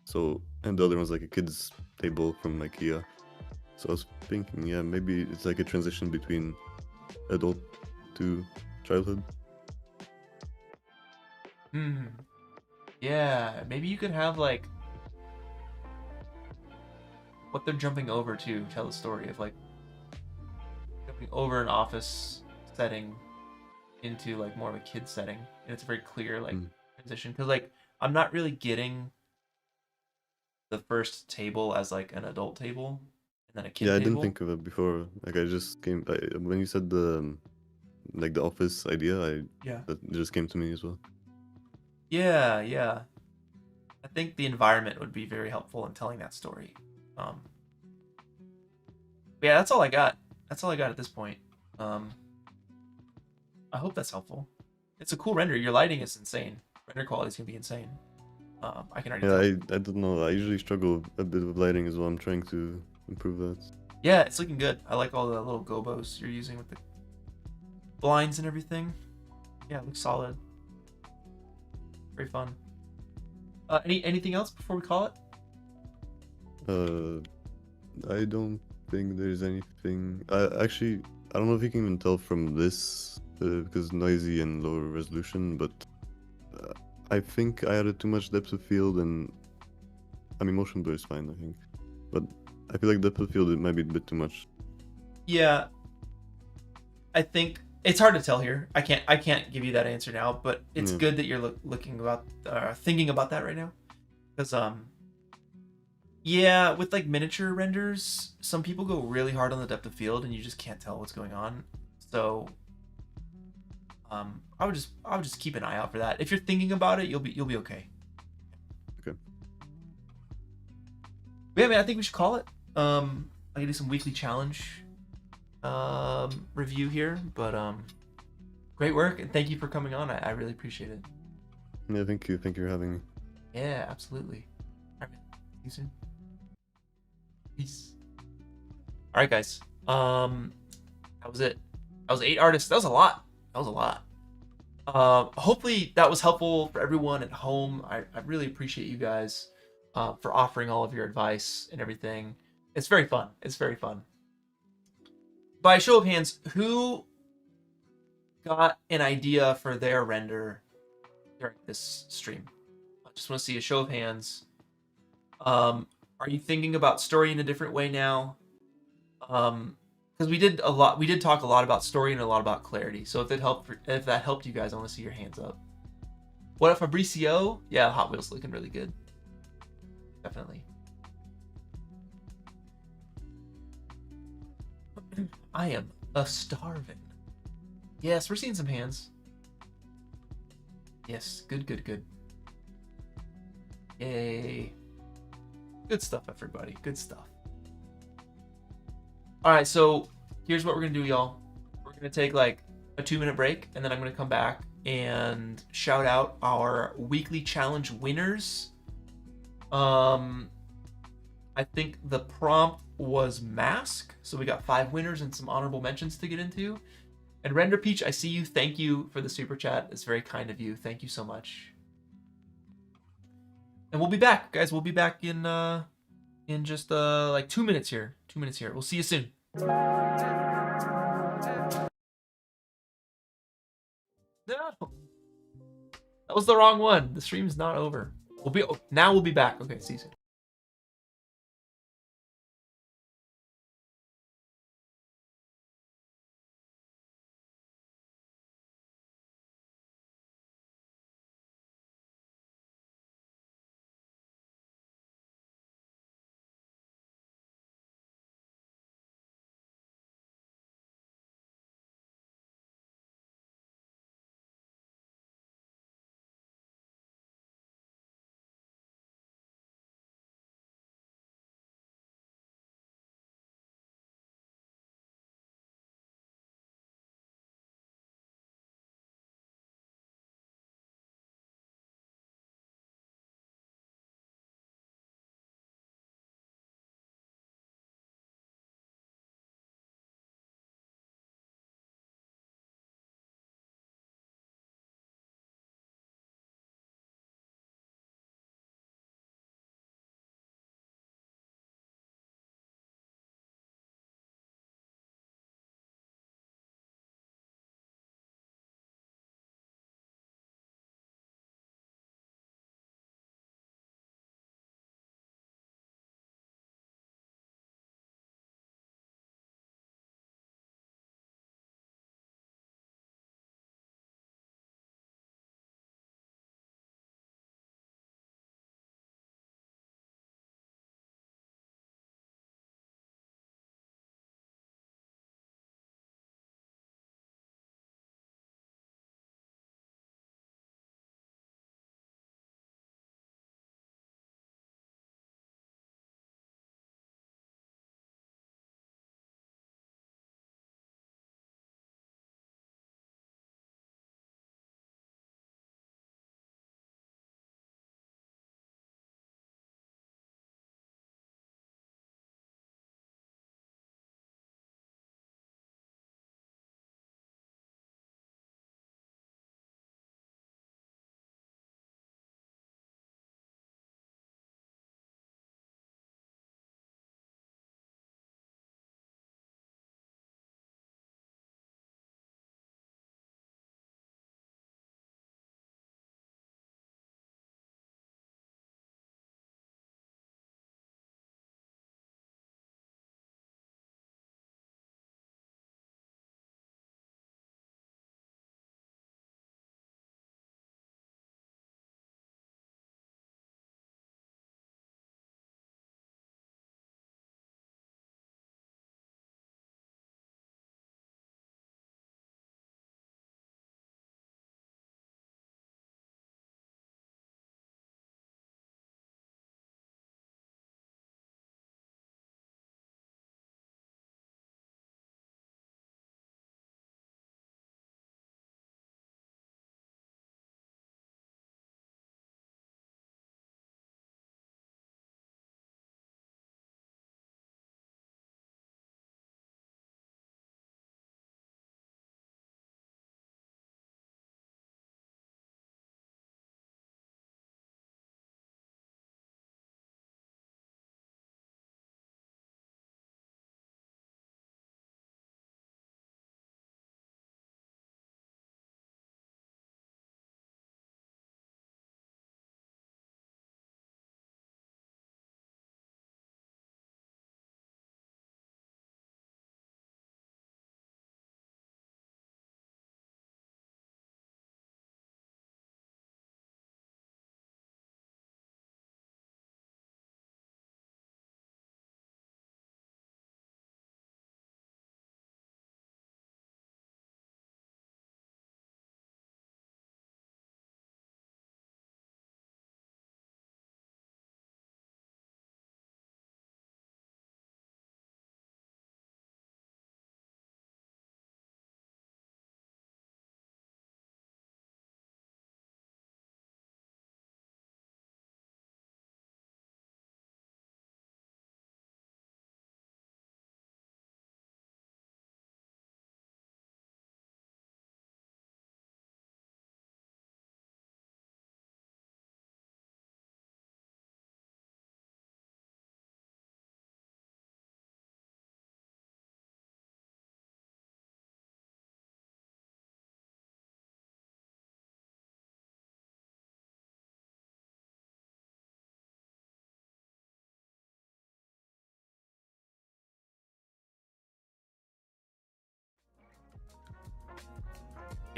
so, and the other one's like a kids' table from IKEA. So I was thinking, yeah, maybe it's like a transition between adult to childhood. Yeah, maybe you could have like what they're jumping over to tell the story of like jumping over an office setting into like more of a kid setting, and it's a very clear like transition, because like I'm not really getting the first table as like an adult table and then a kid table. I didn't think of it before. Like I just came when you said the like the office idea, that just came to me as well. Yeah. I think the environment would be very helpful in telling that story. Yeah, that's all I got. That's all I got at this point. I hope that's helpful. It's a cool render. Your lighting is insane. Render quality is gonna be insane. I can already tell. I don't know. I usually struggle a bit with lighting as well. I'm trying to improve that. Yeah, it's looking good. I like all the little gobos you're using with the blinds and everything. Yeah, it looks solid. Very fun. Anything else before we call it? I don't think there's anything. Actually, I don't know if you can even tell from this because it's noisy and lower resolution, but I think I added too much depth of field, and I mean motion blur is fine, I think, but I feel like depth of field it might be a bit too much. Yeah, I think it's hard to tell here. I can't give you that answer now, but it's good that you're thinking about that right now, because yeah, with like miniature renders, some people go really hard on the depth of field, and you just can't tell what's going on. So I would just keep an eye out for that. If you're thinking about it, you'll be okay. Okay. Yeah, man, I think we should call it. I can do some weekly challenge review here, but great work and thank you for coming on. I really appreciate it. Yeah, thank you. Thank you for having me. Yeah, absolutely. All right, man. See you soon. Peace. All right, guys. That was it. That was 8 artists. That was a lot. That was a lot. Hopefully that was helpful for everyone at home. I really appreciate you guys for offering all of your advice and everything. It's very fun. It's very fun. By a show of hands, who got an idea for their render during this stream? I just want to see a show of hands. Are you thinking about story in a different way now? Because we did talk a lot about story and a lot about clarity. So if that helped you guys, I want to see your hands up. What up, Fabricio? Yeah, Hot Wheels looking really good. Definitely. I am starving. Yes, we're seeing some hands. Yes, good, good, good. Yay. Good stuff, everybody. Good stuff. All right, so here's what we're gonna do, y'all. We're gonna take like a 2-minute break, and then I'm gonna come back and shout out our weekly challenge winners. I think the prompt was mask, so we got 5 winners and some honorable mentions to get into. And Render Peach, I see you. Thank you for the super chat. It's very kind of you. Thank you so much. And we'll be back, guys. We'll be back in just like 2 minutes here. 2 minutes here. We'll see you soon. No, that was the wrong one. The stream's not over. We'll be back. Okay, see you soon.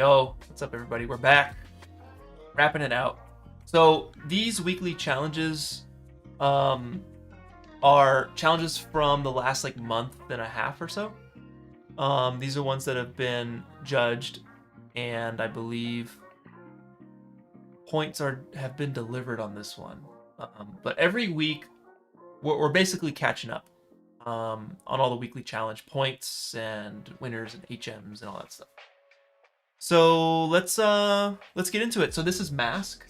Yo, what's up, everybody? We're back, wrapping it out. So these weekly challenges are challenges from the last like month and a half or so. These are ones that have been judged, and I believe points have been delivered on this one. But every week, we're basically catching up on all the weekly challenge points and winners and HMs and all that stuff. So let's get into it. So this is Mask,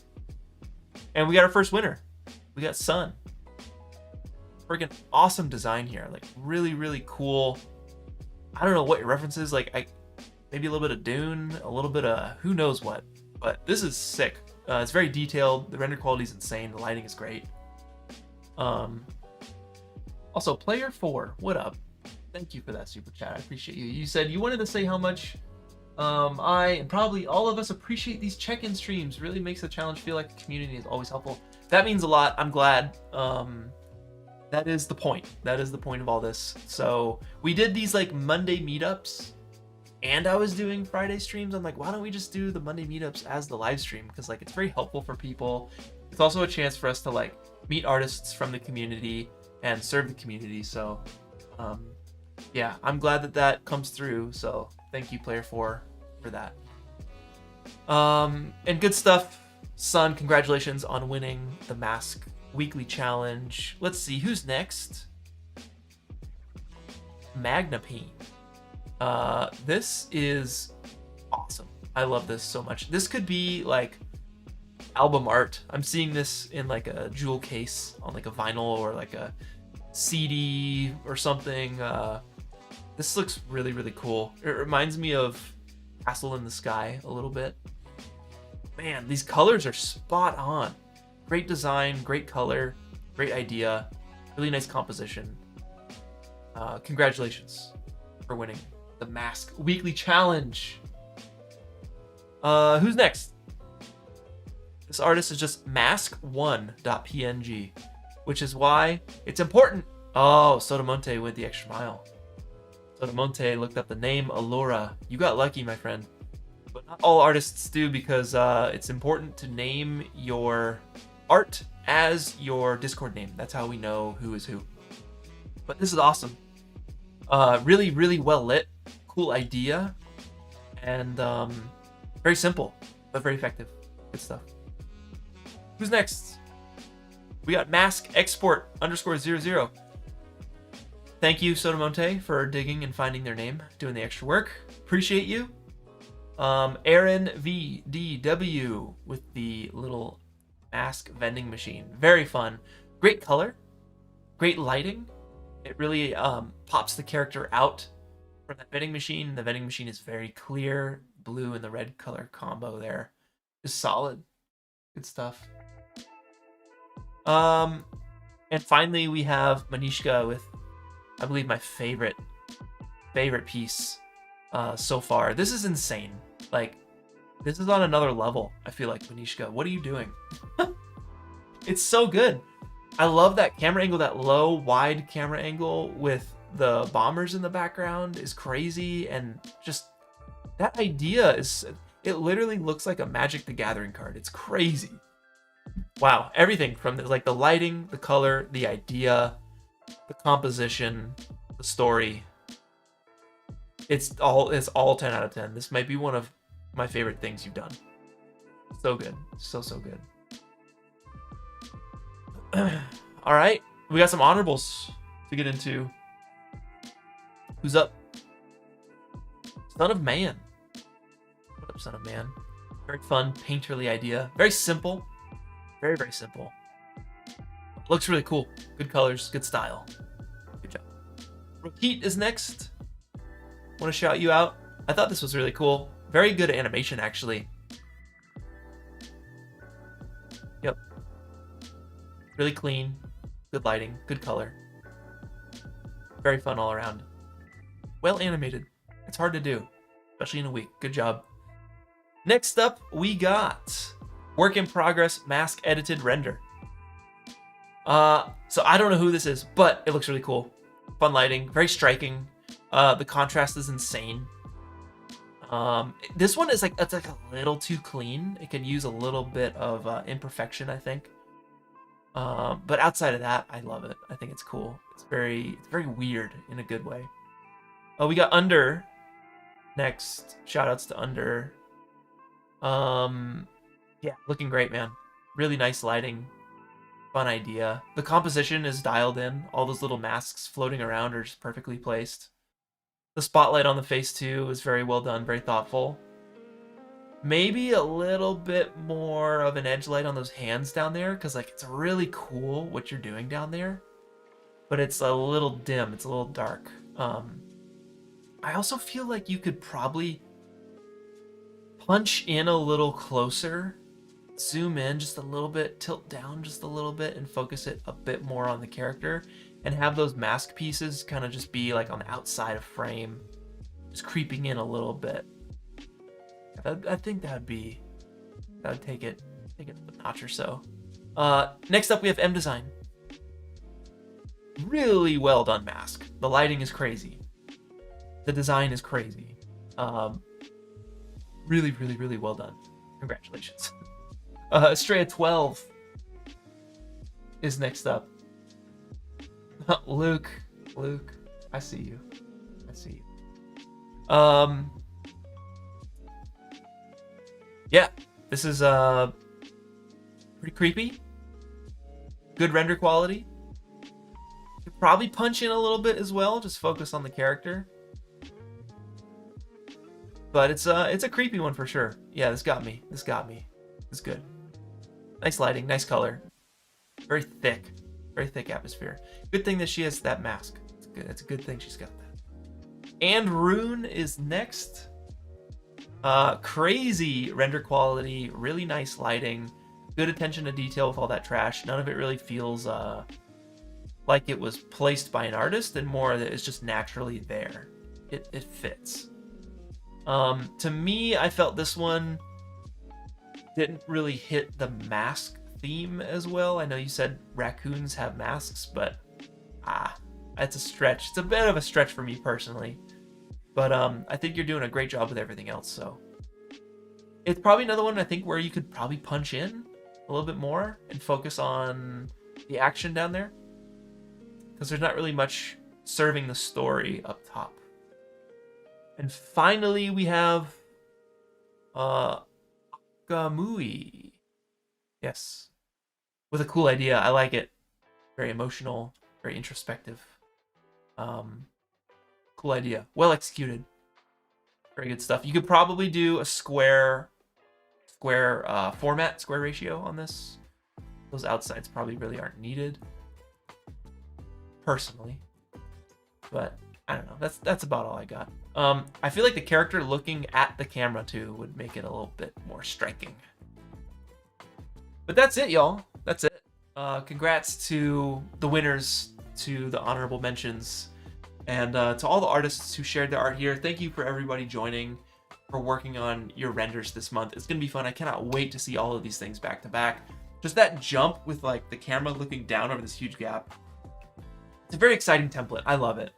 and we got our first winner. We got Sun. Freaking awesome design here, like really cool. I don't know what your reference is, like maybe a little bit of Dune, a little bit of who knows what, but this is sick. It's very detailed. The render quality is insane. The lighting is great. Also, Player 4, what up? Thank you for that super chat. I appreciate you. You said you wanted to say how much I and probably all of us appreciate these check-in streams. Really makes the challenge feel like the community is always helpful. That means a lot. I'm glad. That is the point. That is the point of all this. So we did these like Monday meetups, and I was doing Friday streams. I'm like, why don't we just do the Monday meetups as the live stream? Because like it's very helpful for people. It's also a chance for us to like meet artists from the community and serve the community. So yeah, I'm glad that comes through. So thank you, Player 4, for that. And good stuff. Sun, congratulations on winning the Mask weekly challenge. Let's see who's next. Magnapine. This is awesome. I love this so much. This could be like album art. I'm seeing this in like a jewel case on like a vinyl or like a CD or something. This looks really cool. It reminds me of Castle in the Sky a little bit. Man, these colors are spot on. Great design, great color, great idea, really nice composition. Congratulations for winning the Mask weekly challenge. Who's next? This artist is just mask1.png, which is why it's important. Oh, Sotomonte went the extra mile. Sotomonte looked up the name Allura. You got lucky, my friend. But not all artists do, because it's important to name your art as your Discord name. That's how we know who is who. But this is awesome. Really well lit. Cool idea. And very simple, but very effective. Good stuff. Who's next? We got Mask Export _00. Thank you, Sotomonte, for digging and finding their name, doing the extra work. Appreciate you. Aaron VDW with the little mask vending machine. Very fun. Great color. Great lighting. It really pops the character out from that vending machine. The vending machine is very clear. Blue and the red color combo there is solid. Good stuff. And finally, we have Manishka with, I believe, my favorite piece so far. This is insane. Like, this is on another level, I feel like, Manishka. What are you doing? It's so good. I love that camera angle, that low, wide camera angle with the bombers in the background is crazy. And just that idea is, it literally looks like a Magic the Gathering card. It's crazy. Wow, everything from like the lighting, the color, the idea, the composition, the story. It's all 10 out of 10. This might be one of my favorite things you've done. So good. So good. All right, we got some honorables to get into. Who's up? Son of Man. What up, Son of Man? Very fun, painterly idea. Very simple. Very simple. Looks really cool. Good colors, good style. Good job. Rokeet is next. Want to shout you out. I thought this was really cool. Very good animation, actually. Yep. Really clean. Good lighting. Good color. Very fun all around. Well animated. It's hard to do, especially in a week. Good job. Next up, we got Work in Progress Mask Edited Render. So I don't know who this is, but it looks really cool. Fun lighting, very striking. The contrast is insane. This one is it's like a little too clean. It can use a little bit of imperfection, I think. But outside of that, I love it. I think it's cool. It's very weird in a good way. Oh, we got Under next. Shoutouts to Under. Yeah, looking great, man. Really nice lighting. Fun idea. The composition is dialed in. All those little masks floating around are just perfectly placed. The spotlight on the face too is very well done, very thoughtful. Maybe a little bit more of an edge light on those hands down there, because it's really cool what you're doing down there, but it's a little dim, it's a little dark. I also feel like you could probably punch in a little closer, zoom in just a little bit, tilt down just a little bit, and focus it a bit more on the character, and have those mask pieces kind of just be on the outside of frame, just creeping in a little bit. I think that would take it a notch or so. Next up we have M Design. Really well done mask. The lighting is crazy. The design is crazy. Really well done. Congratulations. Estrella 12 is next up. Luke, I see you. Yeah, this is pretty creepy. Good render quality. You could probably punch in a little bit as well, just focus on the character. But it's a creepy one for sure. Yeah, this got me. It's good. Nice lighting, nice color. Very thick atmosphere. Good thing that she has that mask. It's good. It's a good thing she's got that. And Rune is next. Crazy render quality, really nice lighting, good attention to detail with all that trash. None of it really feels like it was placed by an artist, and more that it's just naturally there. It fits. To me, I felt this one didn't really hit the mask theme as well. I know you said raccoons have masks, but that's a stretch. It's a bit of a stretch for me personally. But I think you're doing a great job with everything else, so. It's probably another one I think where you could probably punch in a little bit more and focus on the action down there, because there's not really much serving the story up top. And finally we have Akamui. Yes. With a cool idea. I like it. Very emotional, very introspective. Cool idea. Well executed. Very good stuff. You could probably do a square format, square ratio on this. Those outsides probably really aren't needed, personally. But I don't know. That's about all I got. I feel like the character looking at the camera too would make it a little bit more striking. But that's it, y'all. That's it. Congrats to the winners, to the honorable mentions, and to all the artists who shared their art here. Thank you for everybody joining, for working on your renders this month. It's gonna be fun. I cannot wait to see all of these things back to back. Just that jump with the camera looking down over this huge gap. It's a very exciting template. I love it.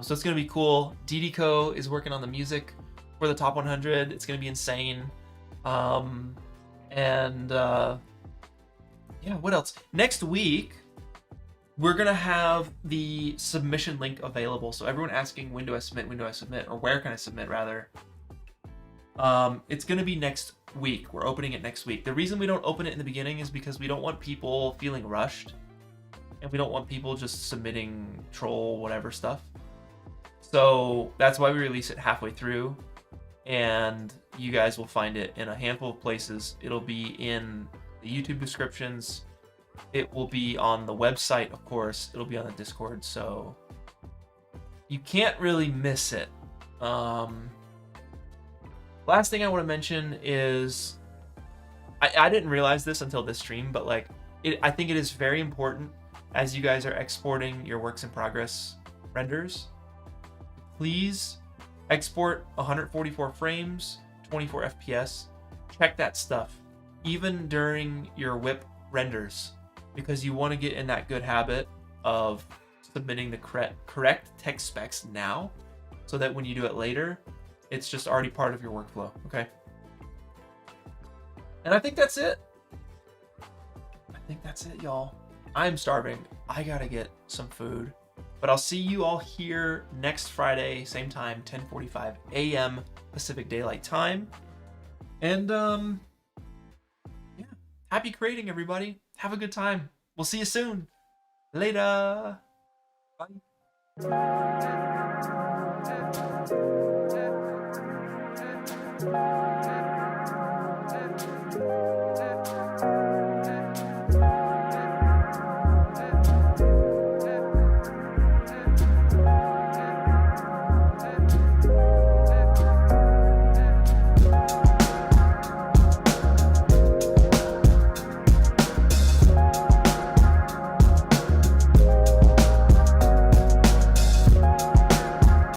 So it's gonna be cool. DDCo is working on the music for the top 100. It's gonna be insane. Yeah, what else? Next week, we're gonna have the submission link available. So everyone asking, when do I submit, or where can I submit rather? It's gonna be next week. We're opening it next week. The reason we don't open it in the beginning is because we don't want people feeling rushed, and we don't want people just submitting troll whatever stuff. So that's why we release it halfway through, and you guys will find it in a handful of places. It'll be in the YouTube descriptions. It will be on the website, of course. It'll be on the Discord, so you can't really miss it. Last thing I want to mention is, I didn't realize this until this stream, but I think it is very important as you guys are exporting your works in progress renders. Please export 144 frames, 24 FPS. Check that stuff, even during your whip renders, because you want to get in that good habit of submitting the correct text specs now, so that when you do it later, It's just already part of your workflow, okay? And I think that's it. I think that's it, y'all. I'm starving. I gotta get some food. But I'll see you all here next Friday, same time, 10:45 a.m. Pacific Daylight Time. And, yeah. Happy creating, everybody. Have a good time. We'll see you soon. Later. Bye.